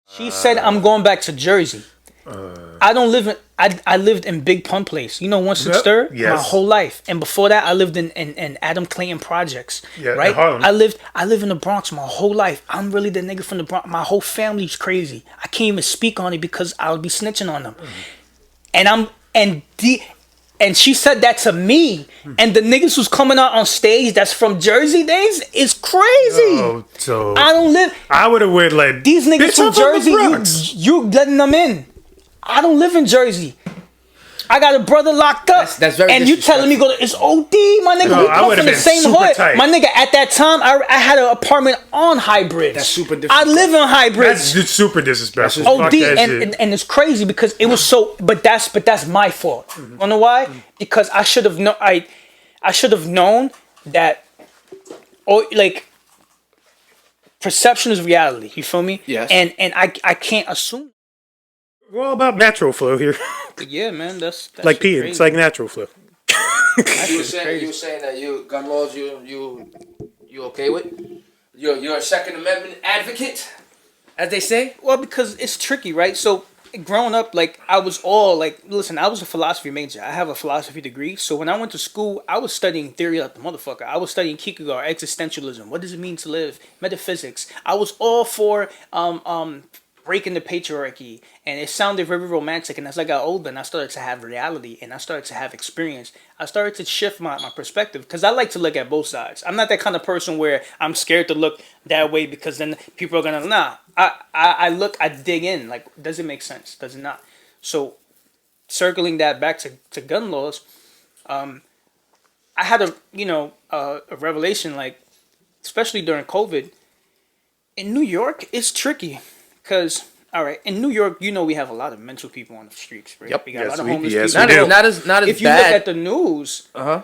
She said I'm going back to Jersey. I don't live in. I lived in Big Pun Place. You know, 163rd. Yes. My whole life, and before that, I lived in Adam Clayton Projects. Yeah, in right. Harlem. I live in the Bronx my whole life. I'm really the nigga from the Bronx. My whole family's crazy. I can't even speak on it because I'll be snitching on them. And she said that to me, and the niggas who's coming out on stage that's from Jersey days is crazy. Oh, so I don't live. I would have went like These niggas bitch, from I'm from the Jersey, Bronx. you letting them in. I don't live in Jersey. I got a brother locked up. That's very and you telling me it's OD, my nigga. No, We I come would've from the been same super hood. tight. My nigga, at that time, I had an apartment on High Bridge. That's super I disrespectful. live in High Bridge. That's super disrespectful. OD, Fuck that shit. and it's crazy because it was so. But that's my fault. You know why? Because I should have known. I should have known that. Or like, perception is reality. You feel me? Yes. And I can't assume. We're all about natural flow here. Yeah, man. That's Like crazy. peeing. It's like natural flow. You were saying that gun laws you okay with? You're a Second Amendment advocate, as they say. Well, because it's tricky, right? So growing up, like I was all like, listen, I was a philosophy major. I have a philosophy degree. So when I went to school, I was studying theory like the motherfucker. I was studying Kierkegaard, existentialism. What does it mean to live? Metaphysics. I was all for breaking the patriarchy, and it sounded very romantic. And as I got older and I started to have reality and I started to have experience, I started to shift my perspective because I like to look at both sides. I'm not that kind of person where I'm scared to look that way because then people are gonna I dig in, like, does it make sense? Does it not? So circling that back to gun laws, I had a revelation, like, especially during COVID. In New York, it's tricky. Because, all right, in New York, we have a lot of mental people on the streets, right? Yep. We got a Yes, lot of we- homeless yes, people. we do. Not as If you bad. look at the news, Uh-huh.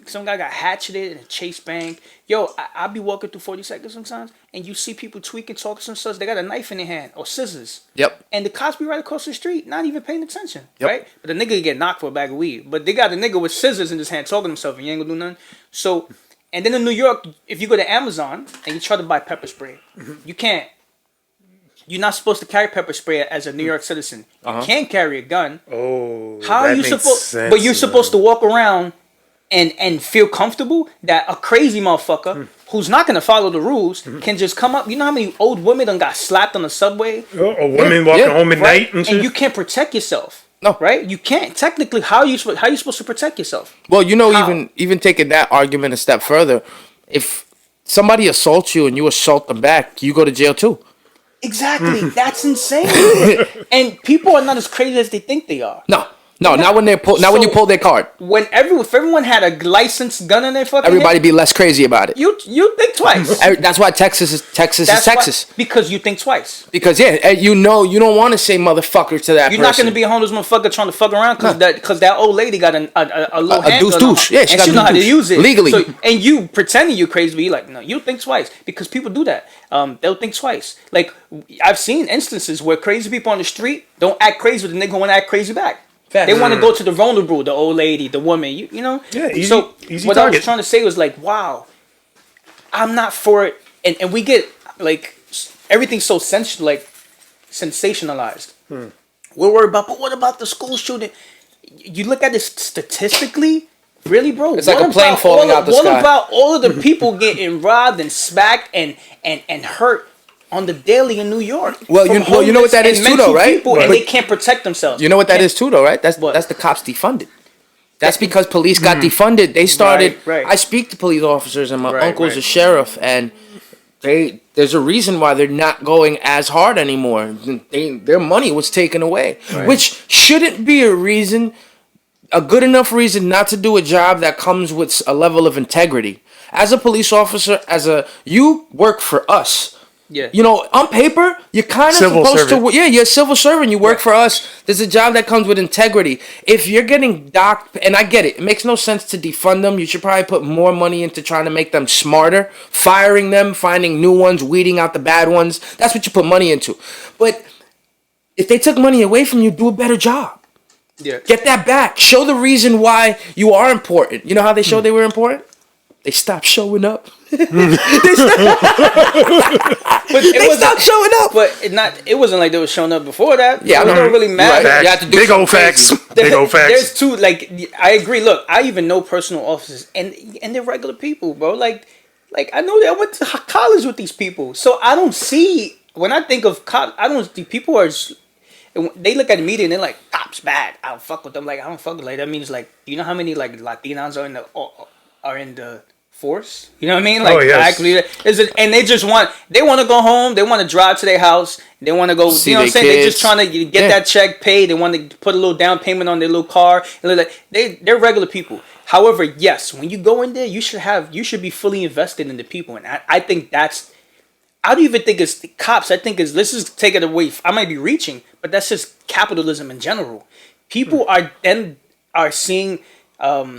some guy got hatcheted in a Chase Bank. Yo, I be walking through 42nd sometimes, and you see people tweaking, talking some stuff. They got a knife in their hand or scissors. Yep. And the cops be right across the street, not even paying attention, Yep. right? But the nigga get knocked for a bag of weed. But they got a nigga with scissors in his hand talking to himself, and you ain't gonna do nothing. So, and then in New York, if you go to Amazon and you try to buy pepper spray, you can't. You're not supposed to carry pepper spray as a New York citizen. You can't carry a gun. Oh, How are that you makes supposed? sense, But you're supposed to walk around and feel comfortable that a crazy motherfucker who's not gonna follow the rules can just come up. You know how many old women done got slapped on the subway? A woman walking home at night and shit. And you can't protect yourself. No. Right? You can't. Technically, how are you supposed to protect yourself? Well, How? even taking that argument a step further, if somebody assaults you and you assault them back, you go to jail too. Exactly. That's insane. And people are not as crazy as they think they are. No, not when when you pull their card. If everyone had a licensed gun in their fucking Everybody hand, be less crazy about it. you think twice. That's why Texas is That's Texas. why, because you think twice. Because you don't want to say motherfucker to that You're person. not gonna be a homeless motherfucker trying to fuck around because that old lady got a little handgun on douche. her, Yeah, she and got she know how to douche. use it Legally. So, and you pretending you crazy, but you like, no, you think twice because people do that. They'll think twice. Like, I've seen instances where crazy people on the street don't act crazy, but the nigga want to act crazy back. They want to go to the vulnerable, the old lady, the woman, you know? Yeah, easy, so easy what target. I was trying to say was like, wow, I'm not for it. And we get, like, everything's so sensationalized. We're worried about, but what about the school shooting? You look at this statistically, really, bro? It's like a plane falling out the sky. What about all of the people getting robbed and smacked and hurt on the daily in New York? Well, you know what that is too, though, right? People, and they can't protect themselves. You know what that is too, though, right? That's the cops defunded. That's because police got defunded. They started. Right. I speak to police officers, and my uncle's a sheriff, and there's a reason why they're not going as hard anymore. Their money was taken away, which shouldn't be a good enough reason not to do a job that comes with a level of integrity. As a police officer, you work for us. Yeah. On paper, you're kind of supposed to. Yeah, you're a civil servant. You work for us. There's a job that comes with integrity. If you're getting docked, and I get it, it makes no sense to defund them. You should probably put more money into trying to make them smarter, firing them, finding new ones, weeding out the bad ones. That's what you put money into. But if they took money away from you, do a better job. Yeah. Get that back. Show the reason why you are important. You know how they showed they were important? They stopped showing up. They stopped showing up. But it wasn't like they were showing up before that. Yeah, it don't really matter. Right. You have to do Big old facts. Big old facts. There's two. Like I agree. Look, I even know personal officers, and they're regular people, bro. Like I know that I went to college with these people, so I don't see when I think of cops. I don't see people are. They look at the media and they're like, cops bad. I don't fuck with them. Like I don't fuck with that means like you know how many like Latinos are in the force. You know what I mean? Like actually, and they want to go home. They want to drive to their house. They want to go. See you know what I'm saying? kids. They're just trying to get that check paid. They want to put a little down payment on their little car. And they're regular people. However, yes, when you go in there, you should be fully invested in the people, and I think that's. I don't even think it's the cops. I think let's just take it away. I might be reaching, but that's just capitalism in general. People are seeing law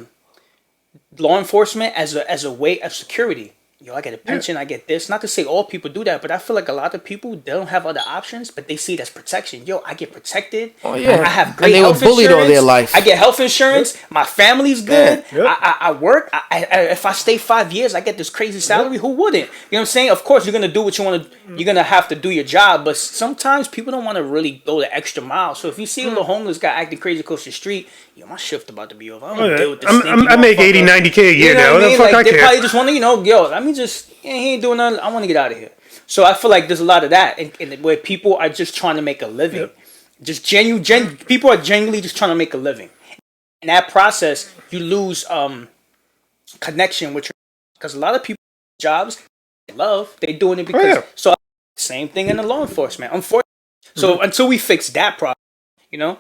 enforcement as a way of security. Yo, I get a pension, I get this. Not to say all people do that, but I feel like a lot of people, they don't have other options, but they see it as protection. Yo, I get protected. Oh yeah, I have great health insurance. And they were bullied all their life. I get health insurance. Yep. My family's good. Yep. I work. If I stay 5 years, I get this crazy salary. Who wouldn't? You know what I'm saying? Of course, you're gonna do what you want to. You're gonna have to do your job, but sometimes people don't want to really go the extra mile. So if you see a little homeless guy acting crazy across the street, yo, my shift about to be over. I don't deal with this. I make 80, 90K a year now. What I mean? Like, they probably just want to, yo, let me just. He ain't doing nothing. I want to get out of here. So I feel like there's a lot of that, and where people are just trying to make a living. Yep. Just people are genuinely just trying to make a living. In that process, you lose connection with your, because a lot of people jobs they love, they doing it because so same thing in the law enforcement. Unfortunately, so until we fix that problem,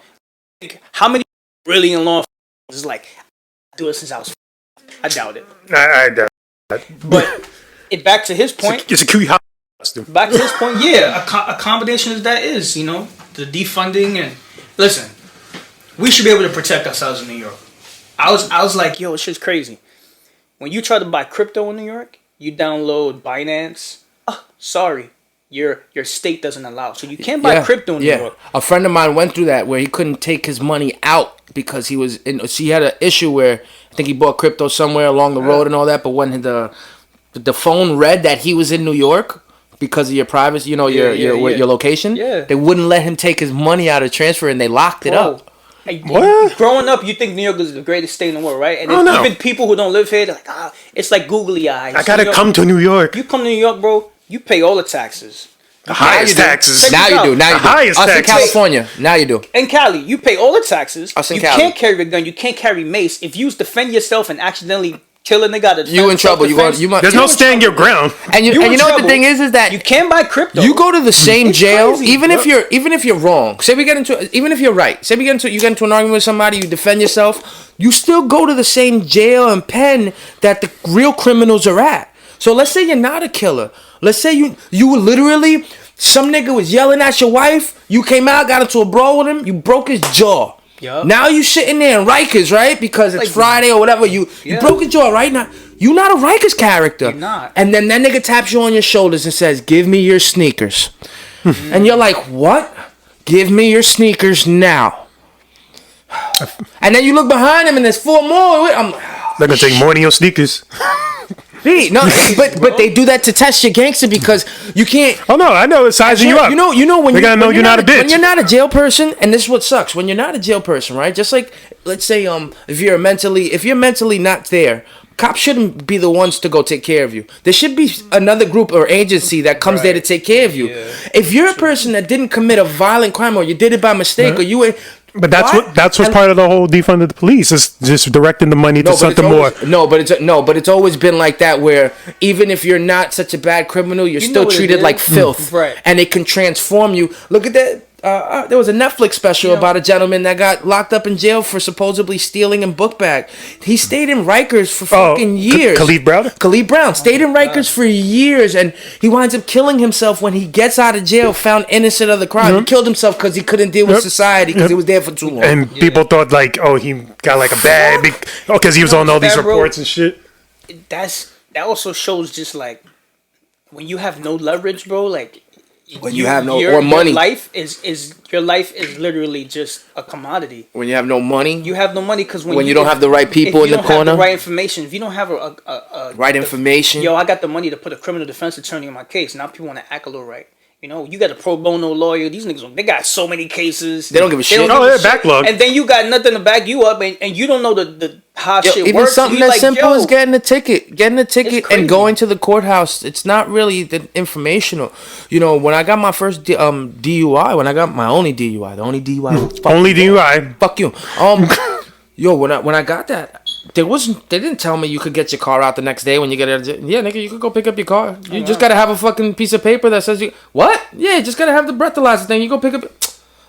how many really in law enforcement is like I do it since I was. I doubt it. I doubt it. But. Back to his point. It's a cute costume. Back to his point, yeah, a combination of that is, the defunding and listen, we should be able to protect ourselves in New York. I was like, yo, this shit's crazy. When you try to buy crypto in New York, you download Binance. Oh, sorry, your state doesn't allow, so you can't buy crypto in New York. A friend of mine went through that where he couldn't take his money out because he was in. So he had an issue where I think he bought crypto somewhere along the road and all that, but when the phone read that he was in New York because of your privacy, your location. Yeah. They wouldn't let him take his money out of transfer, and they locked it up. What? Growing up, you think New York is the greatest state in the world, right? And even people who don't live here, they're like, it's like googly eyes. I gotta come to New York. You come to New York, bro. You pay all the taxes. The highest taxes. Now you do. The highest taxes. In California. Now you do. In Cali, you pay all the taxes. You can't carry a gun. You can't carry mace. If you defend yourself and accidentally kill a nigga, you in trouble. There's no standing your ground. And you know what the thing is that you can't buy crypto. You go to the same jail, crazy, even if you're wrong. Say we get into, even if you're right. Say you get into an argument with somebody, you defend yourself. You still go to the same jail and pen that the real criminals are at. So let's say you're not a killer. Let's say you were literally some nigga was yelling at your wife. You came out, got into a brawl with him. You broke his jaw. Yep. Now you sitting there in Rikers, right? Because it's Friday or whatever. You broke his jaw, right? Now you not a Rikers character. You're not. And then that nigga taps you on your shoulders and says, "Give me your sneakers." And you're like, "What? Give me your sneakers now." And then you look behind him and there's 4 more. They're gonna take more than your sneakers. No, but they do that to test your gangster because you can't. Oh no, I know it's sizing you up. You know when they gotta know you're not a bitch. When you're not a jail person, and this is what sucks. When you're not a jail person, right? Just like let's say if you're mentally not there, cops shouldn't be the ones to go take care of you. There should be another group or agency that comes there to take care of you. Yeah. If you're a person that didn't commit a violent crime or you did it by mistake or you were. But that's what's part of the whole defund of the police is just directing the money to something more. But it's always been like that where even if you're not such a bad criminal, you're still treated like filth, right? And it can transform you. Look at that. There was a Netflix special about a gentleman that got locked up in jail for supposedly stealing a book bag. He stayed in Rikers for fucking years. Khalid Brown stayed in Rikers for years, and he winds up killing himself when he gets out of jail, found innocent of the crime. He killed himself because he couldn't deal with society because he was there for too long. And people thought like, he got like a bad because he was on all these reports and shit. That also shows just like when you have no leverage, bro. Like when you have no your money. Your life is literally just a commodity. When you have no money, you have no money because when you don't have the right people in the corner, have the right information. If you don't have a right information, I got the money to put a criminal defense attorney in my case. Now people want to act a little right. You know, you got a pro bono lawyer. These niggas, they got so many cases. They don't give a shit. They're backlog. And then you got nothing to back you up, and you don't know the how shit even works. Something as simple as getting a ticket and going to the courthouse. It's not really the informational. You know, when I got my first DUI, when I got my only DUI, the only DUI, only DUI. Fuck you. Yo, when I got that, they didn't tell me you could get your car out the next day when you get out of jail. Yeah, nigga, you could go pick up your car. You just gotta have a fucking piece of paper that says you. What? Yeah, you just gotta have the breathalyzer thing. You go pick up.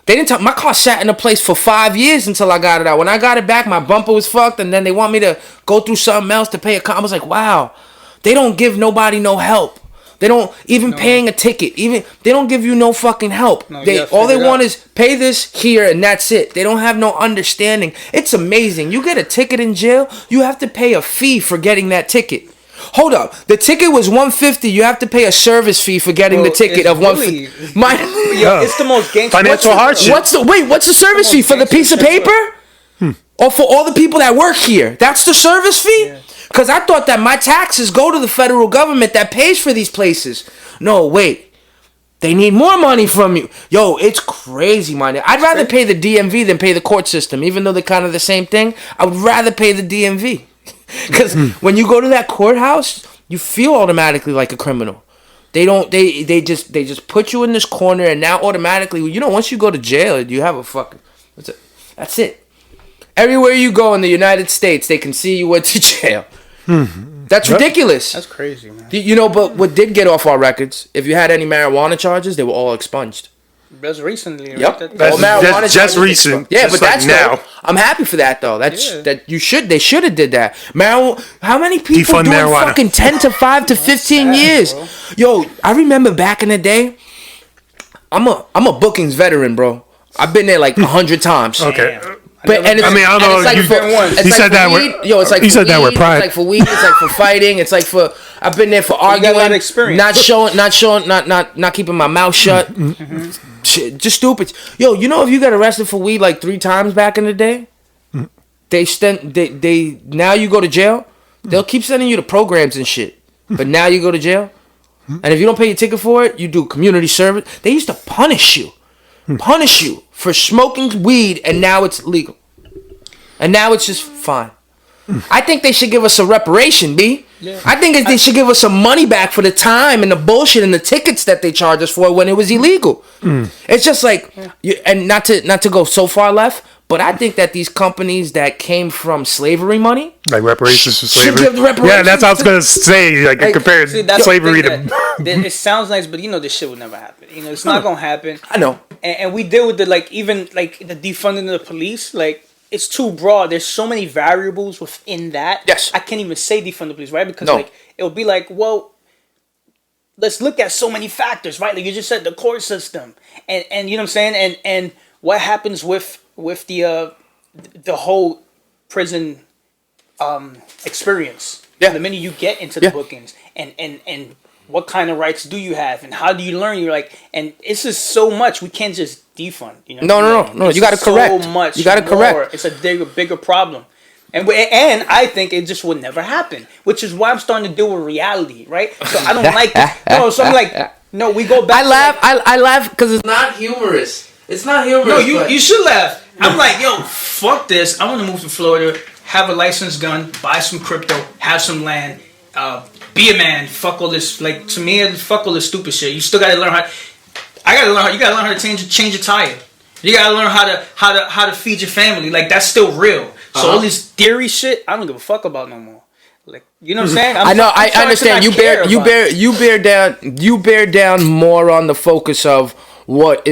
They didn't tell. My car sat in a place for 5 years until I got it out. When I got it back, my bumper was fucked, and then they want me to go through something else to pay a car. I was like, wow, they don't give nobody no help. They don't even paying a ticket. Even they don't give you no fucking help. All they want is pay this here and that's it. They don't have no understanding. It's amazing. You get a ticket in jail, you have to pay a fee for getting that ticket. Hold up, the ticket was $150. You have to pay a service fee for getting the ticket of $150. It's the most gangster financial hardship. What's the service fee for the piece of paper? Or for all the people that work here? That's the service fee? Yeah. Because I thought that my taxes go to the federal government that pays for these places. No, wait. They need more money from you. Yo, it's crazy, man. I'd rather pay the DMV than pay the court system. Even though they're kind of the same thing, I would rather pay the DMV. Because when you go to that courthouse, you feel automatically like a criminal. They just put you in this corner, and now automatically, once you go to jail, you have a fucking... That's it. Everywhere you go in the United States, they can see you went to jail. That's ridiculous. That's crazy, man. But what did get off our records, if you had any marijuana charges, they were all expunged. That's recently, right? Yep. That's just recent. Yeah, just but that's now. I'm happy for that though. They should have did that. How many people defund doing marijuana. Fucking 10 to 5 to 15 years? Bro. Yo, I remember back in the day. I'm a bookings veteran, bro. I've been there like 100 times. Okay. But I don't know. He said that with. Yo, it's like he said that with pride. It's like for weed. It's like for fighting. It's like for. I've been there for arguing. You got a lot of experience. Not keeping my mouth shut. Shit, just stupid. Yo, if you got arrested for weed like 3 times back in the day, they now you go to jail. They'll keep sending you to programs and shit. But now you go to jail, and if you don't pay your ticket for it, you do community service. They used to punish you for smoking weed, and now it's legal. And now it's just fine. I think they should give us a reparation, B. Yeah. I think they should give us some money back for the time and the bullshit and the tickets that they charged us for when it was illegal. It's just like, and not to go so far left, but I think that these companies that came from slavery money, like reparations for slavery, should give reparations. Yeah, that's what I was gonna say. Like compared slavery to. It sounds nice, but this shit would never happen. It's not gonna happen. I know. And we deal with the the defunding of the police, it's too broad. There's so many variables within that. Yes. I can't even say defund the police, right? Because it'll be like, well, let's look at so many factors, right? Like you just said, the court system, and you know what I'm saying, and what happens with the whole prison experience. Yeah. The minute you get into the bookings, and what kind of rights do you have, and how do you learn? You're like, and it's just so much. We can't just defund. No. You got to correct. So much. You got to correct. It's a bigger problem, and I think it just would never happen. Which is why I'm starting to deal with reality, right? So I don't like it. No, so I'm like, no, we go back. I laugh because it's not humorous. It's not humorous. No, you should laugh. I'm like, yo, fuck this. I want to move to Florida, have a licensed gun, buy some crypto, have some land. Be a man. Fuck all this. Like, to me, fuck all this stupid shit. You still gotta learn how. You gotta learn how to change a tire. You gotta learn how to feed your family. Like, that's still real. So all this theory shit, I don't give a fuck about no more. Like, you know what I'm saying? I understand. You bear down more on the focus of what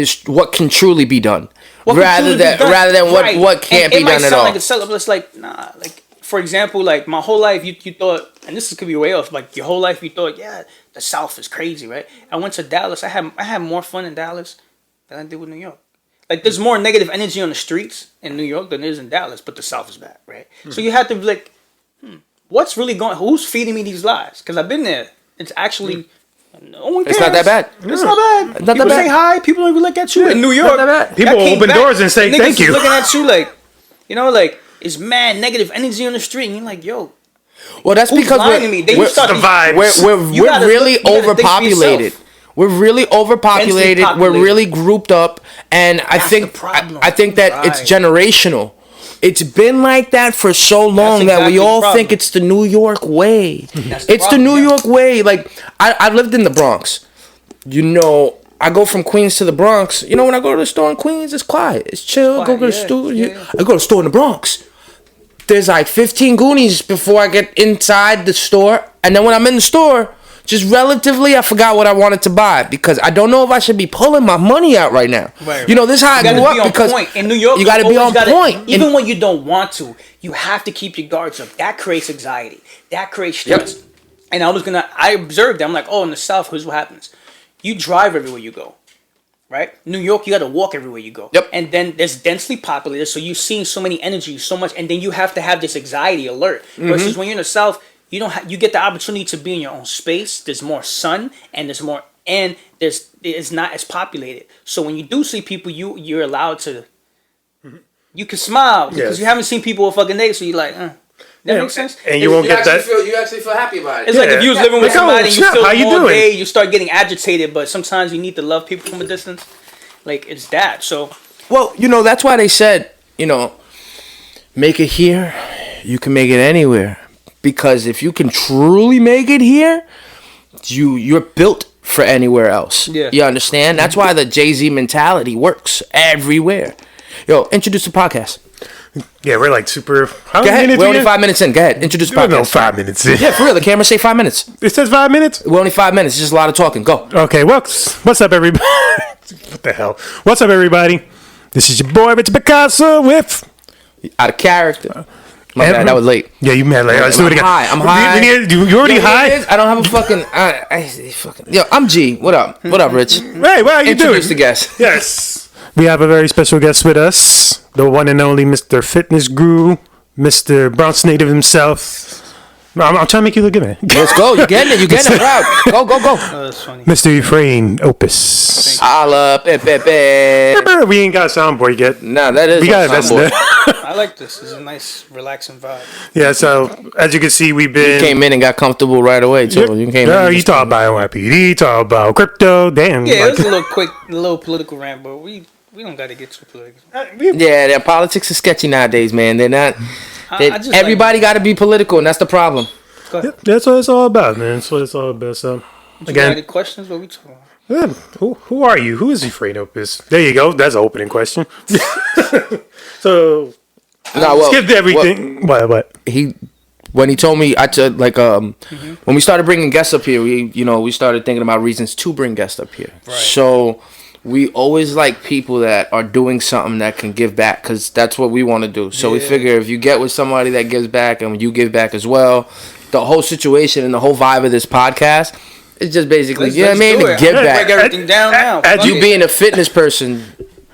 can truly be done, rather than what can't be done at all. It's like nah. Like, for example, like my whole life, you thought, and this could be way off. Like your whole life, you thought, yeah, the South is crazy, right? I went to Dallas. I had more fun in Dallas than I did with New York. Like there's more negative energy on the streets in New York than there is in Dallas, but the South is bad, right? So you have to be like, what's really going? Who's feeding me these lies? Because I've been there. It's actually No one cares. It's not that bad. It's not bad. It's not People that bad. say hi. People don't even look at you. In New York, not that bad. People I came open back, doors and say niggas thank is you. looking at you like, you know, like it's mad negative energy on the street, and you're like, yo. Well, that's Who's because lying to me? Then you start the vibes. we're You gotta really look- you gotta think for overpopulated. yourself. We're really overpopulated. Densely We're populated. really grouped up, and I That's think the problem. I think that it's Right. generational. It's been like that for so long that exactly we the all problem. think it's the New York way. That's the It's the problem, New yeah. York way. Like I lived in the Bronx. You know, I go from Queens to the Bronx. You know, when I go to the store in Queens, it's quiet. It's chill. I go to the Quiet, store. yeah. I go to the store in the Bronx. There's like 15 Goonies before I get inside the store. And then when I'm in the store, just relatively, I forgot what I wanted to buy because I don't know if I should be pulling my money out right now. Right. You know, this is how I You grew gotta be up on because point. In New York, you got to be on always point. Even And- when you don't want to, you have to keep your guards up. That creates anxiety. That creates stress. Yep. And I observed that. I'm like, oh, in the South, here's what happens. You drive everywhere you go. Right? New York, you got to walk everywhere you go. Yep. And then there's densely populated, so you're seeing so many energies, so much, and then you have to have this anxiety alert. Versus when you're in the South, you don't you get the opportunity to be in your own space. There's more sun, and it's not as populated. So when you do see people, you're allowed to. You can smile because Yes. you haven't seen people all fucking day, so you're like, that makes sense. And you won't get that. you actually feel happy about it. It's like if you was living with Like, oh, somebody and you snap, feel how you them all doing? day, you start getting agitated, but sometimes you need to love people from a distance. Like, it's that. So, Well, you know, that's why they said, you know, make it here, you can make it anywhere. Because if you can truly make it here, you're built for anywhere else. Yeah. You understand? That's why the Jay-Z mentality works everywhere. Yo, introduce the podcast. Yeah, we're like super. How Go many ahead. minutes We're we only in? 5 minutes in. Go ahead. Introduce the We're podcast. no 5 minutes in. Yeah, for real. The camera say 5 minutes. It says 5 minutes. We're only 5 minutes. It's just a lot of talking. Go. Okay, what's up, everybody? What the hell? What's up, everybody? This is your boy, Rich Picasso with. Out of character. My bad. That was late. Yeah, you mad? Like, let's do it again. I'm high. You already Yo, high? I don't have a fucking. Yo, I'm G. What up? What up, Rich? Hey, what are you doing? Introduce the guest. Yes. We have a very special guest with us, the one and only Mr. Fitness Guru, Mr. Bronx native himself. I'm trying to make you look good, man. Let's go. You getting it? You getting it? Proud. Go. oh, that's funny. Mr. Euphrain Opus. Holla, pepe. We ain't got a soundboard yet. Nah, that is. We got our it. soundboard. I like this. It's a nice, relaxing vibe. Yeah, so as you can see, we've been. Came in and got comfortable right away. Too. You came in. You talk about NYPD, talk about crypto. Damn. Yeah, like- it was a little political rant, but we don't got to get too political. Yeah, their politics is sketchy nowadays, man. They're not. I just Everybody got to be political, and that's the problem. Go ahead. That's what it's all about, man. That's what it's all about. So, You got again, any questions? What we talking about? who are you? Who is Euphrain Opus? There you go. That's an opening question. So, Nah, well, skip everything. What? when he told me when we started bringing guests up here, we started thinking about reasons to bring guests up here. Right. So we always like people that are doing something that can give back, because that's what we want to do. So we Yeah. figure if you get with somebody that gives back and you give back as well, the whole situation and the whole vibe of this podcast is just basically Let's to do it. give I'm gonna back. break everything down now. as Fuck You it. being a fitness person,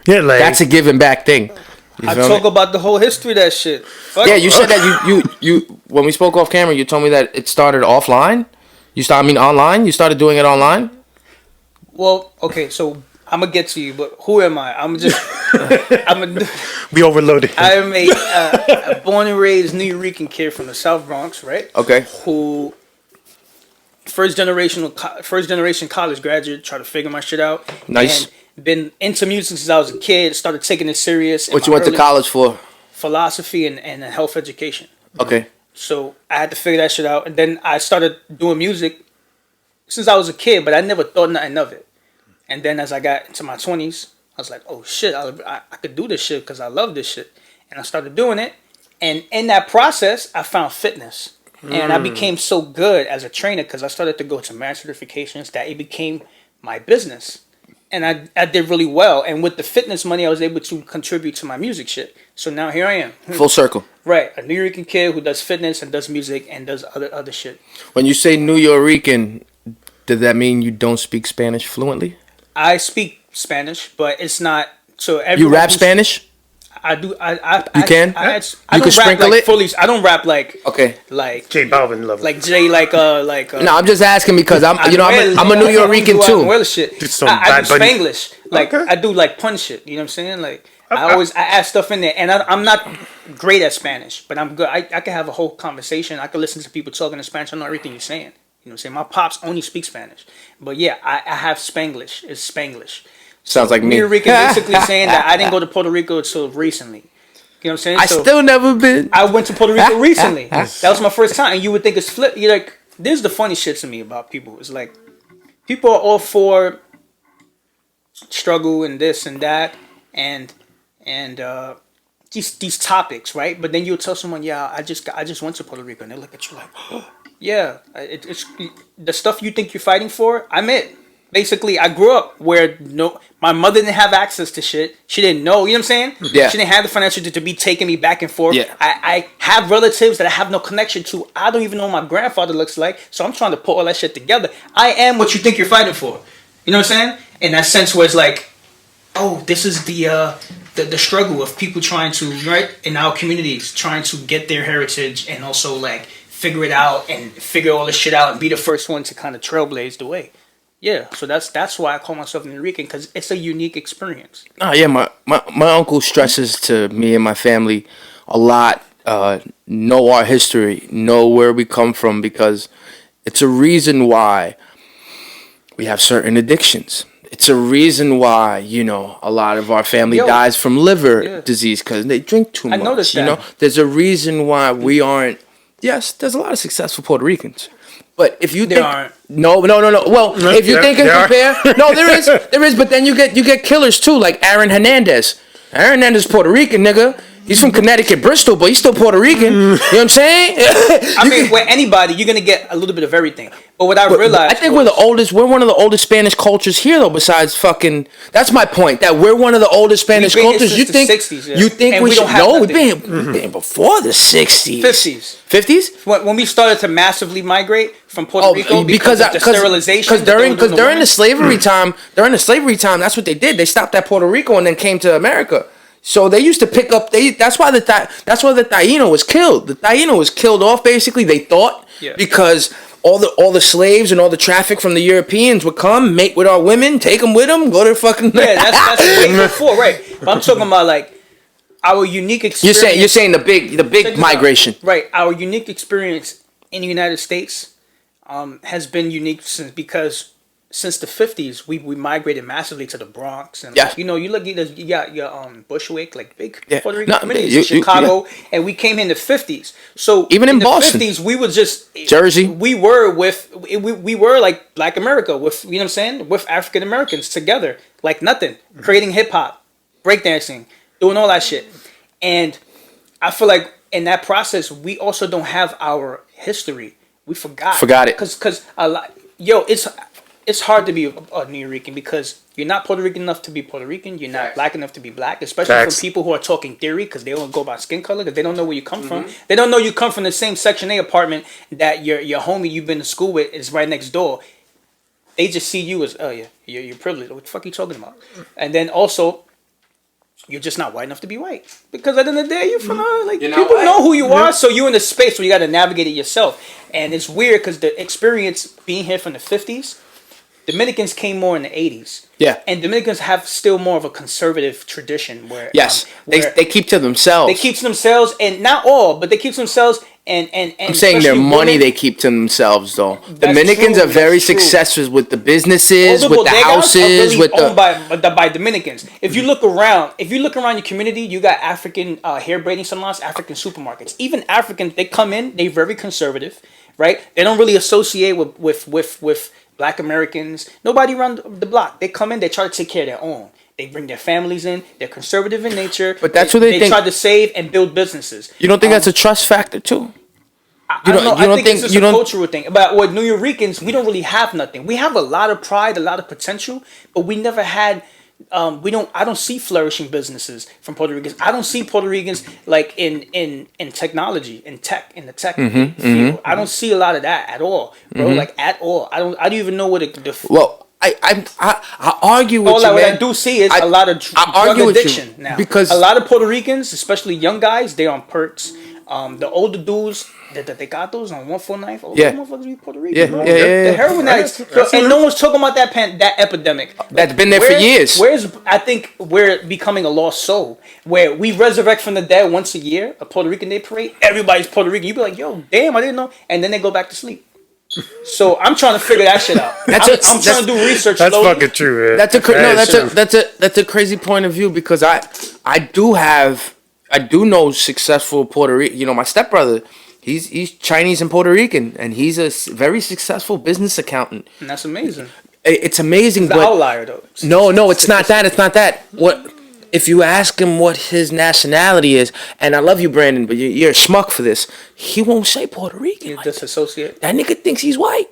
Yeah, like that's a giving back thing. You I feel talk me? about the whole history of that shit. Fuck Yeah, it. you said that you when we spoke off camera, you told me that it started offline. Online. You started doing it online. Well, okay, so I'm gonna get to you, but who am I? we overloaded. I'm a born and raised New Yorican kid from the South Bronx, right? Okay. Who first generation college graduate, try to figure my shit out. Nice. And been into music since I was a kid. Started taking it serious. in What you my went to early- college for? Philosophy and health education. Okay. So I had to figure that shit out, and then I started doing music since I was a kid, but I never thought nothing of it. And then as I got into my 20s, I was like, oh shit, I could do this shit because I love this shit. And I started doing it. And in that process, I found fitness. And I became so good as a trainer because I started to go to marriage certifications that it became my business. And I did really well. And with the fitness money, I was able to contribute to my music shit. So now here I am. Full circle. Right. A New Yorican kid who does fitness and does music and does other shit. When you say New Yorican, does that mean you don't speak Spanish fluently? I speak Spanish, but it's not. So You rap Spanish? I do. You can? I You don't can rap sprinkle like it? fully. I don't rap like Okay. like J Balvin level. like Jay like. No, I'm just asking because I'm a New Yorican too. Shit. Did some I do Bad Bunny- Spanglish. Like Okay. I do like pun shit. You know what I'm saying? Like I add stuff in there, and I'm not great at Spanish, but I'm good. I can have a whole conversation. I can listen to people talking in Spanish. I know everything you're saying. You know what I'm saying? My pops only speak Spanish, but yeah, I have Spanglish. It's Spanglish. Sounds like me. Puerto Rican basically saying that I didn't go to Puerto Rico until recently. You know what I'm saying? I still never been. I went to Puerto Rico recently. That was my first time, and you would think it's flip. You're like, this is the funny shit to me about people. It's like people are all for struggle and this and that, and these topics, right? But then you'll tell someone, yeah, I just went to Puerto Rico, and they look at you like, oh, yeah, it's the stuff you think you're fighting for. I'm it. Basically, I grew up where my mother didn't have access to shit. She didn't know. You know what I'm saying? Yeah. She didn't have the financial to be taking me back and forth. Yeah. I have relatives that I have no connection to. I don't even know what my grandfather looks like. So I'm trying to put all that shit together. I am what you think you're fighting for. You know what I'm saying? In that sense where it's like, oh, this is the struggle of people trying to, right, in our communities, trying to get their heritage and also like figure it out and figure all this shit out and be the first one to kind of trailblaze the way. Yeah, so that's why I call myself Puerto Rican, because it's a unique experience. Oh yeah, my uncle stresses to me and my family a lot. Know our history, know where we come from, because it's a reason why we have certain addictions. It's a reason why, a lot of our family dies from liver disease because they drink too much. I noticed that. There's a reason why we aren't. Yes, there's a lot of successful Puerto Ricans. But if you think aren't. no. Well, if you think and compare, no, there is. But then you get killers too, like Aaron Hernandez. Aaron Hernandez is Puerto Rican, nigga. He's from Connecticut, Bristol, but he's still Puerto Rican. You know what I'm saying? I mean, with anybody, you're gonna get a little bit of everything. But what I realized, I think we're one of the oldest Spanish cultures here, though. Besides fucking, that's my point. That we're one of the oldest Spanish cultures. You think? 60s, yeah. You think and we should? No, we've nothing. been before the 60s, 50s. 50s. When we started to massively migrate from Puerto Rico because of the sterilization. Because during the slavery time, that's what they did. They stopped at Puerto Rico and then came to America. So they used to pick up. That's why the Taíno was killed. The Taíno was killed off. Basically, they thought because all the slaves and all the traffic from the Europeans would come, mate with our women, take them with them, go to fucking. Yeah, that's way before, right? But I'm talking about like our unique experience. You're saying the big migration, right? Our unique experience in the United States has been unique since the 50s, we migrated massively to the Bronx, and you look at you got your Bushwick, like big Puerto Rican communities in Chicago, and we came in the 50s. So even in Boston, the 50s, we were just Jersey. We were like Black America with what I'm saying, with African Americans together, like nothing, creating hip hop, breakdancing, doing all that shit, and I feel like in that process, we also don't have our history. We forgot it because a lot, it's hard to be a New Yorican because you're not Puerto Rican enough to be Puerto Rican. You're not Black enough to be Black, especially from people who are talking theory because they don't go by skin color because they don't know where you come from. They don't know you come from the same Section A apartment that your homie you've been to school with is right next door. They just see you as, you're privileged. What the fuck are you talking about? And then also, you're just not white enough to be white because at the end of the day, you're from people know who you are, so you're in a space where you got to navigate it yourself. And it's weird because the experience being here from the 50s. Dominicans came more in the 80s. Yeah. And Dominicans have still more of a conservative tradition where they keep to themselves. They keep to themselves, and not all, but they keep to themselves and I'm saying their money they keep to themselves though. Dominicans are very successful with the businesses, with the houses, with owned by Dominicans. If you look around your community, you got African hair braiding salons, African supermarkets. Even Africans, they come in, they're very conservative, right? They don't really associate with Black Americans, nobody around the block. They come in, they try to take care of their own. They bring their families in. They're conservative in nature. But that's what they think. They try to save and build businesses. You don't think that's a trust factor too? I don't know. I think it's just a cultural thing. But with New Yorkers, we don't really have nothing. We have a lot of pride, a lot of potential, but we never had. I don't see flourishing businesses from Puerto Ricans. I don't see Puerto Ricans like in technology, in the tech field. I don't see a lot of that at all, bro. Like at all. I don't even know what I argue with you, man. What I do see is a lot of drug addiction now. Because a lot of Puerto Ricans, especially young guys, they're on perks. The older dudes, the tecatos on 149, all those motherfuckers be Puerto Rican, bro. The heroin addicts. And no one's talking about that epidemic. That's been there for years. I think we're becoming a lost soul, where we resurrect from the dead once a year, a Puerto Rican Day parade, everybody's Puerto Rican. You be like, yo, damn, I didn't know. And then they go back to sleep. So I'm trying to figure that shit out. I'm trying to do research. That's fucking true, man. That's a crazy point of view, because I do know successful Puerto Rican. You know, my stepbrother, he's Chinese and Puerto Rican, and he's a very successful business accountant. And that's amazing. It's amazing, it's the outlier though. No, it's not that. It's not that. What if you ask him what his nationality is? And I love you, Brandon, but you're a schmuck for this. He won't say Puerto Rican. You disassociate. That nigga thinks he's white.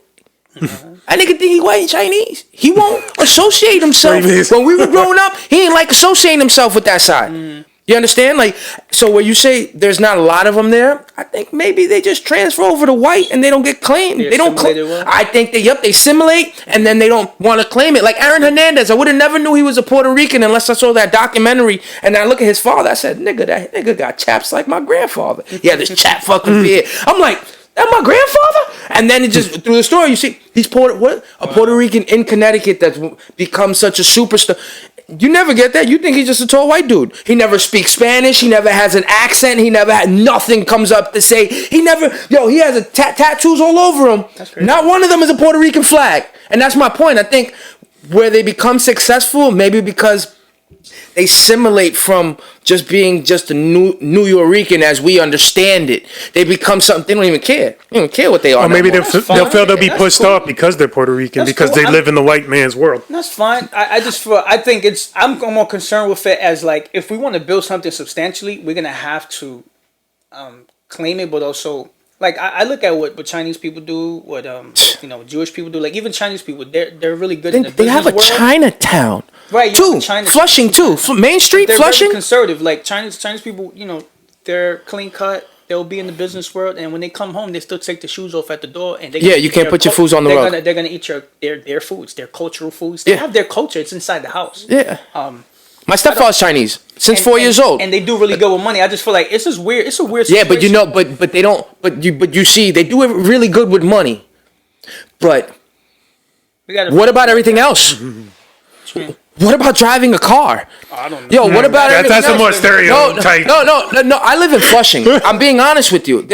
That nigga think he white and Chinese. He won't associate himself. When we were growing up, he ain't like associating himself with that side. You understand? Like, so when you say there's not a lot of them there, I think maybe they just transfer over to white and they don't get claimed. They don't claim. I think they assimilate and then they don't want to claim it. Like Aaron Hernandez, I would have never knew he was a Puerto Rican unless I saw that documentary and I look at his father. I said, nigga, that nigga got chaps like my grandfather. He had this chap fucking beard. I'm like, that my grandfather? And then it just through the story you see he's Puerto Rican in Connecticut that's become such a superstar. You never get that. You think he's just a tall white dude. He never speaks Spanish. He never has an accent. He never had nothing comes up to say. He has a tattoos all over him. That's crazy. Not one of them is a Puerto Rican flag. And that's my point. I think where they become successful, maybe because they assimilate from just being just a New Yorican as we understand it. They become something. They don't even care. They don't care what they are. Or maybe they'll feel they'll be pushed off because they're Puerto Rican, because they live in the white man's world. That's fine. I think I'm more concerned with it as like, if we want to build something substantially, we're gonna have to claim it, but also like I look at what Chinese people do, what Jewish people do. Like even Chinese people, they're really good in the business world. They have a Chinatown. Right, Flushing too. Main Street, they're Flushing. Very conservative, like Chinese people. They're clean cut. They'll be in the business world, and when they come home, they still take the shoes off at the door. And you can't put your foods on the rug. They're gonna eat their foods, their cultural foods. They have their culture. It's inside the house. Yeah. My stepfather's Chinese since 4 years old, and they do really good with money. I just feel like it's just weird. It's a weird situation. Yeah, but they don't. But you see, they do it really good with money. But what about everything else? What about driving a car? I don't know. What about everything else? That's a more stereotype. No. I live in Flushing. I'm being honest with you.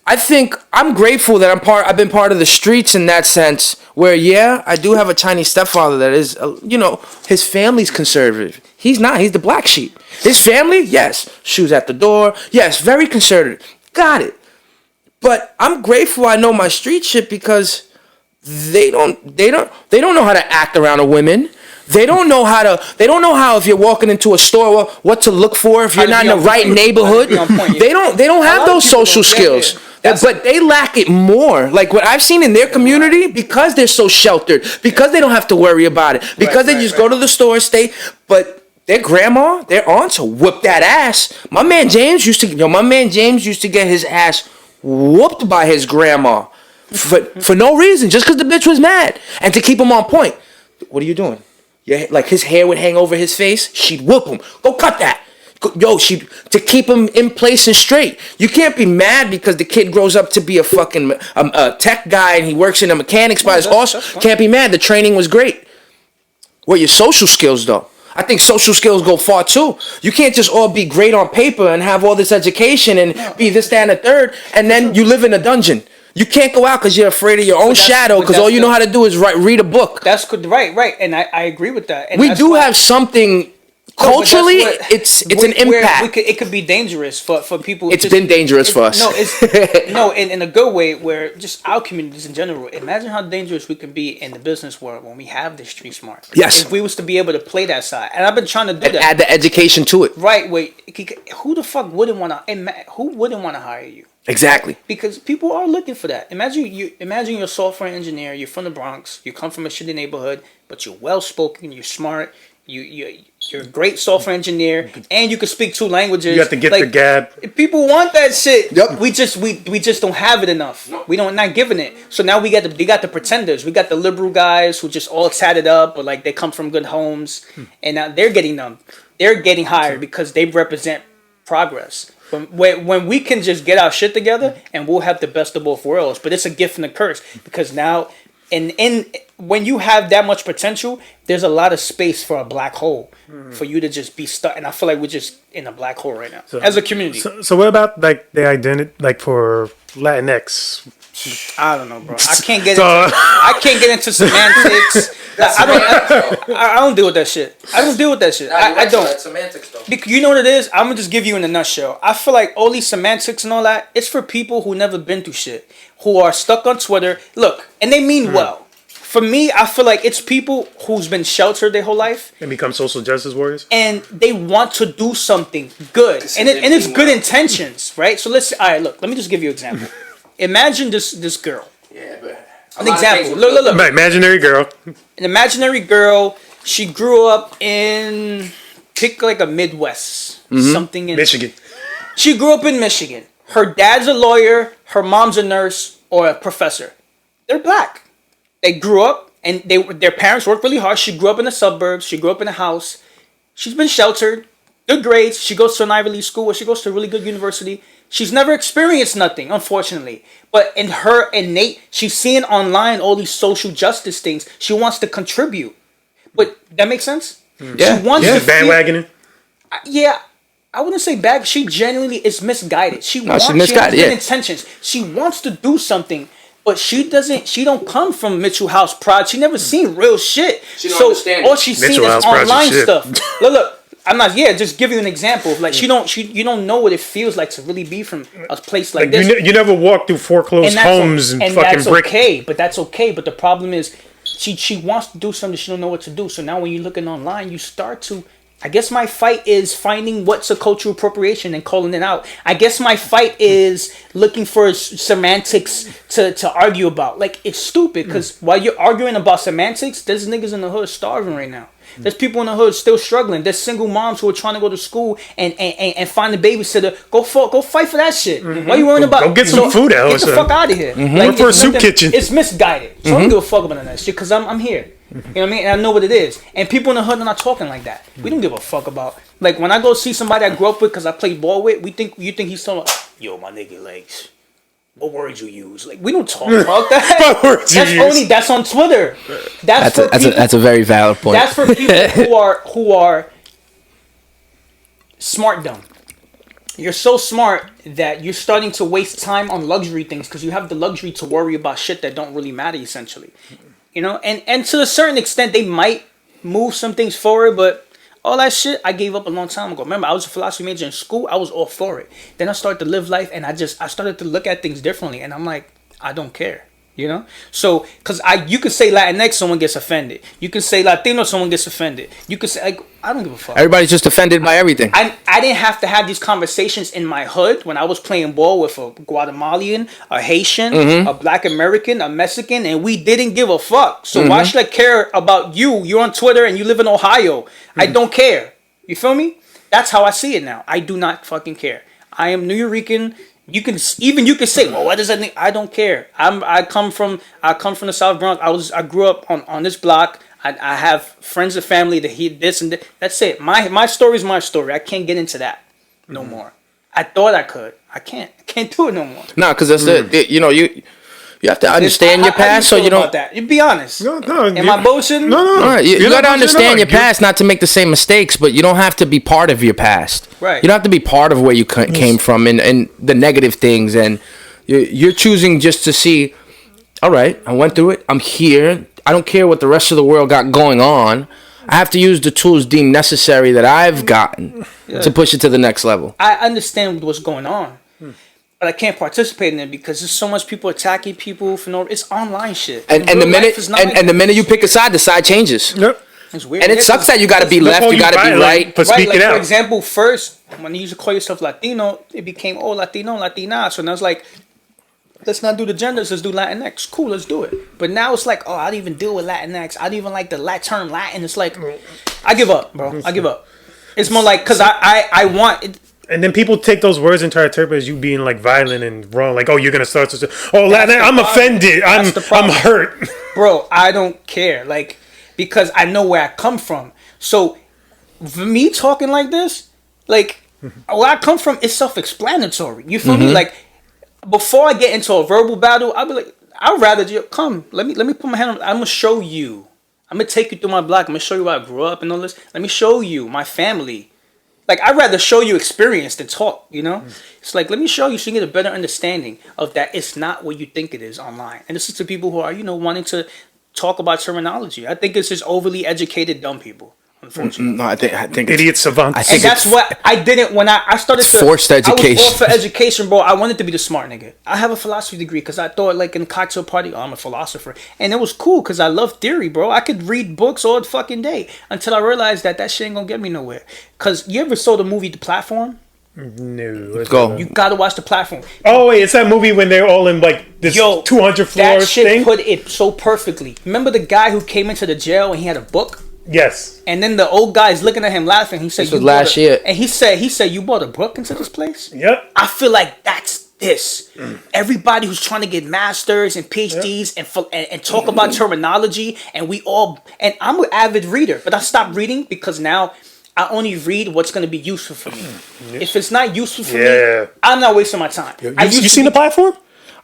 I think I'm grateful that I've been part of the streets in that sense. Where I do have a Chinese stepfather that is, his family's conservative. He's not. He's the black sheep. His family, yes, shoes at the door. Yes, very conservative. Got it. But I'm grateful I know my street shit because they don't know how to act around a woman. They don't know how if you're walking into a store what to look for if you're not in the right neighborhood. They don't have those social skills. But they lack it more. Like what I've seen in their community, because they're so sheltered, because they don't have to worry about it, because they just go to the store, but their grandma, their aunts will whip that ass. My man James used to get his ass whooped by his grandma for no reason, just because the bitch was mad, and to keep him on point. What are you doing? Yeah, like his hair would hang over his face. She'd whoop him. Go cut that. To keep him in place and straight. You can't be mad because the kid grows up to be a fucking tech guy and he works in a mechanics by his awesome. Can't be mad. The training was great. What your social skills though? I think social skills go far too. You can't just all be great on paper and have all this education and be this, that, and the third, and then you live in a dungeon. You can't go out because you're afraid of your own shadow because all you know how to do is read a book. That's good. Right. And I agree with that. And we do have something... Culturally, it's an impact. It could be dangerous for people. It's been dangerous for us. In a good way, where just our communities in general. Imagine how dangerous we can be in the business world when we have the street smart. Yes. If we was to be able to play that side, and I've been trying to do that. Add the education to it. Right. Wait. Who the fuck wouldn't want to? Who wouldn't want to hire you? Exactly. Because people are looking for that. Imagine you're a software engineer. You're from the Bronx. You come from a shitty neighborhood, but you're well spoken. You're smart. You're a great software engineer, and you can speak 2 languages. You have to get the gab. People want that shit. Yep. We just don't have it enough. We don't not giving it. So now we got the pretenders. We got the liberal guys who just all tatted up, or like they come from good homes, and now they're getting them. They're getting hired because they represent progress. When we can just get our shit together, and we'll have the best of both worlds. But it's a gift and a curse, because now, when you have that much potential, there's a lot of space for a black hole for you to just be stuck. And I feel like we're just in a black hole right now as a community. So what about like the identity, like for Latinx? I don't know, bro. I can't get into semantics. I don't deal with that shit. I don't. That's semantics though. Because you know what it is? I'm gonna just give you in a nutshell. I feel like all these semantics and all that, it's for people who never been through shit, who are stuck on Twitter. Look, and they mean well. For me, I feel like it's people who's been sheltered their whole life And become social justice warriors? and they want to do something good, and it's good intentions, right? So all right, look, let me just give you an example. Imagine this girl. Yeah, but An example. Look. Right, imaginary girl. An imaginary girl. She grew up in pick like a Midwest something in Michigan. She grew up in Michigan. Her dad's a lawyer. Her mom's a nurse or a professor. They're black. They grew up and their parents worked really hard. She grew up in the suburbs. She grew up in a house. She's been sheltered. Good grades. She goes to an Ivy League school, or she goes to a really good university. She's never experienced nothing, unfortunately. But in her innate, she's seeing online all these social justice things. She wants to contribute. But that makes sense? Yeah. She wants to bandwagoning. I wouldn't say bad. She genuinely is misguided. She has misguided, good intentions. She wants to do something, but she don't come from Mitchell House Pride. She never seen real shit. She don't understand all she's seen is online stuff. Look. I'm not. Yeah, just give you an example of like you don't know what it feels like to really be from a place like this. You never walk through foreclosed homes and fucking that's brick. Okay, but that's okay. But the problem is, she wants to do something she don't know what to do. So now when you're looking online, you start to. I guess my fight is finding what's a cultural appropriation and calling it out. I guess my fight is looking for semantics to argue about. Like, it's stupid because while you're arguing about semantics, there's niggas in the hood starving right now. There's people in the hood still struggling. There's single moms who are trying to go to school and find a babysitter. Go fight for that shit. Why are you worrying about? Go get some food out. Get the fuck out of here. Work for a soup kitchen. It's misguided. So I don't give a fuck about that shit because I'm here. You know what I mean? And I know what it is. And people in the hood are not talking like that. We don't give a fuck about. Like when I go see somebody I grew up with because I played ball with, you think he's talking about, yo, my nigga legs. What words you use? Like we don't talk about that. That's on Twitter. That's a very valid point. That's for people who are smart dumb. You're so smart that you're starting to waste time on luxury things because you have the luxury to worry about shit that don't really matter essentially. You know, and to a certain extent they might move some things forward, but all that shit I gave up a long time ago. Remember, I was a philosophy major in school. I was all for it. Then I started to live life, and I started to look at things differently. And I'm like, I don't care, you know. So, cause you could say Latinx, someone gets offended. You can say Latino, someone gets offended. You could say like, I don't give a fuck. Everybody's just offended by everything. I didn't have to have these conversations in my hood when I was playing ball with a Guatemalan, a Haitian, a Black American, a Mexican, and we didn't give a fuck. So why should I care about you? You're on Twitter and you live in Ohio. I don't care. You feel me? That's how I see it now. I do not fucking care. I am Nuyorican. You can say, well, what does that mean? I don't care. I come from the South Bronx. I grew up on this block. I have friends and family that he this and that. That's it. My story is my story. I can't get into that no more. I thought I could. I can't do it no more. No, because that's you have to understand your past, so you don't. That. You be honest. No. Am I bullshitting? No. All right, you got to understand your past, not to make the same mistakes, but you don't have to be part of your past. Right. You don't have to be part of where you came from and the negative things, and you're choosing just to see. All right, I went through it. I'm here. I don't care what the rest of the world got going on. I have to use the tools deemed necessary that I've gotten to push it to the next level. I understand what's going on, but I can't participate in it because there's so much people attacking people for no. It's online shit. And the minute you pick a side, the side changes. Yep. It's weird. And it sucks that you got to be left, you got to be right. For speaking out. For example, first when you used to call yourself Latino, it became Latino, Latina. So now it's like let's not do the genders, let's do Latinx. Cool, let's do it. But now it's like, oh, I don't even deal with Latinx. I don't even like the term Latin. It's like, I give up, bro. I give up. It's more like, because I want it. And then people take those words and try to interpret as you being like violent and wrong. Like, oh, you're gonna start to. Oh, Latin. I'm offended. I'm hurt. Bro, I don't care. Like, because I know where I come from. So, for me talking like this, like, where I come from is self-explanatory. You feel me? Like, before I get into a verbal battle, I'll be like, I'd rather just come. Let me put my hand on. I'm gonna show you. I'm gonna take you through my block. I'm gonna show you where I grew up and all this. Let me show you my family. Like, I'd rather show you experience than talk, you know? It's like, let me show you so you get a better understanding of that it's not what you think it is online. And this is to people who are, wanting to talk about terminology. I think it's just overly educated dumb people, unfortunately. No, I think idiot savants. And that's what I didn't when I started to... Forced education. I was all for education, bro. I wanted to be the smart nigga. I have a philosophy degree because I thought, like, in cocktail party, oh, I'm a philosopher. And it was cool because I love theory, bro. I could read books all the fucking day until I realized that shit ain't gonna get me nowhere. Because you ever saw the movie The Platform? No. Let's go. You gotta watch The Platform. Oh, wait, it's that movie when they're all in, like, this 200 floor that shit thing? put it so perfectly. Remember the guy who came into the jail and he had a book? Yes. And then the old guy's looking at him laughing. He said, "This was last year." And he said, "You bought a book into this place?" Yep. I feel like that's this. Everybody who's trying to get masters and PhDs and talk about terminology, and I'm an avid reader, but I stopped reading because now I only read what's going to be useful for me. If it's not useful for me, I'm not wasting my time. You seen The Platform?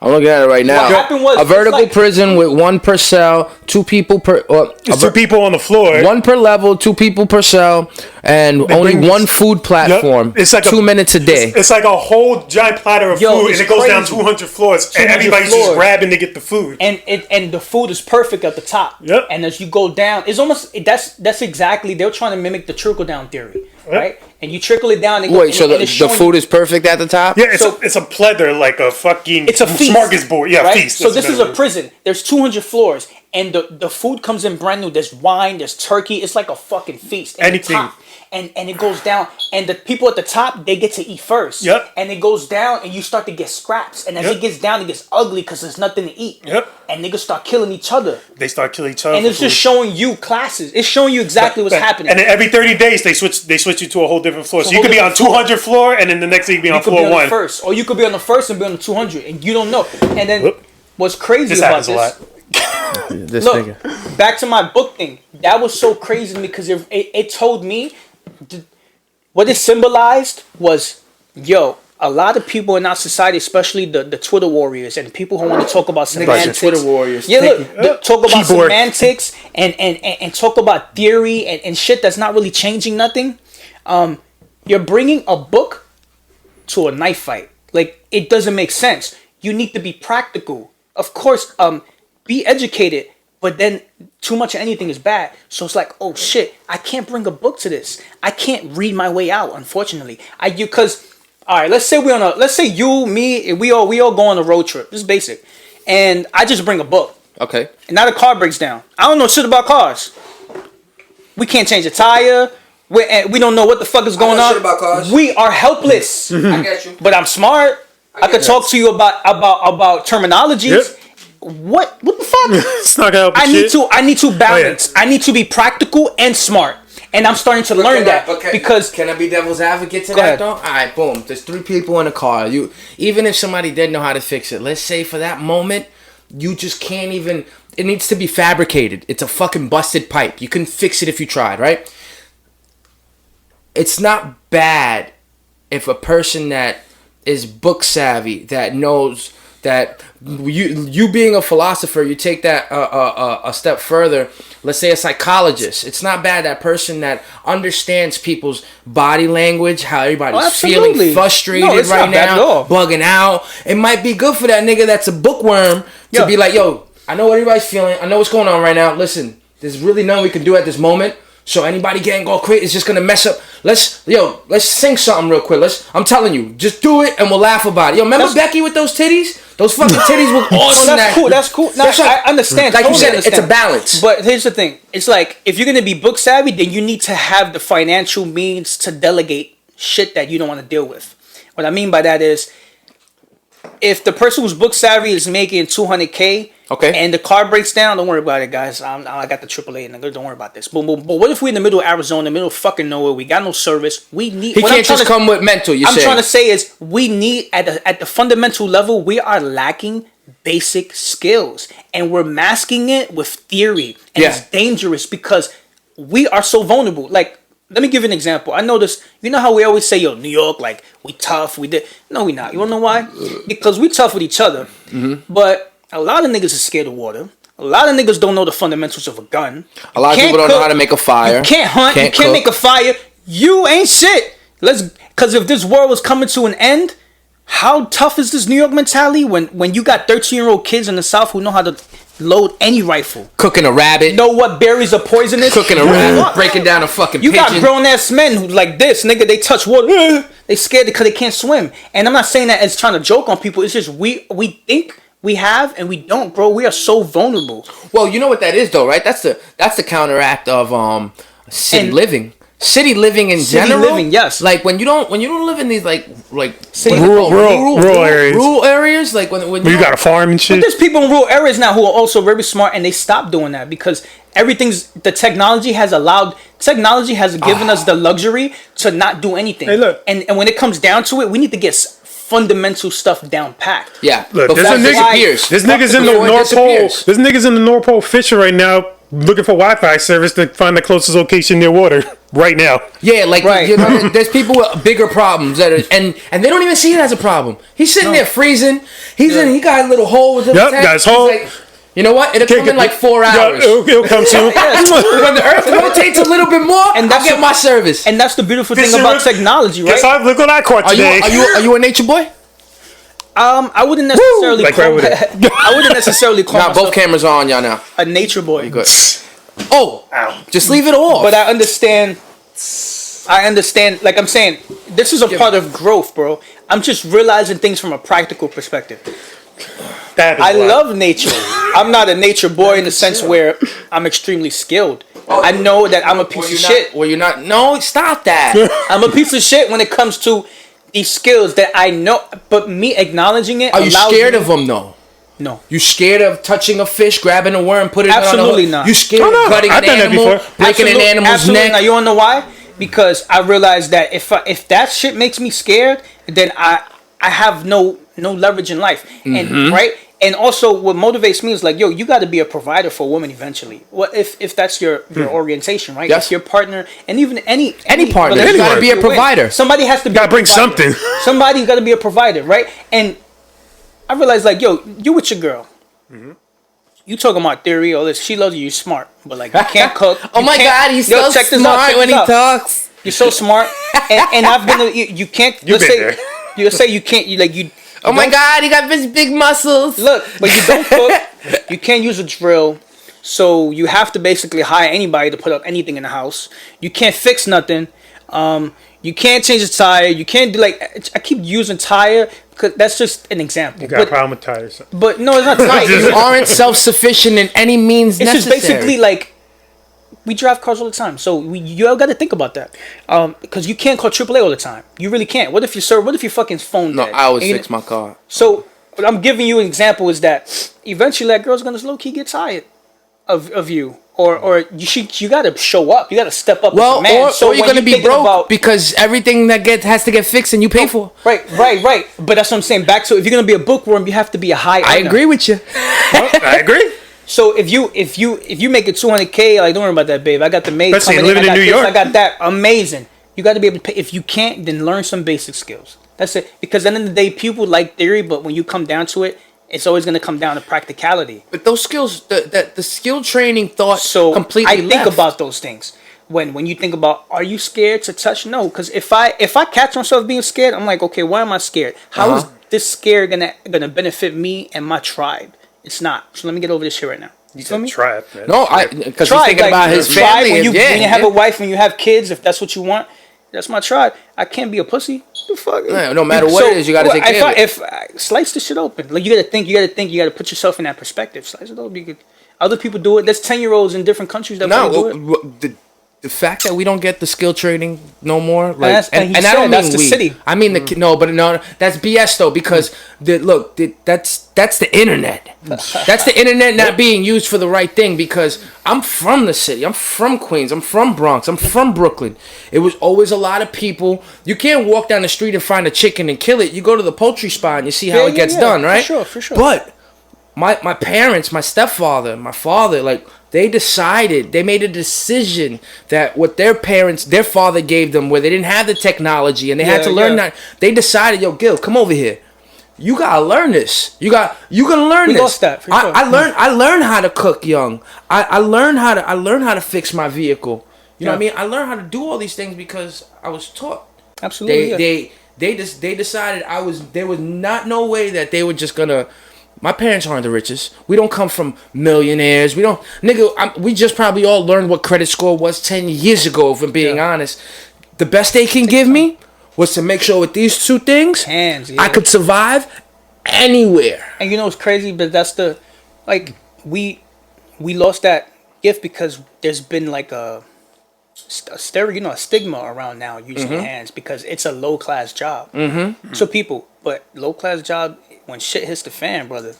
I'm looking at it right now. What happened was, a vertical prison with 1 per cell, 2 people per... Two people on the floor. 1 per level, 2 people per cell, and only 1 food platform. Yep. It's like 2 minutes a day. It's like a whole giant platter of food, and it goes down 200 floors, and everybody's just grabbing to get the food. And the food is perfect at the top. Yep. And as you go down, it's almost... That's exactly... They're trying to mimic the trickle-down theory, right? And you trickle it down. And wait, so the food is perfect at the top? Yeah, it's a pleather, like a fucking... It's a feast. Smorgasbord. Yeah, right? feast. So this is a prison. There's 200 floors, and the food comes in brand new. There's wine, there's turkey. It's like a fucking feast. And anything. And it goes down, and the people at the top, they get to eat first. Yep. And it goes down, and you start to get scraps. And as it gets down, it gets ugly because there's nothing to eat. Yep. And niggas start killing each other. They start killing each other. And it's just showing you classes. It's showing you exactly what's happening. And then every 30 days, they switch you to a whole different floor. So you could be on 200 floor, and then the next day you could be on floor 1. First, or you could be on the first and be on the 200, and you don't know. And then what's crazy about this? Look, back to my book thing. That was so crazy to me because it told me what it symbolized was, a lot of people in our society, especially the Twitter warriors and people who want to talk about semantics. Twitter warriors. Yeah, look, talk about semantics and talk about theory and shit that's not really changing nothing. You're bringing a book to a knife fight. Like, it doesn't make sense. You need to be practical. Of course, be educated, but then too much of anything is bad. So it's like, oh shit, I can't bring a book to this. I can't read my way out, unfortunately. Because all right, let's say you, me, we all go on a road trip. This is basic. And I just bring a book. Okay. And now the car breaks down. I don't know shit about cars. We can't change a tire. We don't know what the fuck is going on. Shit about cars. We are helpless. I get you. But I'm smart. I could talk to you about terminologies. Yep. What the fuck? It's not gonna help I need to balance. I need to be practical and smart. And I'm starting to learn that because... Can I be devil's advocate to that, though? All right, boom. There's 3 people in a car. Even if somebody did know how to fix it, let's say for that moment, you just can't even... It needs to be fabricated. It's a fucking busted pipe. You couldn't fix it if you tried, right? It's not bad if a person that is book savvy, that knows... that you being a philosopher, you take that a step further. Let's say a psychologist. It's not bad, that person that understands people's body language, how everybody's feeling frustrated right now, bugging out. It might be good for that nigga that's a bookworm to be like, yo, I know what everybody's feeling. I know what's going on right now. Listen, there's really nothing we can do at this moment. So anybody getting all quick is just gonna mess up. Let's sing something real quick. I'm telling you, just do it and we'll laugh about it. Yo, remember Becky with those titties? Those fucking titties were awesome. That's cool. No, I understand. Like totally you said, understand. it's a balance. But here's the thing. It's like, if you're gonna be book savvy, then you need to have the financial means to delegate shit that you don't want to deal with. What I mean by that is, if the person who's book savvy is making $200K, okay, and the car breaks down, don't worry about it, guys. I got the AAA, and don't worry about this. But what if we're in the middle of Arizona, in the middle of fucking nowhere? We got no service. We need. He can't just come with mental. I'm trying to say is we need at the fundamental level, we are lacking basic skills, and we're masking it with theory, and it's dangerous because we are so vulnerable. Like, let me give you an example. I noticed, you know how we always say, yo, New York, like, we tough, we did. No, we not. You wanna know why? Because we tough with each other. But a lot of niggas are scared of water. A lot of niggas don't know the fundamentals of a gun. A lot of people don't know how to make a fire. You can't hunt. You can't make a fire. You ain't shit. Because if this world was coming to an end, how tough is this New York mentality when you got 13-year-old kids in the South who know how to load any rifle, cooking a rabbit, know what berries are poisonous, cooking a rabbit, breaking down a fucking pigeon. Got grown ass men who like this nigga, they touch water, they scared because they can't swim. And I'm not saying that as trying to joke on people. It's just we think we have and we don't, bro. We are so vulnerable. Well, you know what that is though, right? That's the counteract of city living. City living in general, yes. Like when you don't live in these like rural areas, like when you got a farm and shit. But there's people in rural areas now who are also very smart, and they stopped doing that because technology has given us the luxury to not do anything. Hey, look, and when it comes down to it, we need to get fundamental stuff down packed. Yeah, look, there's niggas in the North Pole. There's niggas in the North Pole fishing right now, looking for Wi-Fi service to find the closest location near water right now. Yeah, like you know, there's people with bigger problems that are, and they don't even see it as a problem. He's sitting there freezing. He got a little hole with his tank. Got his hole. Like, you know what? It'll come in like 4 hours. It'll come soon. When the earth rotates a little bit more, and I'll get my service. And that's the beautiful thing about technology, right? Look what I caught today. Are you a nature boy? I wouldn't necessarily I wouldn't necessarily call myself both cameras are on y'all now. A nature boy. Good. Oh, ow. Just leave it off. But I understand. Like I'm saying, this is a part of growth, bro. I'm just realizing things from a practical perspective. I love nature. I'm not a nature boy in the sense where I'm extremely skilled. I know that I'm a piece of shit. Well, you're not. No, stop that. I'm a piece of shit when it comes to these skills that I know. But me acknowledging it. Are you scared of them though? No. You scared of touching a fish, grabbing a worm, putting it on a hook? Absolutely not. You scared of cutting an animal, breaking an animal's neck? Now, you wanna know why? Because I realized that if that shit makes me scared, then I have no leverage in life. And right? And also what motivates me is like, yo, you got to be a provider for a woman eventually. What if that's your orientation, right? Yes. If your partner, and even any partner, you got to be a provider. Somebody has to be. Got to bring something. Somebody got to be a provider, right? And I realized like, yo, you with your girl. You talking about theory, all this. She loves you. You're smart, but like you can't cook. Oh my God, he's so smart when he talks. You're so smart, and I've been. You can't. Let's say you can't. Oh my God, he got big muscles. Look, but you don't cook. You can't use a drill, so you have to basically hire anybody to put up anything in the house. You can't fix nothing. You can't change the tire. You can't do I keep using tire because that's just an example. You got a problem with tires. But no, it's not tires. You aren't self-sufficient in any means necessary. It's just basically like. We drive cars all the time, so you all got to think about that. Because you can't call AAA all the time. You really can't. What if your fucking phone dead? No, I always fix my car. So what I'm giving you an example is that eventually that girl's gonna low key get tired of you, or you gotta show up. You gotta step up. Well, as a man. or you're gonna be broke because everything that has to get fixed and you pay for. Right. But that's what I'm saying. Back to if you're gonna be a bookworm, you have to be a high earner. I agree with you. I agree. So if you make it $200K, like don't worry about that, babe. I got the maid coming living in New York. I got that. Amazing. You got to be able to pay. If you can't, then learn some basic skills. That's it. Because at the end of the day, people like theory, but when you come down to it, it's always going to come down to practicality. But those skills, the skill training thought, completely. I think about those things when you think about, are you scared to touch? No, because if I catch myself being scared, I'm like, okay, why am I scared? How is this scare gonna benefit me and my tribe? It's not. So let me get over this shit right now. You feel me? Tribe, man. No, because he's thinking about his family. When you have a wife, when you have kids, if that's what you want, that's my tribe. I can't be a pussy. The fuck? No matter what it is, you got to take care of it. If slice this shit open, like you got to think, you got to put yourself in that perspective. Slice it open. Other people do it. There's 10-year-olds in different countries that do it. the fact that we don't get the skill training no more, like, and I don't mean the city. I mean no, that's BS though, because that's the internet. That's the internet not being used for the right thing. Because I'm from the city, I'm from Queens, I'm from Bronx, I'm from Brooklyn. It was always a lot of people. You can't walk down the street and find a chicken and kill it. You go to the poultry spot and you see how it gets done, right? For sure. But my parents, my stepfather, my father, like, they made a decision that what their father gave them, where they didn't have the technology and they had to learn that. They decided, yo, Gil, come over here. You gotta learn this. You gonna learn this. Lost that, for sure. I learned how to cook young. I learned how to fix my vehicle. You know what I mean? I learned how to do all these things because I was taught. Absolutely. They decided there was not no way that they were just gonna. My parents aren't the richest. We don't come from millionaires. We just probably all learned what credit score was 10 years ago, if I'm being honest. The best they can give me was to make sure with these two things, I could survive anywhere. And you know what's crazy? But that's we lost that gift because there's been like a stigma around now using hands, because it's a low class job. So but low class job, when shit hits the fan, brother,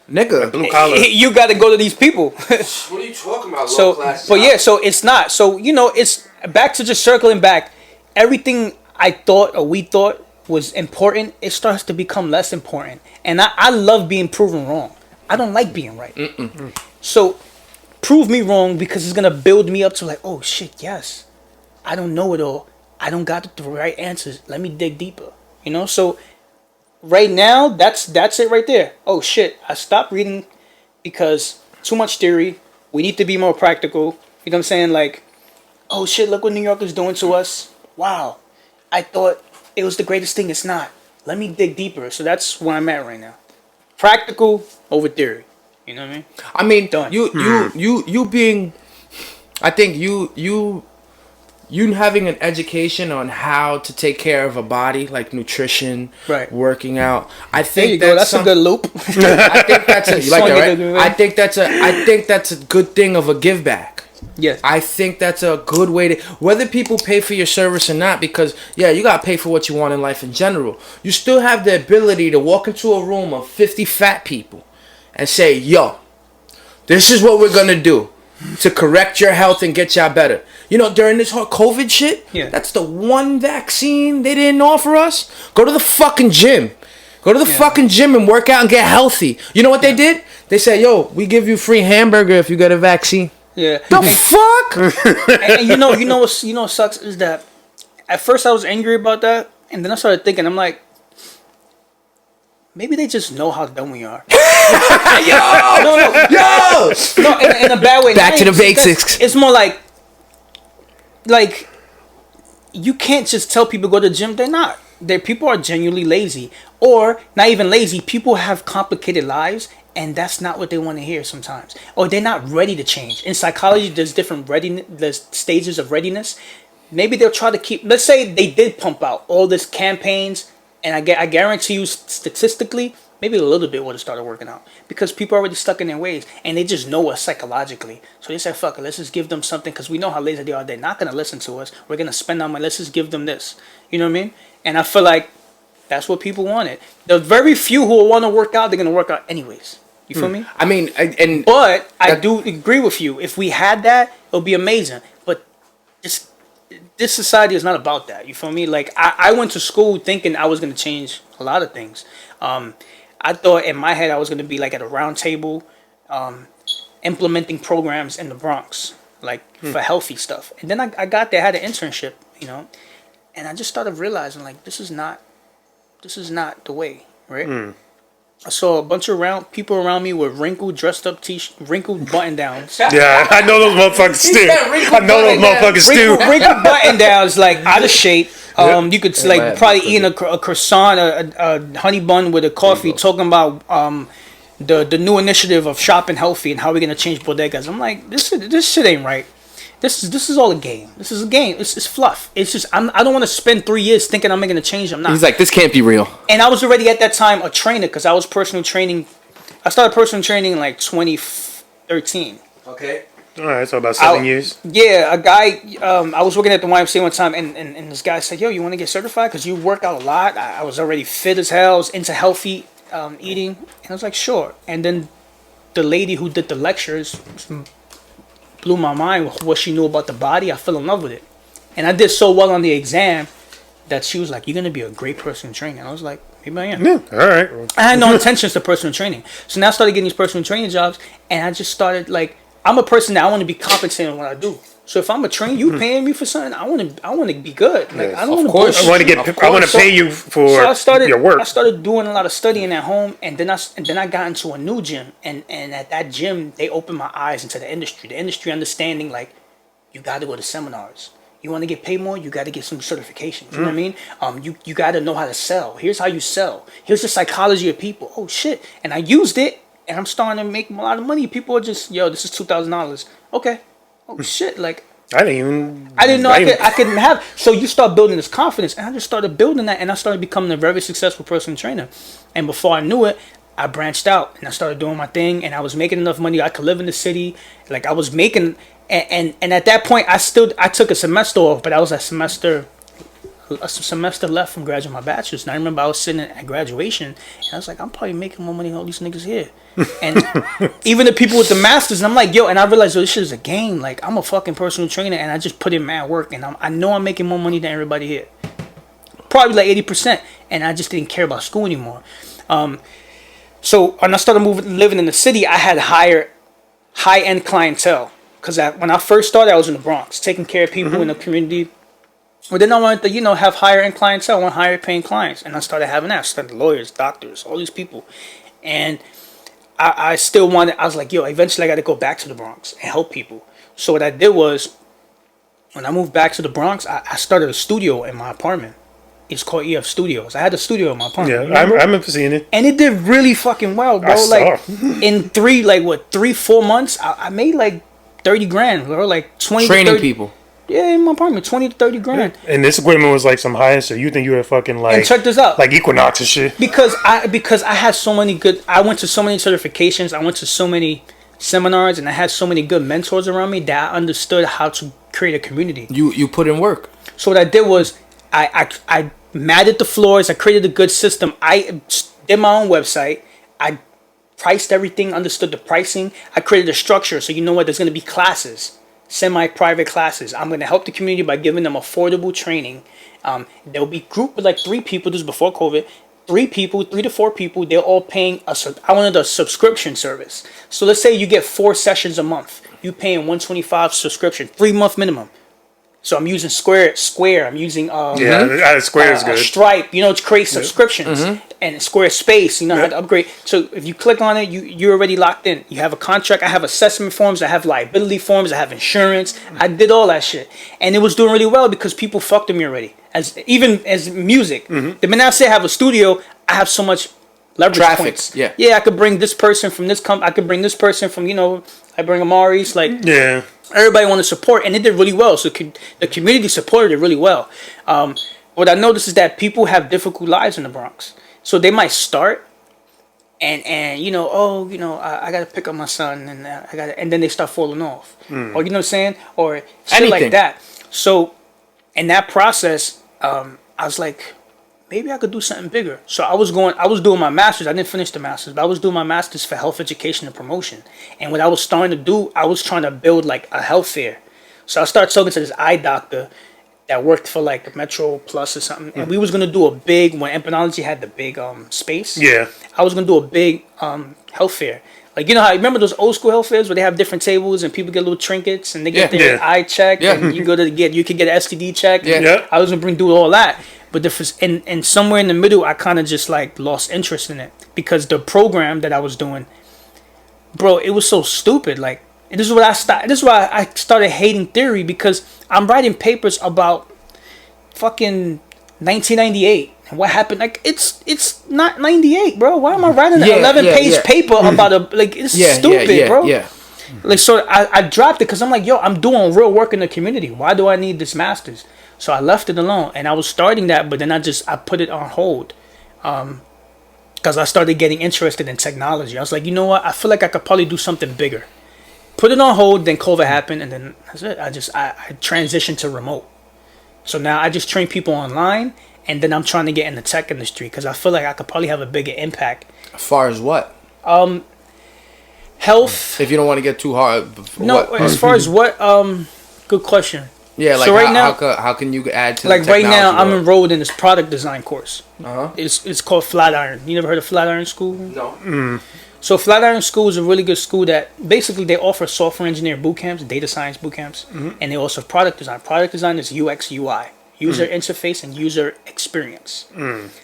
nigga, blue collar, you got to go to these people. What are you talking about? Low class but job? yeah, so it's not. So it's back to just circling back. Everything I thought or we thought was important, it starts to become less important. And I love being proven wrong. I don't like being right. So prove me wrong, because it's gonna build me up to like, oh shit, yes, I don't know it all. I don't got the right answers. Let me dig deeper. So. Right now, that's it right there. Oh shit, I stopped reading because too much theory. We need to be more practical. You know what I'm saying? Like, oh shit, look what New York is doing to us. Wow. I thought it was the greatest thing. It's not. Let me dig deeper. So that's where I'm at right now. Practical over theory. You know what I mean? I mean, Done. you being, I think you having an education on how to take care of a body, like nutrition, right, working out. I think that's a good loop. I think that's you like that, right? I think that's a good thing of a give back. Yes. I think that's a good way to, whether people pay for your service or not, because you gotta pay for what you want in life in general. You still have the ability to walk into a room of 50 fat people and say, yo, this is what we're gonna do to correct your health and get y'all better. During this whole COVID shit, that's the one vaccine they didn't offer us. Go to the fucking gym. Go to the fucking gym and work out and get healthy. You know what they did? They said, yo, we give you free hamburger if you get a vaccine. Yeah. The fuck? and you know what sucks is that at first I was angry about that, and then I started thinking, I'm like, maybe they just know how dumb we are. No, in a bad way. Back to the basics. It's more like you can't just tell people go to the gym. They're not. People are genuinely lazy, or not even lazy. People have complicated lives, and that's not what they want to hear sometimes. Or they're not ready to change. In psychology, there's different there's stages of readiness. Maybe they'll try to keep. Let's say they did pump out all this campaigns, and I guarantee you, statistically, maybe a little bit would have started working out, because people are already stuck in their ways and they just know us psychologically. So they say, fuck it, let's just give them something, because we know how lazy they are. They're not going to listen to us. We're going to spend our money. Let's just give them this. You know what I mean? And I feel like that's what people wanted. The very few who want to work out, they're going to work out anyways. You feel me? I mean, but I do agree with you. If we had that, it would be amazing. But this society is not about that. You feel me? Like, I went to school thinking I was going to change a lot of things. I thought in my head I was going to be like at a round table implementing programs in the Bronx, like for healthy stuff. And then I got there, had an internship, and I just started realizing, like, this is not the way, right? I saw a bunch of people around me with wrinkled, dressed up wrinkled button downs. Yeah, I know those motherfuckers too. Wrinkled button downs, like out of shape. You could probably eating a croissant, a honey bun with a coffee, talking about the new initiative of shopping healthy and how we're gonna change bodegas. I'm like, this shit ain't right. This is all a game. This is a game. It's fluff. It's just I don't want to spend 3 years thinking I'm making a change. I'm not. He's like, this can't be real. And I was already at that time a trainer, because I was personal training. I started personal training in like 2013. Okay. All right, so about 7 years. Yeah, a guy. I was working at the YMCA one time, and this guy said, "Yo, you want to get certified? Because you work out a lot." I was already fit as hell. I was into healthy eating, and I was like, "Sure." And then the lady who did the lectures blew my mind with what she knew about the body. I fell in love with it, and I did so well on the exam that she was like, "You're gonna be a great personal trainer." And I was like, "Maybe I am." Yeah, all right. I had no intentions of personal training, so now I started getting these personal training jobs, and I just started like. I'm a person that I want to be compensated on what I do. So if I'm a trainer, you paying me for something, I want to be good. Like I don't want to. I want to pay you for your work. I started doing a lot of studying at home, and then I got into a new gym, and at that gym they opened my eyes into the industry. The industry understanding like you got to go to seminars. You want to get paid more, you got to get some certifications. You know what I mean? You got to know how to sell. Here's how you sell. Here's the psychology of people. Oh shit! And I used it. And I'm starting to make a lot of money. People are just, yo, this is $2,000. Okay. Oh shit! Like I didn't know I could have. So you start building this confidence, and I just started building that, and I started becoming a very successful personal trainer. And before I knew it, I branched out and I started doing my thing, and I was making enough money. I could live in the city. Like I was making, and at that point, I took a semester off, but I was a semester left from graduating my bachelor's, and I remember I was sitting at graduation, and I was like, I'm probably making more money than all these niggas here. And even the people with the masters, and I'm like, yo, and I realized, this shit is a game. Like I'm a fucking personal trainer, and I just put in mad work, and I know I'm making more money than everybody here, probably like 80%, and I just didn't care about school anymore. So when I started living in the city, I had high-end clientele, because when I first started, I was in the Bronx, taking care of people in the community. But then I wanted to, have higher-end clientele, I want higher-paying clients, and I started having that. I started lawyers, doctors, all these people, and I still wanted. I was like, yo, eventually I got to go back to the Bronx and help people. So what I did was, when I moved back to the Bronx, I started a studio in my apartment. It's called EF Studios. I had a studio in my apartment. Yeah, I remember seeing it. And it did really fucking well, bro. In 3-4 months, I made like 30 grand, bro. Like 20 training to 30, people. Yeah, in my apartment, 20 to 30 grand. And this equipment was like some high end, so you think you were fucking like. And check this out. Like Equinox and shit. Because I had so many good. I went to so many certifications. I went to so many seminars, and I had so many good mentors around me that I understood how to create a community. You put in work. So what I did was I matted the floors. I created a good system. I did my own website. I priced everything, understood the pricing. I created a structure, so you know what? There's going to be classes. Semi-private classes. I'm going to help the community by giving them affordable training. There'll be group with like 3 people. This is before COVID. 3 to 4 people. They're all paying I wanted a subscription service. So let's say you get 4 sessions a month. You paying $125 subscription, 3-month minimum. So I'm using Square. I'm using Square is good. Stripe. To create subscriptions, and Squarespace. How to upgrade. So if you click on it, you're already locked in. You have a contract. I have assessment forms. I have liability forms. I have insurance. I did all that shit, and it was doing really well because people fucked with me already. As music. The minute I say I have a studio, I have so much leverage points. Yeah. I could bring this person from this I could bring this person from I bring Amari's Everybody wanted to support, and it did really well. So the community supported it really well. What I noticed is that people have difficult lives in the Bronx. So they might start, and I got to pick up my son, and and then they start falling off, or you know what I'm saying, or shit like that. So in that process, I was like, maybe I could do something bigger. So I was doing my master's. I didn't finish the master's, but I was doing my master's for health education and promotion. And what I was starting to do, I was trying to build like a health fair. So I started talking to this eye doctor that worked for like Metro Plus or something. And we was going to do a big, when Empanology had the big space. Yeah. I was going to do a big health fair. Like, remember those old school health fairs where they have different tables and people get little trinkets and they get their eye checked and you could get an STD check. Yeah. I was going to do all that. But and somewhere in the middle, I kind of just like lost interest in it because the program that I was doing, bro, it was so stupid. Like, this is why I started hating theory, because I'm writing papers about fucking 1998 and what happened. Like, it's not 98, bro. Why am I writing an 11-page paper about it's stupid, bro? Yeah. Like, so I dropped it because I'm like, yo, I'm doing real work in the community. Why do I need this master's? So I left it alone, and I was starting that, but then I put it on hold, because I started getting interested in technology. I was like, you know what? I feel like I could probably do something bigger, put it on hold. Then COVID happened, and then that's it. I transitioned to remote. So now I just train people online, and then I'm trying to get in the tech industry because I feel like I could probably have a bigger impact. As far as what? Health. If you don't want to get too hard. No, what? as far as what? Good question. Yeah, like so right now, how can you add to like the right now, I'm world? enrolled in this product design course. Uh-huh. It's called Flatiron. You never heard of Flatiron School? No. So Flatiron School is a really good school that basically they offer software engineer boot camps, data science boot camps, and they also have product design. Product design is UX, UI, user interface and user experience.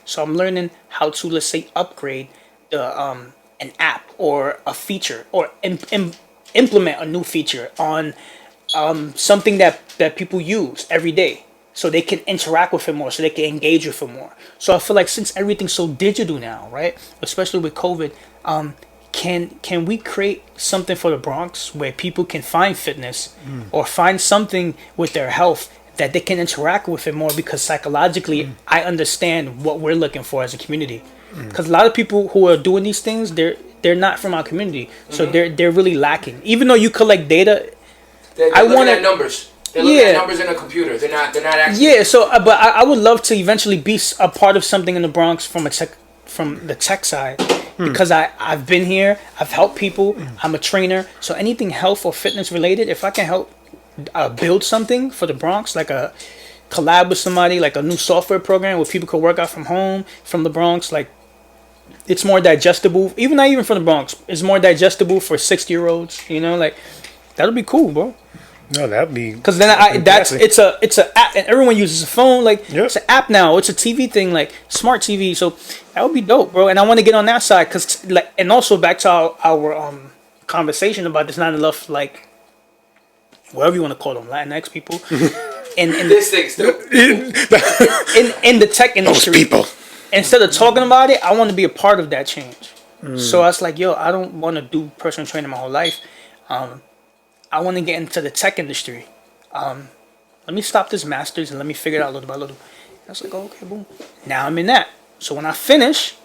So I'm learning how to, let's say, upgrade the an app or a feature or implement a new feature on something that people use every day, so they can interact with it more, so they can engage with it more. So I feel like since everything's so digital now, right, especially with COVID, can we create something for the Bronx where people can find fitness or find something with their health that they can interact with it more, because psychologically I understand what we're looking for as a community. Because a lot of people who are doing these things, they're not from our community, so they're really lacking. Even though you collect data, I want numbers. They're looking at numbers in a computer. They're not actually. Yeah. So, but I would love to eventually be a part of something in the Bronx from the tech side, because I've been here. I've helped people. I'm a trainer. So anything health or fitness related, if I can help build something for the Bronx, like a collab with somebody, like a new software program where people could work out from home from the Bronx, like it's more digestible. Not even from the Bronx, it's more digestible for 60-year-olds. You know, like that'll be cool, bro. No, that'd be, because then it's a app, and everyone uses a phone. Like it's an app now. It's a TV thing, like smart TV. So that would be dope, bro. And I want to get on that side, because like, and also back to our conversation about there's not enough, like, whatever you want to call them, Latinx people, and This thing's stupid. in the tech industry. those people. Instead of talking about it, I want to be a part of that change. So I was like, yo, I don't want to do personal training my whole life. I want to get into the tech industry. Let me stop this master's and let me figure it out little by little. I was like, oh, okay, boom. Now I'm in that. So when I finish,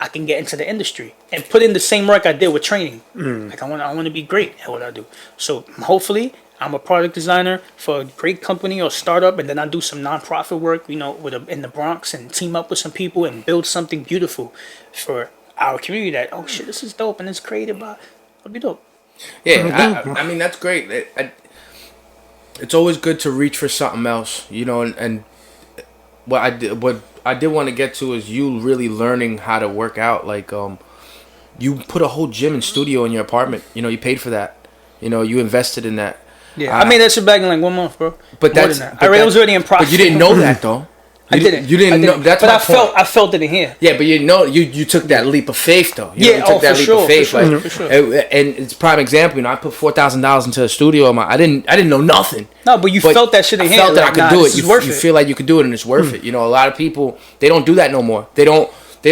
I can get into the industry and put in the same work I did with training. Like I want to be great at what I do. So hopefully I'm a product designer for a great company or startup, and then I do some nonprofit work, you know, in the Bronx, and team up with some people and build something beautiful for our community. That, oh shit, this is dope and it's created by. It'll be dope. Yeah, I mean that's great. It's always good to reach for something else, you know. And what I did want to get to is you really learning how to work out. Like, you put a whole gym and studio in your apartment. You know, you paid for that. You know, you invested in that. Yeah, I made that shit back in like 1 month, bro. But More than that. It was already in process. But you didn't know that though. I didn't. You didn't know. That's but my point. I felt it in here. Yeah, but you know, you took that leap of faith though. You took that leap of faith. For sure. And it's a prime example. You know, I put $4,000 into a studio. I didn't know nothing. No, but you felt that shit in here. I felt that I could do it. You feel like you could do it, and it's worth it. You know, a lot of people, they don't do that no more. They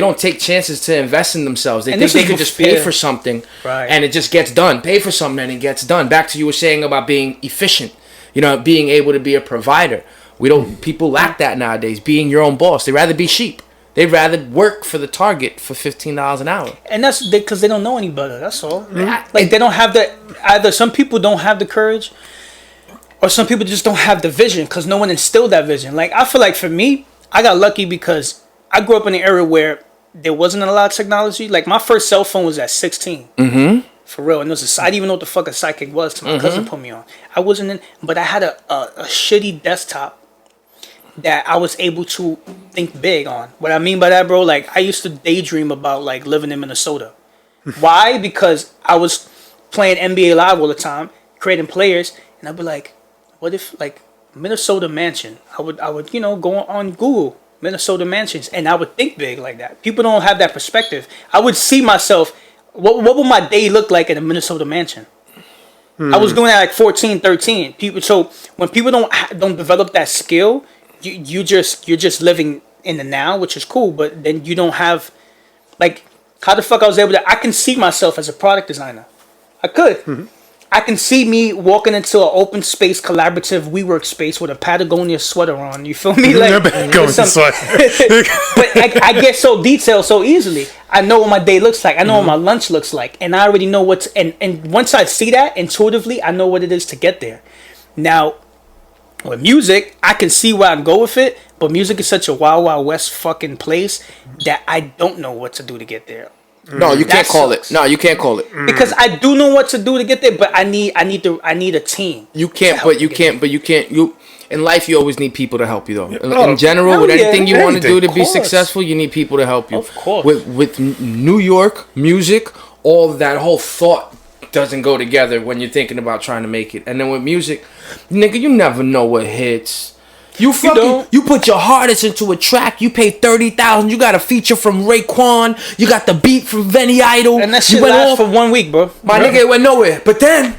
don't take chances to invest in themselves. They think they could just pay for something, right, and it just gets done. Pay for something and it gets done. Back to you were saying about being efficient. You know, being able to be a provider. People lack that nowadays. Being your own boss. They'd rather be sheep. They'd rather work for the target for $15 an hour. And that's because they don't know any better. That's all. Like they don't have the, either some people don't have the courage, or some people just don't have the vision because no one instilled that vision. Like I feel like for me, I got lucky because I grew up in an era where there wasn't a lot of technology. Like my first cell phone was at 16. Mm-hmm. For real. And I didn't even know what the fuck a Psychic was till my cousin put me on. I wasn't in, but I had a shitty desktop that I was able to think big on. What I mean by that, bro, like I used to daydream about like living in Minnesota. Why? Because I was playing NBA Live all the time, creating players, and I'd be like, what if like Minnesota mansion? I would go on Google Minnesota mansions, and I would think big like that. People don't have that perspective. I would see myself. What would my day look like in a Minnesota mansion? I was doing that at like 14, 13. So when people don't develop that skill, you're just living in the now, which is cool. But then you don't have, like, how the fuck I was able to. I can see myself as a product designer. I could. I can see me walking into an open space collaborative WeWork space with a Patagonia sweater on. You feel me? Like, Going to sweat. but I get so detailed so easily. I know what my day looks like. I know what my lunch looks like, and I already know what's. And once I see that intuitively, I know what it is to get there. Now, with music, I can see where I go with it, but music is such a wild, wild west fucking place that I don't know what to do to get there. No, you can't call it. No, you can't call it because I do know what to do to get there, but I need a team. You can't, but you can't. You in life, you always need people to help you, though. In general, with anything you want to do to be successful, you need people to help you. Of course. With New York music, all that whole thought doesn't go together when you're thinking about trying to make it. And then with music, nigga, you never know what hits. You put your hardest into a track. You pay $30,000. You got a feature from Raekwon. You got the beat from Benny Idol. And that shit lasts for 1 week, bro. My nigga, it went nowhere. But then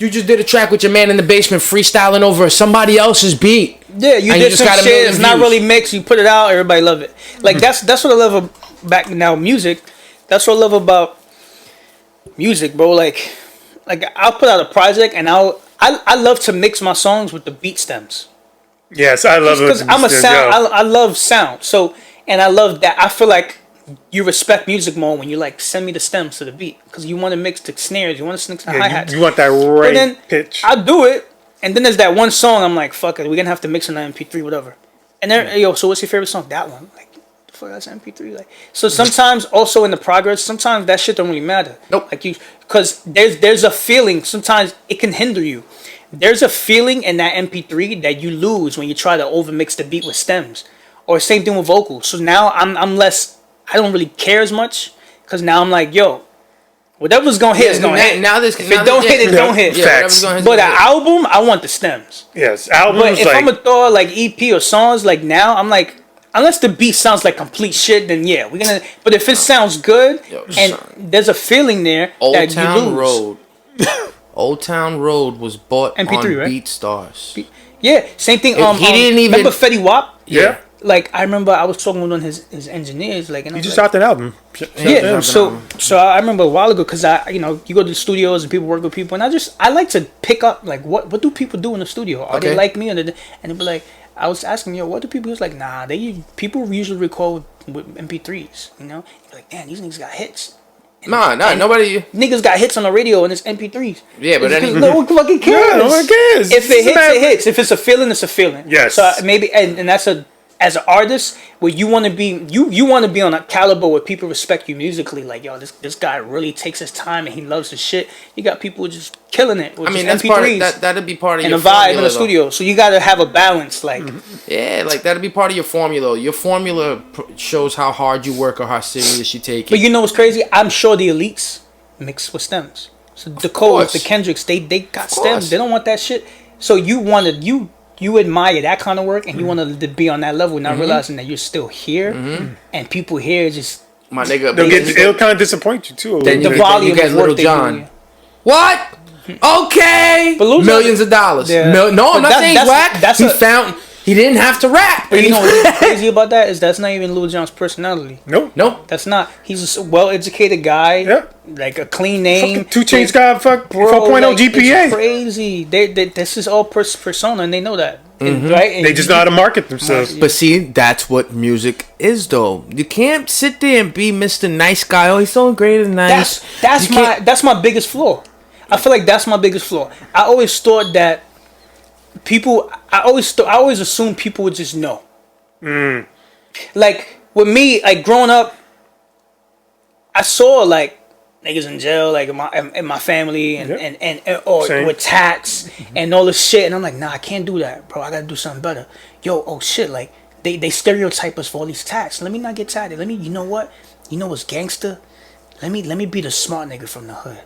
you just did a track with your man in the basement freestyling over somebody else's beat. Yeah, you did some shit. It's not really mixed. You put it out. Everybody love it. Like that's what I love back now. Music. That's what I love about music, bro. Like I'll put out a project and I love to mix my songs with the beat stems. Yes, I love it. Because I'm a sound. I love sound. So, and I love that. I feel like you respect music more when you like send me the stems to the beat because you want to mix the snares, you want to mix the hi hats. You want that right pitch. I do it, and then there's that one song. I'm like, fuck it, we're gonna have to mix in the MP3, whatever. And then, yo, so what's your favorite song? That one. Like, the fuck, that's MP3. Like, so sometimes also in the progress, sometimes that shit don't really matter. Nope. Like because there's a feeling. Sometimes it can hinder you. There's a feeling in that MP3 that you lose when you try to overmix the beat with stems, or same thing with vocals. So now I'm less. I don't really care as much because now I'm like, yo, whatever's gonna hit is gonna hit. Now this, if it don't hit, it don't hit. Facts. But an album, I want the stems. Yes, albums. But if I'm gonna throw like EP or songs, like now I'm like, unless the beat sounds like complete shit, then yeah, we're gonna. But if it sounds good and there's a feeling there that you lose. Road. Old Town Road was bought MP3, on right? BeatStars. Yeah, same thing. He didn't even remember Fetty Wap. Yeah. Like I remember, I was talking with one of his engineers. Like, and you just dropped an album. Yeah. So I remember a while ago because you go to the studios and people work with people, and I like to pick up like what do people do in the studio? Are they like me? And they'd be like, I was asking, yo, what do people do? It's like, nah, people usually record with MP3s. You know, you're like, damn, these niggas got hits. Nah, nobody. Niggas got hits on the radio and it's MP3s. Yeah, but then no one fucking cares. Yeah, no one cares. If it hits, it hits. If it's a feeling, it's a feeling. Yes. So maybe, and that's as an artist, where you want to be, you want to be on a caliber where people respect you musically. Like, yo, this guy really takes his time and he loves his shit. You got people just killing it. With that's MP3s part of that'd be part of your and a vibe formula, in the studio. So you got to have a balance, like. Yeah, like that'd be part of your formula. Your formula shows how hard you work or how serious you take it. But you know what's crazy? I'm sure the elites mix with stems. So the Coles, the Kendricks, they got stems. They don't want that shit. So you admire that kind of work and you want to be on that level, not realizing that you're still here and people here just my nigga. It'll kind of disappoint you too. The volume you get of work Little John. they do. What? Okay. Millions of dollars. Yeah. No, I'm not saying whack. He didn't have to rap. But you know what's crazy about that is that's not even Lil Jon's personality. Nope. That's not. He's a well-educated guy. Yeah. Like a clean name. 2 Chainz got 4.0 GPA. It's crazy. This is all persona, and they know that. Right? And they just know how to market themselves. But see, that's what music is, though. You can't sit there and be Mr. Nice Guy. Oh, he's so great and nice. That's my biggest flaw. I feel like that's my biggest flaw. I always thought that people. I always assumed people would just know. Like with me, like growing up, I saw like niggas in jail, like in my family, and or with tats and all this shit, and I'm like, nah, I can't do that, bro. I gotta do something better. Yo, oh shit, like they stereotype us for all these tats. Let me not get tatted. You know what? You know what's gangster? Let me be the smart nigga from the hood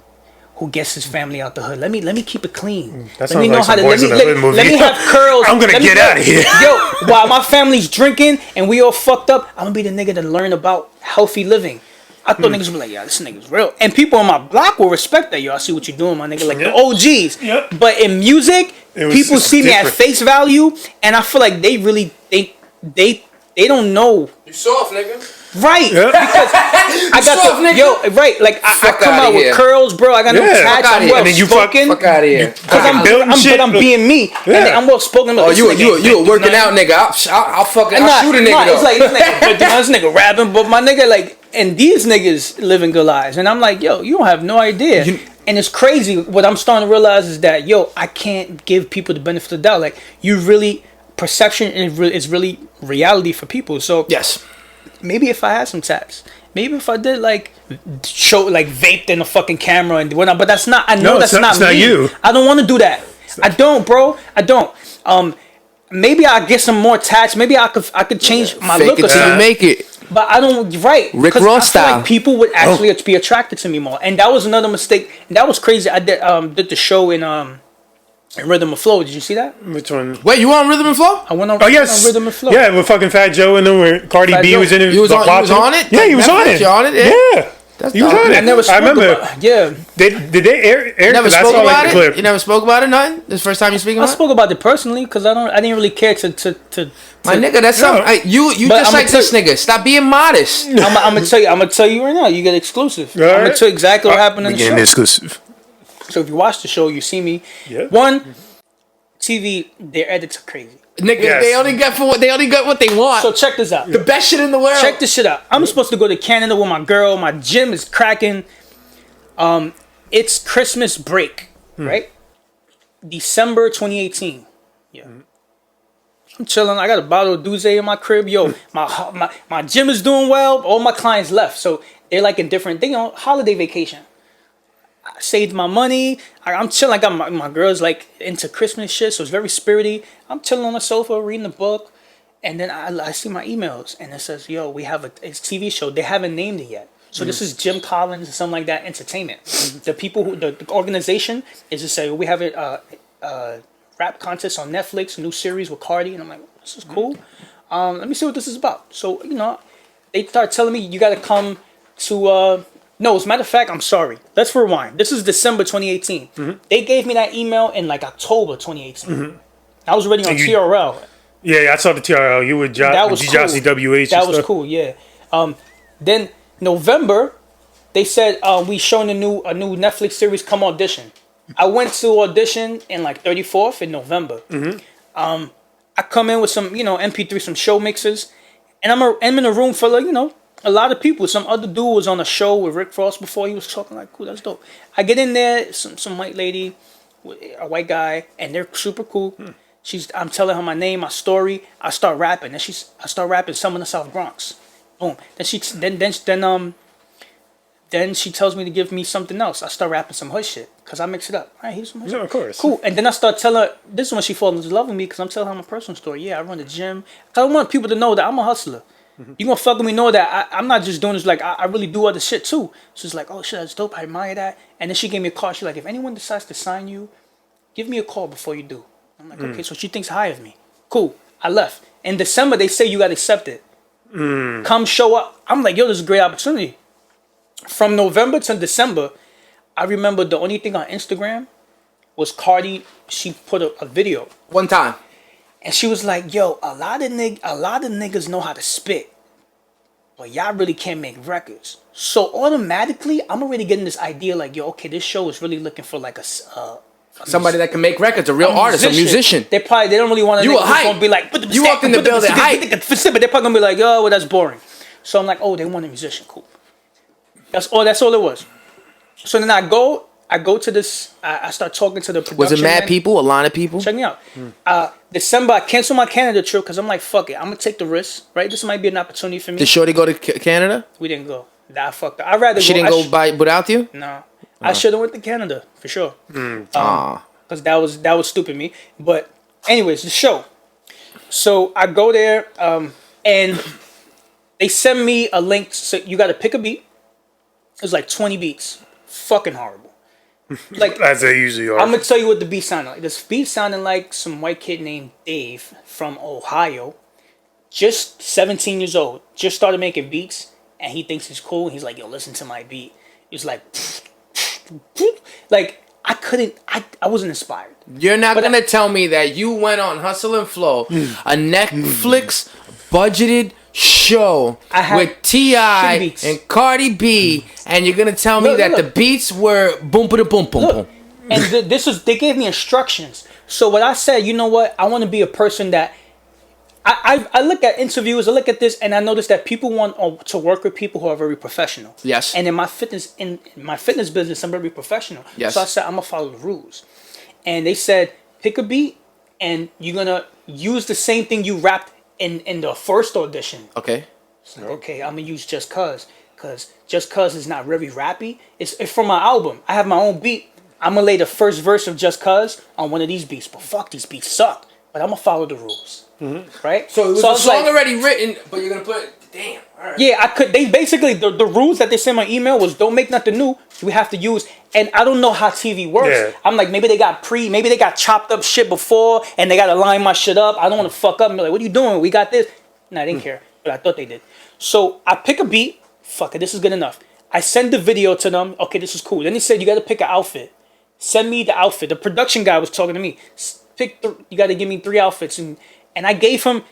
who gets his family out the hood. Let me keep it clean. That let me know like how to let me have curls. I'm gonna get out of here. Yo, while my family's drinking and we all fucked up, I'm gonna be the nigga to learn about healthy living. I thought niggas would be like, yeah, this nigga's real. And people on my block will respect that. Yo, I see what you're doing, my nigga. Like the OGs. Yep. But in music, people see me at face value, and I feel like they really they don't know. You soft, nigga. Right, because I got right. Like I come out with curls, bro. I got no tats. I'm well spoken. Fuck out of here. But I'm being me. And I'm well spoken. Oh, you a working out nigga? I'll shoot a nigga. It's like this nigga rapping, but my nigga like, and these niggas living good lives, and I'm like, yo, you don't have no idea. And it's crazy. What I'm starting to realize is that I can't give people the benefit of the doubt. Like perception is really reality for people. So yes. Maybe if I had some tats, maybe if I did show vaped in a fucking camera and whatnot, but that's not. I know that's not me. You. I don't want to do that. I don't, bro. I don't. Maybe I'll get some more tats. Maybe I could change my look. Fake it till you make it. But I don't. Right. Rick Ross style. Like people would actually be attracted to me more, and that was another mistake. And that was crazy. I did the show in Rhythm and Flow. Did you see that? Which one? Wait, you were on Rhythm and Flow? I went on Rhythm and Flow. Yeah, with fucking Fat Joe and then where Cardi B was in it. He was on it? Yeah, he was on it. You on it? Yeah. He was on it. I remember. Did they air it? Never spoke about it? You never spoke about it, nothing? This is the first time you speaking about it? I spoke about it personally because I didn't really care to my nigga, that's something. You just like this nigga. Stop being modest. I'm gonna tell you right now. You get exclusive. I'm gonna tell you exactly what happened in the show. Exclusive. So if you watch the show, you see me. Yeah. One, TV, their edits are crazy. Nigga, they only got what they want. So check this out. The best shit in the world. Check this shit out. I'm supposed to go to Canada with my girl. My gym is cracking. It's Christmas break, right? December 2018. Yeah. I'm chilling. I got a bottle of Douze in my crib. Yo, my gym is doing well. All my clients left, so they're like in different. They on holiday vacation. I saved my money. I'm chilling. I got my girls like into Christmas shit, so it's very spirity. I'm chilling on the sofa reading a book, and then I see my emails, and it says, "Yo, we have it's a TV show. They haven't named it yet." So this is Jim Collins and something like that. Entertainment. The people the organization is to say we have a rap contest on Netflix, a new series with Cardi, and I'm like, this is cool. Let me see what this is about. So they start telling me you got to come to. No, as a matter of fact, I'm sorry. Let's rewind. This is December 2018. They gave me that email in October 2018. I was already on TRL. Yeah, I saw the TRL. You were Jossie WH. That was cool. Yeah. Then November, they said we showing a new Netflix series. Come audition. I went to audition in 34th in November. I come in with some MP3, some show mixes, and I'm in a room full of a lot of people. Some other dude was on a show with Rick Ross before. He was talking like, cool, that's dope. I get in there, some white lady, a white guy, and they're super cool. I'm telling her my name, my story. I start rapping, and I start rapping "Some in the South Bronx." Boom. Then she tells me to give me something else. I start rapping some hood shit because I mix it up. All right, here's some hood shit. Of course. Cool. And then I start telling her. This is when she falls in love with me because I'm telling her my personal story. Yeah, I run the gym. I want people to know that I'm a hustler. You gonna fuck with me, know that I'm not just doing this, I really do other shit too. So it's like, oh shit, that's dope, I admire that. And then she gave me a call. She's like, if anyone decides to sign you, give me a call before you do. I'm like, okay, so she thinks high of me. Cool. I left. In December, they say you got accepted. Come show up. I'm like, yo, this is a great opportunity. From November to December, I remember the only thing on Instagram was Cardi. She put a video. One time. And she was like, yo, a lot of niggas know how to spit, but y'all really can't make records. So automatically, I'm already getting this idea like, yo, okay, this show is really looking for somebody that can make records, a real artist, a musician. They don't really want to. You a hype. Be like, you walked in the building hype. They're probably gonna be like, oh, well, that's boring. So I'm like, oh, they want a musician, cool. That's all it was. So then I go to this. I start talking to the production. Was it mad people? A line of people? Check me out. December, I canceled my Canada trip because I'm like, fuck it. I'm going to take the risk, right? This might be an opportunity for me. Did Shorty go to Canada? We didn't go. Nah, fuck that. I'd rather she go. She didn't go without you? No. I should have went to Canada, for sure. Because that was stupid of me. But anyways, the show. So I go there, and they send me a link. So you got to pick a beat. It was like 20 beats. Fucking horrible. Like, as they usually are. I'm gonna tell you what the beat sounded like. This beat sounded like some white kid named Dave from Ohio, just 17 years old, just started making beats, and he thinks he's cool. He's like, yo, listen to my beat. It's like I wasn't inspired. You're not gonna tell me that you went on Hustle and Flow, a Netflix budgeted show with T.I. and Cardi B, and you're gonna tell me that the beats were boom, boom, boom, boom, boom. And they gave me instructions. So what I said, you know what? I want to be a person that I look at interviews, I look at this, and I notice that people want to work with people who are very professional. Yes. And in my fitness business, I'm very professional. Yes. So I said I'm gonna follow the rules. And they said pick a beat, and you're gonna use the same thing you rapped in the first audition. Okay. So, okay, I'm gonna use Just Cause Just Cause is not very rappy. It's from my album. I have my own beat. I'm gonna lay the first verse of Just Cause on one of these beats, but fuck, these beats suck. But I'm gonna follow the rules, right? So it was a song already written, but you're gonna put it. Damn. All right. Yeah, I could. They basically the rules that they sent my email was don't make nothing new. We have to use, and I don't know how TV works. Yeah. I'm like maybe they got chopped up shit before, and they gotta line my shit up. I don't want to fuck up and be like, what are you doing? We got this. No, I didn't care, but I thought they did. So I pick a beat. Fuck it, this is good enough. I send the video to them. Okay, this is cool. Then he said you got to pick an outfit. Send me the outfit. The production guy was talking to me. You got to give me 3 outfits, and I gave him.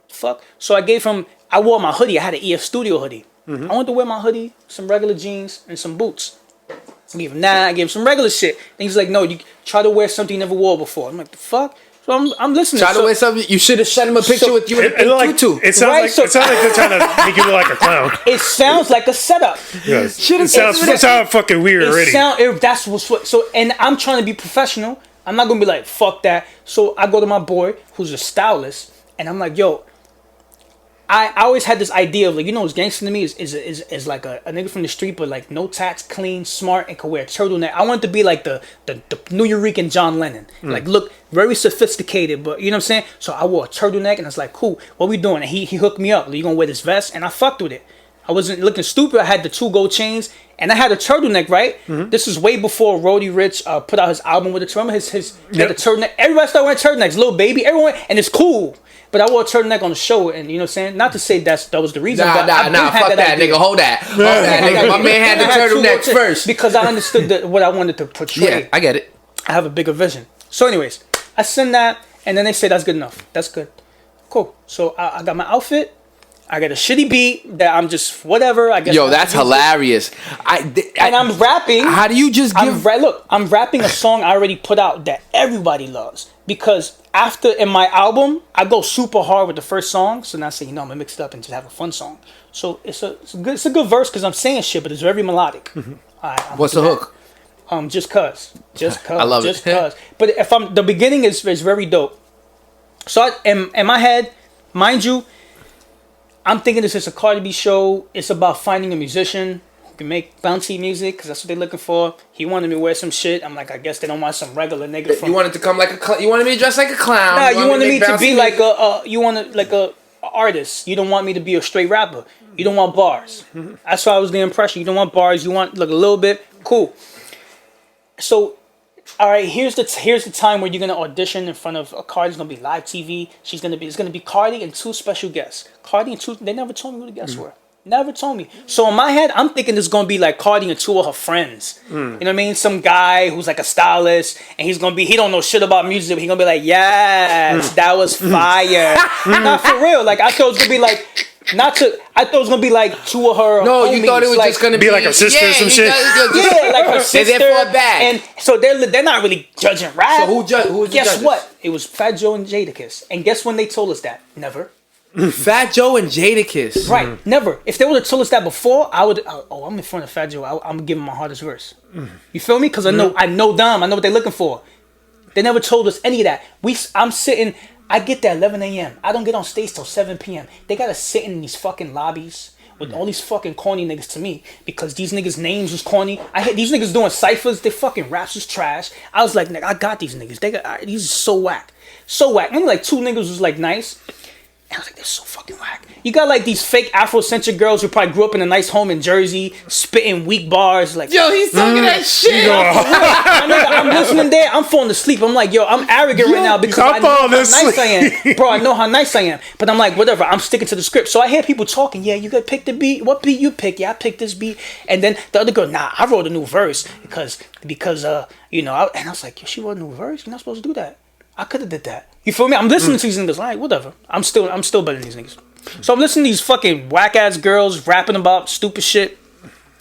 Fuck. So I gave him. I wore my hoodie. I had an EF Studio hoodie. I wanted to wear my hoodie, some regular jeans, and some boots. I gave him that. I gave him some regular shit. And he's like, no, you try to wear something you never wore before. I'm like, the fuck. So I'm listening. Try to wear something. You should have sent him a picture with you in a tutu. It sounds like they're trying to make you look like a clown. It sounds like a setup. Yes. It sounds fucking weird already. That's what's so. And I'm trying to be professional. I'm not gonna be like fuck that. So I go to my boy who's a stylist, and I'm like, yo. I always had this idea of like, you know what's gangster to me is like a nigga from the street, but like no tats, clean, smart, and can wear a turtleneck. I want to be like the New Yorican John Lennon. Like look very sophisticated, but you know what I'm saying? So I wore a turtleneck and I was like, cool, what we doing? And he hooked me up. Like, you gonna wear this vest? And I fucked with it. I wasn't looking stupid. I had the 2 gold chains and I had a turtleneck, right? This is way before Roddy Ricch put out his album with a turtleneck. Had the turtleneck. Everybody started wearing turtlenecks, little baby, everyone, and it's cool. But I wore a turtleneck on the show, and you know what I'm saying? Not to say that was the reason. Nah, fuck that, nigga. Hold that. Nigga. My man had the turtleneck first. Because I understood what I wanted to portray. Yeah, I get it. I have a bigger vision. So anyways, I send that, and then they say, that's good enough. That's good. Cool. So I got my outfit. I got a shitty beat that I'm just whatever. I guess. Yo, that's hilarious. And I'm rapping. How do you just give? I'm rapping a song I already put out that everybody loves. Because after in my album, I go super hard with the first song. So now I say, I'm gonna mix it up and just have a fun song. So it's a good verse because I'm saying shit, but it's very melodic. What's the hook? Just cause. I love just cause. But the beginning is very dope. So in my head, mind you, I'm thinking this is a Cardi B show. It's about finding a musician who can make bouncy music because that's what they're looking for. He wanted me to wear some shit. I'm like, I guess they don't want some regular nigga from. You wanted to come like you wanted me to dress like a clown. Nah, you wanted me to be like a artist. You don't want me to be a straight rapper. You don't want bars. That's why I was the impression. You don't want bars. You want like a little bit. Cool. So. All right, here's the time where you're gonna audition in front of Cardi's gonna be live TV. It's gonna be Cardi and 2 special guests. Cardi and 2. They never told me who the guests were. Never told me. So in my head, I'm thinking it's gonna be like Cardi and 2 of her friends. You know what I mean? Some guy who's like a stylist, and he don't know shit about music. But he gonna be like, yes, that was fire. Not for real. Like I thought it was gonna be like. I thought it was gonna be like 2 of her. No, homies. You thought it was just gonna be like her sister or some shit. Yeah, like her sister. They're there for a bag. And so they're not really judging rap. So who Guess what? It was Fat Joe and Jadakiss. And guess when they told us that? Never. Fat Joe and Jadakiss. Right. Never. If they would have told us that before, I would. I'm in front of Fat Joe. I'm gonna give him my hardest verse. You feel me? Because I know them. I know what they're looking for. They never told us any of that. I'm sitting. I get there 11 a.m. I don't get on stage till 7 p.m. They gotta sit in these fucking lobbies with all these fucking corny niggas to me because these niggas' names was corny. I hate these niggas doing ciphers. They fucking raps was trash. I was like, nigga, I got these niggas. These are so whack. So whack. Only like 2 niggas was like nice. And I was like, they're so fucking whack. You got like these fake Afrocentric girls who probably grew up in a nice home in Jersey, spitting weak bars. Like, yo, he's talking that shit. I'm listening there. I'm falling asleep. I'm like, yo, I'm arrogant right now because I know how nice I am. Bro, I know how nice I am. But I'm like, whatever. I'm sticking to the script. So I hear people talking. Yeah, you gotta pick the beat. What beat you pick? Yeah, I picked this beat. And then the other girl, nah, I wrote a new verse because and I was like, yo, she wrote a new verse. You're not supposed to do that. I could have did that. You feel me? I'm listening to these niggas. Like, whatever. I'm still better than these niggas. So I'm listening to these fucking whack ass girls rapping about stupid shit.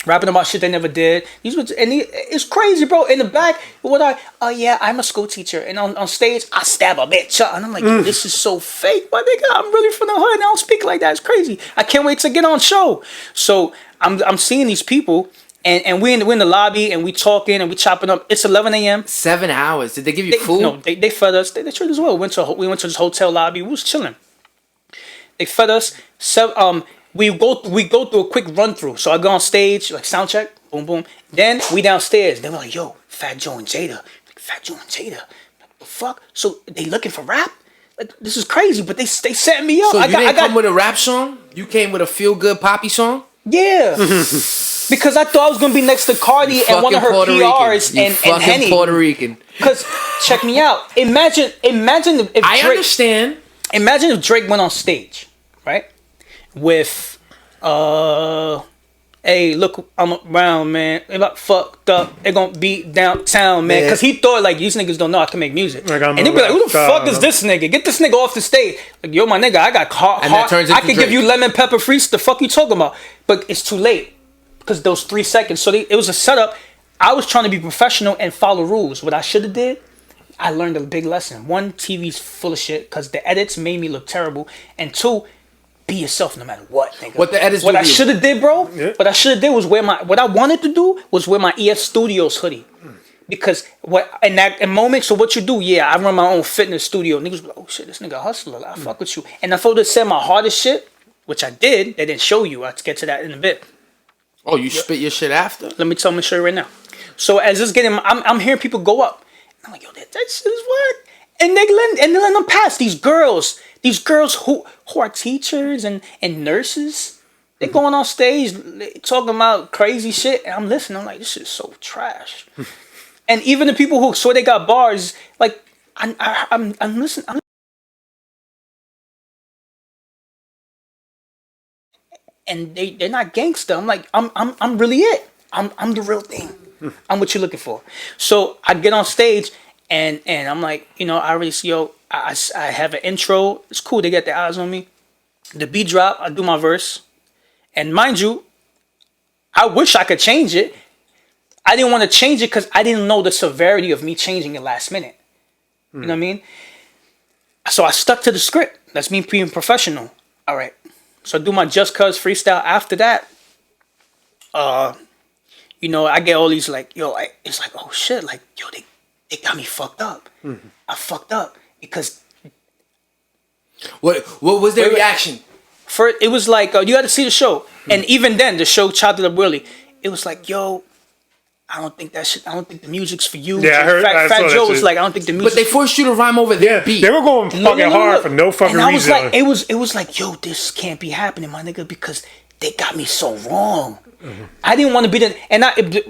Rapping about shit they never did. It's crazy, bro. In the back, I'm a school teacher, and on stage, I stab a bitch, and I'm like, this is so fake, my nigga. I'm really from the hood, and I don't speak like that. It's crazy. I can't wait to get on show. So I'm seeing these people, and we're in the lobby, and we talking, and we chopping up. It's 11 a.m. 7 hours. Did they give you food? No, they fed us. They treated us well. We went to this hotel lobby. We was chilling. They fed us. We go through a quick run through. So I go on stage, like sound check, boom boom. Then we downstairs. They were like, yo, Fat Joe and Jada. Like, Fat Joe and Jada. Like, the fuck? So they looking for rap? Like, this is crazy, but they set me up. So you didn't come with a rap song? You came with a feel good poppy song? Yeah. Because I thought I was gonna be next to Cardi and one of her PRs and Henny. Puerto Rican. Because check me out. Imagine if Drake, understand. Imagine if Drake went on stage, right? With hey, look, I'm around, man. They got fucked up. They're gonna be downtown, man. Cause he thought like these niggas don't know I can make music. And they'd be like, who the fuck is this nigga? Get this nigga off the stage. Like, yo, my nigga, I got heart. I can give you lemon pepper freeze. The fuck you talking about? But it's too late. Because those 3 seconds. So it was a setup. I was trying to be professional and follow rules. What I should have did, I learned a big lesson. One, TV's full of shit because the edits made me look terrible. And two, be yourself no matter what, nigga. What I should have did, bro. Yeah. What I should have did was what I wanted to do was wear my EF Studios hoodie. Because in that moment, so what you do, I run my own fitness studio. Niggas be like, oh shit, this nigga a hustler. I fuck with you. And if I would have said my hardest shit, which I did, they didn't show you. I'll get to that in a bit. Oh, you spit your shit after? Let me show you right now. So as this getting, I'm hearing people go up. I'm like, yo, that shit is what? And they let them pass. These girls who are teachers and nurses, they going on stage talking about crazy shit, and I'm listening. I'm like, this shit is so trash. And even the people who swear they got bars, like I'm listening. And they're not gangster. I'm like, I'm really it. I'm the real thing. I'm what you're looking for. So I get on stage and I'm like, I already see, I have an intro. It's cool. They get their eyes on me. The beat drop. I do my verse. And mind you, I wish I could change it. I didn't want to change it because I didn't know the severity of me changing it last minute. You know what I mean? So I stuck to the script. That's me being professional. All right. So I do my Just Cuz freestyle. After that, I get all these like, it's like, oh shit, like, yo, they got me fucked up. Mm-hmm. I fucked up because. What was their reaction? First, it was like, you got to see the show. Mm-hmm. And even then, the show chopped it up really. It was like, yo, I don't think the music's for you. Yeah, I heard. Fat Joe was like, I don't think the music. But they forced you to rhyme over their beat. They were going fucking hard for no fucking and I reason. Was like, it was like, yo, this can't be happening, my nigga, because they got me so wrong. Mm-hmm. I didn't want to be the, and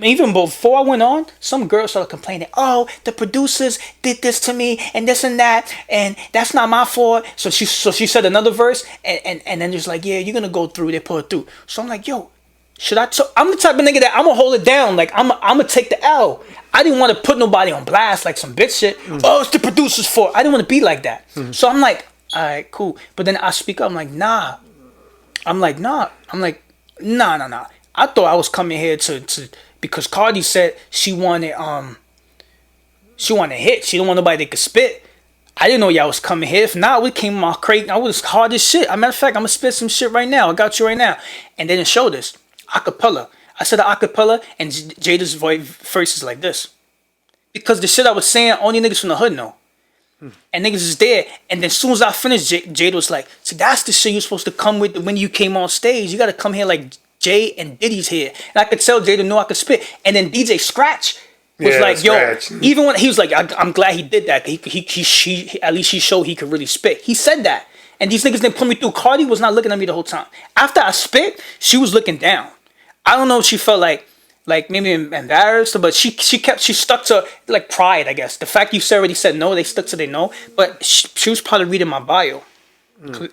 even before I went on, some girls started complaining. Oh, the producers did this to me and this and that, and that's not my fault. So she said another verse, and then just like, yeah, you're gonna go through. They pull it through. So I'm like, yo. I'm the type of nigga that I'm gonna hold it down. Like I'm gonna take the L. I didn't want to put nobody on blast like some bitch shit. Mm-hmm. Oh, it's the producer's fault. I didn't want to be like that. Mm-hmm. So I'm like, all right, cool. But then I speak up. I'm like, nah. Nah. I thought I was coming here to because Cardi said she wanted hits. She don't want nobody that could spit. I didn't know y'all was coming here. If not, we came my crate. I was hard as shit. As a matter of fact, I'm gonna spit some shit right now. I got you right now. And they didn't show this. Acapella. I said acapella, and Jada's voice first is like this. Because the shit I was saying, only niggas from the hood know. And niggas is there. And then as soon as I finished, Jada was like, see, that's the shit you're supposed to come with when you came on stage. You got to come here like Jay and Diddy's here. And I could tell Jada knew I could spit. And then DJ Scratch was like, Scratch. Yo, even when he was like, I'm glad he did that. He at least he showed he could really spit. He said that. And these niggas didn't put me through. Cardi was not looking at me the whole time. After I spit, she was looking down. I don't know if she felt like maybe embarrassed, but she stuck to like pride, I guess. The fact you already said no, they stuck to their no. But she was probably reading my bio.